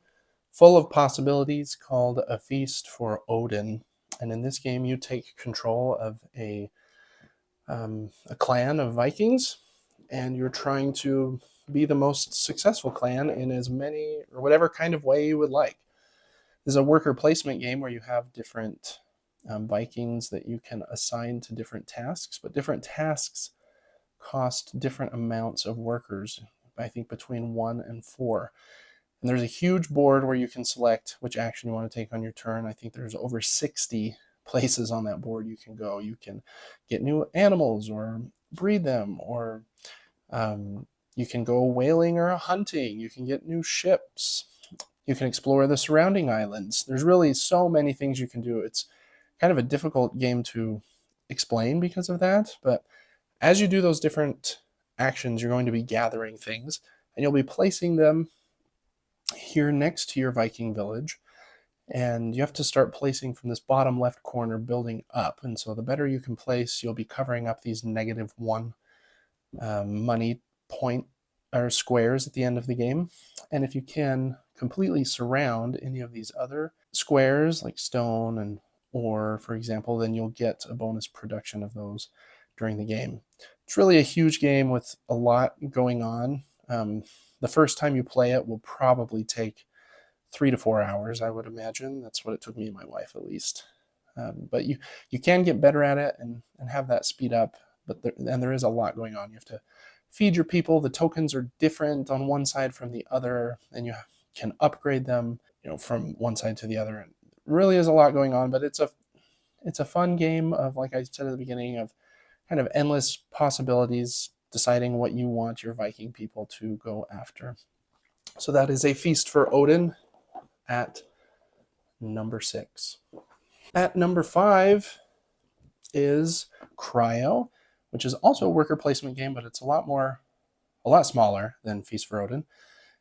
full of possibilities called A Feast for Odin. And in this game, you take control of a clan of Vikings, and you're trying to be the most successful clan in as many or whatever kind of way you would like. This is a worker placement game where you have different Vikings that you can assign to different tasks, but different tasks cost different amounts of workers. I think between 1 and 4. And there's a huge board where you can select which action you want to take on your turn. I think there's over 60 places on that board you can go. You can get new animals or breed them, or you can go whaling or hunting. You can get new ships. You can explore the surrounding islands. There's really so many things you can do. It's kind of a difficult game to explain because of that, but as you do those different actions, you're going to be gathering things, and you'll be placing them here next to your Viking village. And you have to start placing from this bottom left corner, building up. And so the better you can place, you'll be covering up these -1 money point or squares at the end of the game. And if you can completely surround any of these other squares, like stone and ore, for example, then you'll get a bonus production of those during the game. It's really a huge game with a lot going on. The first time you play it will probably take 3 to 4 hours, I would imagine. That's what it took me and my wife, at least. But you can get better at it and have that speed up. But there is a lot going on. You have to feed your people. The tokens are different on one side from the other, and you can upgrade them, from one side to the other. And it really is a lot going on, but it's a fun game of, like I said at the beginning, of kind of endless possibilities, deciding what you want your Viking people to go after. So that is A Feast for Odin at number 6. At number 5 is Cryo, which is also a worker placement game, but it's a lot smaller than Feast for Odin.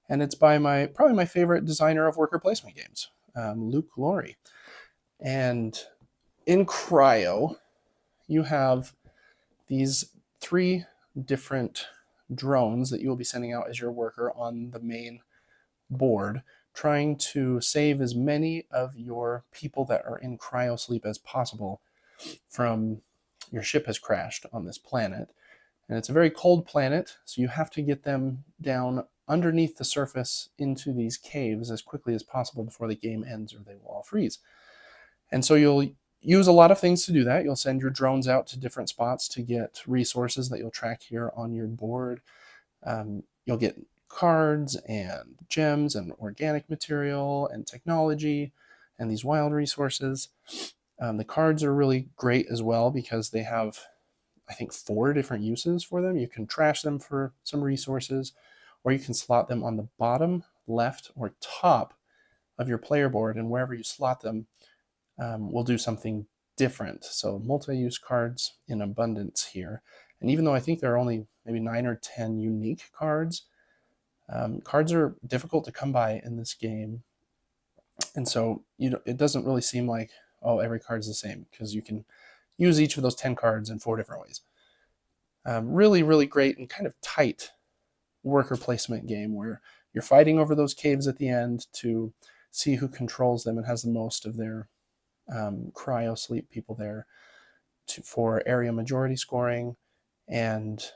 And it's by probably my favorite designer of worker placement games, Luke Laurie. And in Cryo, you have these 3 different drones that you will be sending out as your worker on the main board, trying to save as many of your people that are in cryo sleep as possible from your ship has crashed on this planet. And it's a very cold planet, so you have to get them down underneath the surface into these caves as quickly as possible before the game ends, or they will all freeze. And so you'll use a lot of things to do that. You'll send your drones out to different spots to get resources that you'll track here on your board. You'll get cards and gems and organic material and technology and these wild resources. The cards are really great as well because they have, I think, 4 different uses for them. You can trash them for some resources, or you can slot them on the bottom, left, or top of your player board, and wherever you slot them will do something different. So multi-use cards in abundance here. And even though I think there are only maybe 9 or 10 unique cards, cards are difficult to come by in this game. And so it doesn't really seem like, oh, every card's the same, because you can use each of those 10 cards in 4 different ways. Really, really great and kind of tight worker placement game where you're fighting over those caves at the end to see who controls them and has the most of their cryo sleep people there for area majority scoring, and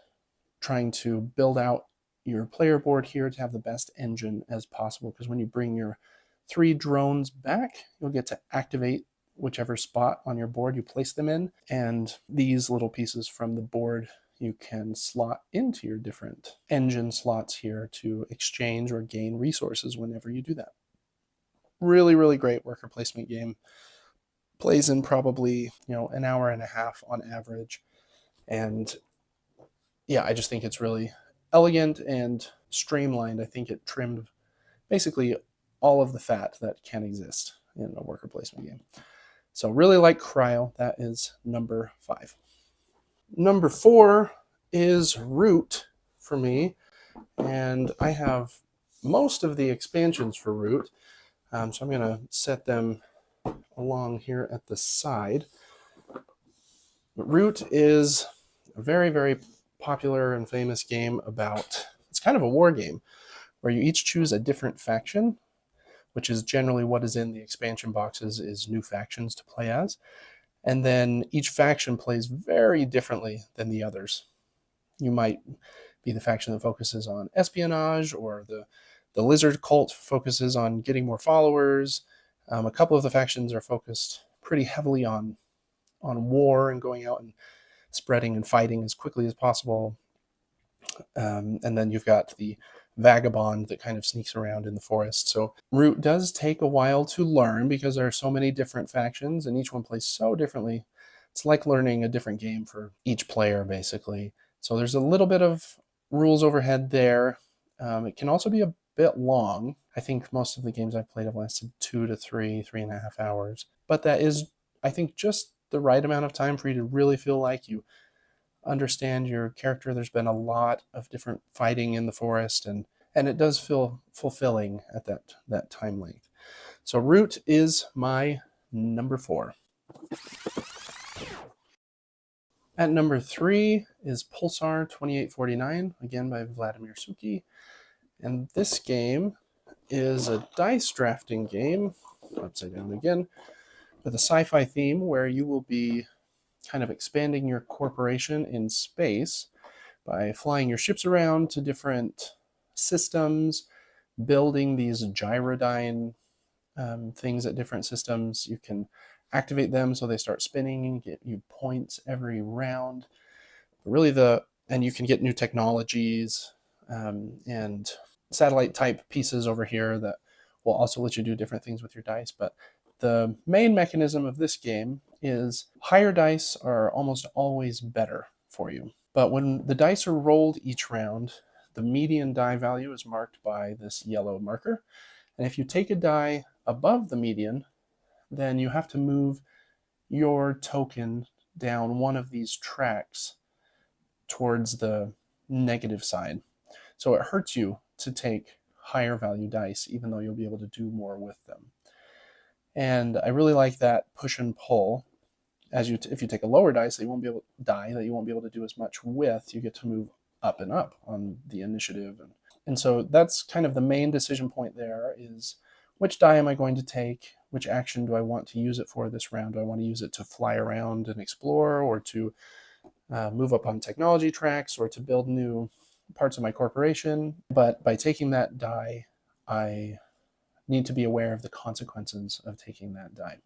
trying to build out your player board here to have the best engine as possible, because when you bring your 3 drones back, you'll get to activate whichever spot on your board you place them in, and these little pieces from the board you can slot into your different engine slots here to exchange or gain resources whenever you do that. Really, really great worker placement game. Plays in probably, an hour and a half on average. And yeah, I just think it's really elegant and streamlined. I think it trimmed basically all of the fat that can exist in a worker placement game. So really like Cryo. That is number 5. Number 4 is Root for me. And I have most of the expansions for Root. So I'm going to set them along here at the side. But Root is a very, very popular and famous game it's kind of a war game where you each choose a different faction, which is generally what is in the expansion boxes is new factions to play as. And then each faction plays very differently than the others. You might be the faction that focuses on espionage, or the lizard cult focuses on getting more followers. A couple of the factions are focused pretty heavily on war and going out and spreading and fighting as quickly as possible. And then you've got the vagabond that kind of sneaks around in the forest. So Root does take a while to learn because there are so many different factions and each one plays so differently. It's like learning a different game for each player, basically. So there's a little bit of rules overhead there. It can also be a bit long. I think most of the games I've played have lasted 2 to 3.5 hours. But that is, I think, just the right amount of time for you to really feel like you understand your character. There's been a lot of different fighting in the forest, and it does feel fulfilling at that time length. So Root is my number 4. At number 3 is Pulsar 2849, again by Vladimir Suki. And this game is a dice drafting game, upside down again, with a sci-fi theme where you will be kind of expanding your corporation in space by flying your ships around to different systems, building these gyrodyne things at different systems. You can activate them so they start spinning and get you points every round. And you can get new technologies and satellite type pieces over here that will also let you do different things with your dice. But the main mechanism of this game is higher dice are almost always better for you. But when the dice are rolled each round, the median die value is marked by this yellow marker. And if you take a die above the median, then you have to move your token down one of these tracks towards the negative side. So it hurts you to take higher value dice, even though you'll be able to do more with them. And I really like that push and pull. If you take a lower dice that you won't be able to do as much with, you get to move up and up on the initiative. And so that's kind of the main decision point there is, which die am I going to take? Which action do I want to use it for this round? Do I want to use it to fly around and explore, or to move up on technology tracks, or to build new parts of my corporation? But by taking that die, I need to be aware of the consequences of taking that die.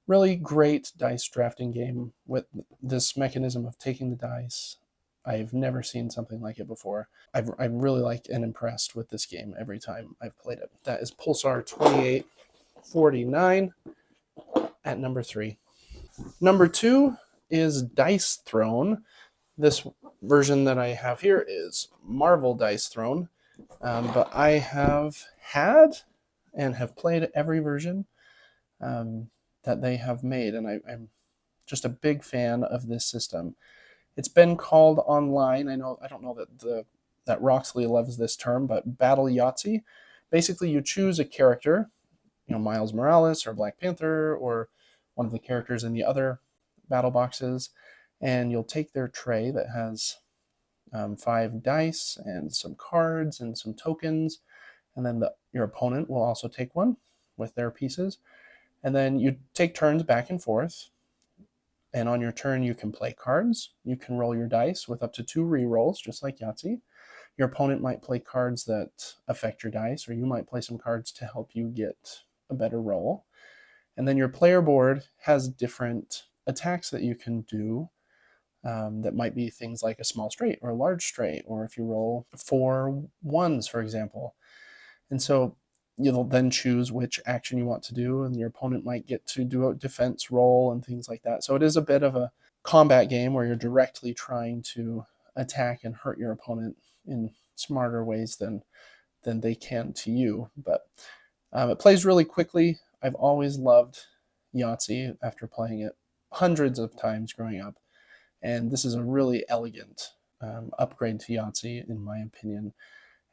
Really great dice drafting game with this mechanism of taking the dice. I've never seen something like it before. I'm really like and impressed with this game every time I've played it. That is Pulsar 2849 at number 3. Number 2 is Dice Throne. This version that I have here is Marvel Dice Throne, but I have had and have played every version that they have made, and I'm just a big fan of this system. It's been called online, I don't know that Roxley loves this term, but Battle Yahtzee. Basically, you choose a character, Miles Morales or Black Panther or one of the characters in the other battle boxes, and you'll take their tray that has 5 dice and some cards and some tokens, and then your opponent will also take one with their pieces. And then you take turns back and forth. And on your turn, you can play cards. You can roll your dice with up to 2 re-rolls, just like Yahtzee. Your opponent might play cards that affect your dice, or you might play some cards to help you get a better roll. And then your player board has different attacks that you can do. That might be things like a small straight or a large straight, or if you roll 4 ones, for example. And so you'll then choose which action you want to do, and your opponent might get to do a defense roll and things like that. So it is a bit of a combat game where you're directly trying to attack and hurt your opponent in smarter ways than they can to you. But it plays really quickly. I've always loved Yahtzee after playing it hundreds of times growing up. And this is a really elegant upgrade to Yahtzee, in my opinion.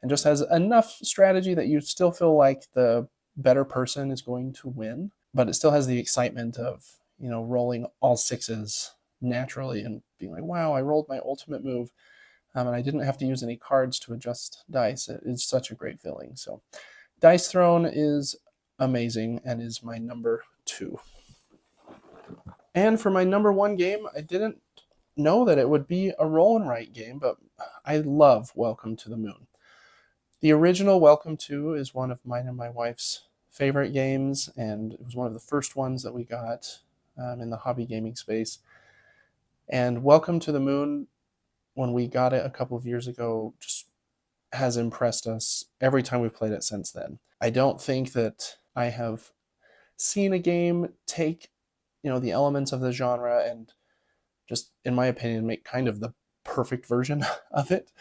And just has enough strategy that you still feel like the better person is going to win, but it still has the excitement of, rolling all 6s naturally and being like, wow, I rolled my ultimate move, and I didn't have to use any cards to adjust dice. It's such a great feeling. So Dice Throne is amazing and is my number 2. And for my number 1 game, I didn't know that it would be a roll and write game, but I love Welcome to the Moon. The original Welcome to is one of mine and my wife's favorite games, and it was one of the first ones that we got in the hobby gaming space. And Welcome to the Moon, when we got it a couple of years ago, just has impressed us every time we've played it since then. I don't think that I have seen a game take, the elements of the genre and just, in my opinion, make kind of the perfect version of it.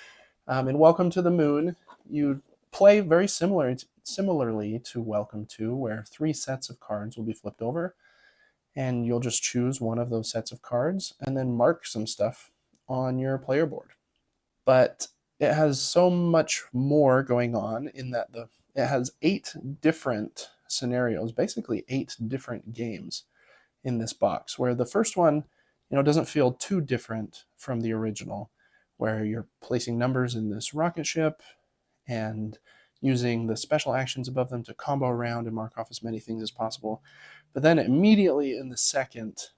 In Welcome to the Moon, you play very similarly to Welcome to, where 3 sets of cards will be flipped over, and you'll just choose one of those sets of cards and then mark some stuff on your player board. But it has so much more going on in that it has 8 different scenarios, basically 8 different games in this box, where the first one, doesn't feel too different from the original, where you're placing numbers in this rocket ship and using the special actions above them to combo around and mark off as many things as possible. But then immediately in the second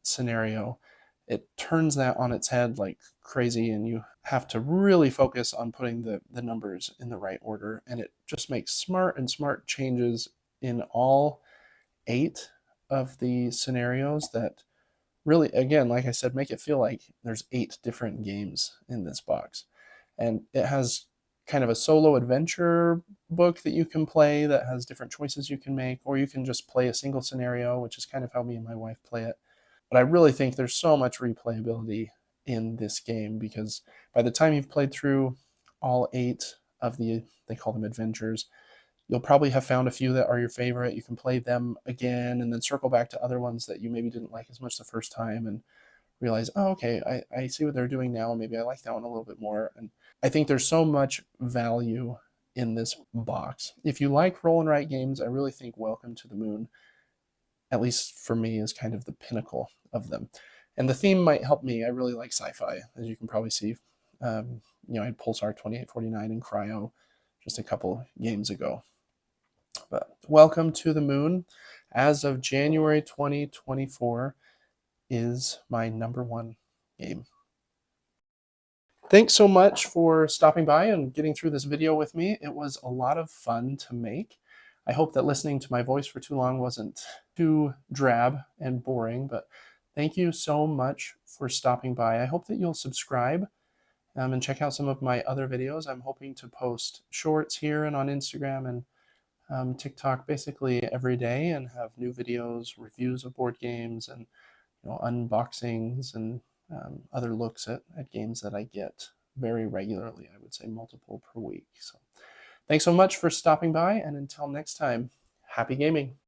scenario, it turns that on its head like crazy, and you have to really focus on putting the numbers in the right order. And it just makes smart changes in all 8 of the scenarios that really, again, like I said, make it feel like there's 8 different games in this box. And it has kind of a solo adventure book that you can play that has different choices you can make, or you can just play a single scenario, which is kind of how me and my wife play it. But I really think there's so much replayability in this game, because by the time you've played through all 8 of they call them adventures, you'll probably have found a few that are your favorite. You can play them again and then circle back to other ones that you maybe didn't like as much the first time, and realize, oh, okay, I see what they're doing now. Maybe I like that one a little bit more. And I think there's so much value in this box. If you like roll and write games, I really think Welcome to the Moon, at least for me, is kind of the pinnacle of them. And the theme might help me. I really like sci-fi, as you can probably see. I had Pulsar 2849 and Cryo just a couple games ago. But Welcome to the Moon, as of January 2024, is my #1 game. Thanks so much for stopping by and getting through this video with me. It was a lot of fun to make. I hope that listening to my voice for too long wasn't too drab and boring, but thank you so much for stopping by. I hope that you'll subscribe and check out some of my other videos. I'm hoping to post shorts here and on Instagram and TikTok basically every day, and have new videos, reviews of board games, and unboxings and other looks at games that I get very regularly. I would say multiple per week. So thanks so much for stopping by, and until next time, happy gaming.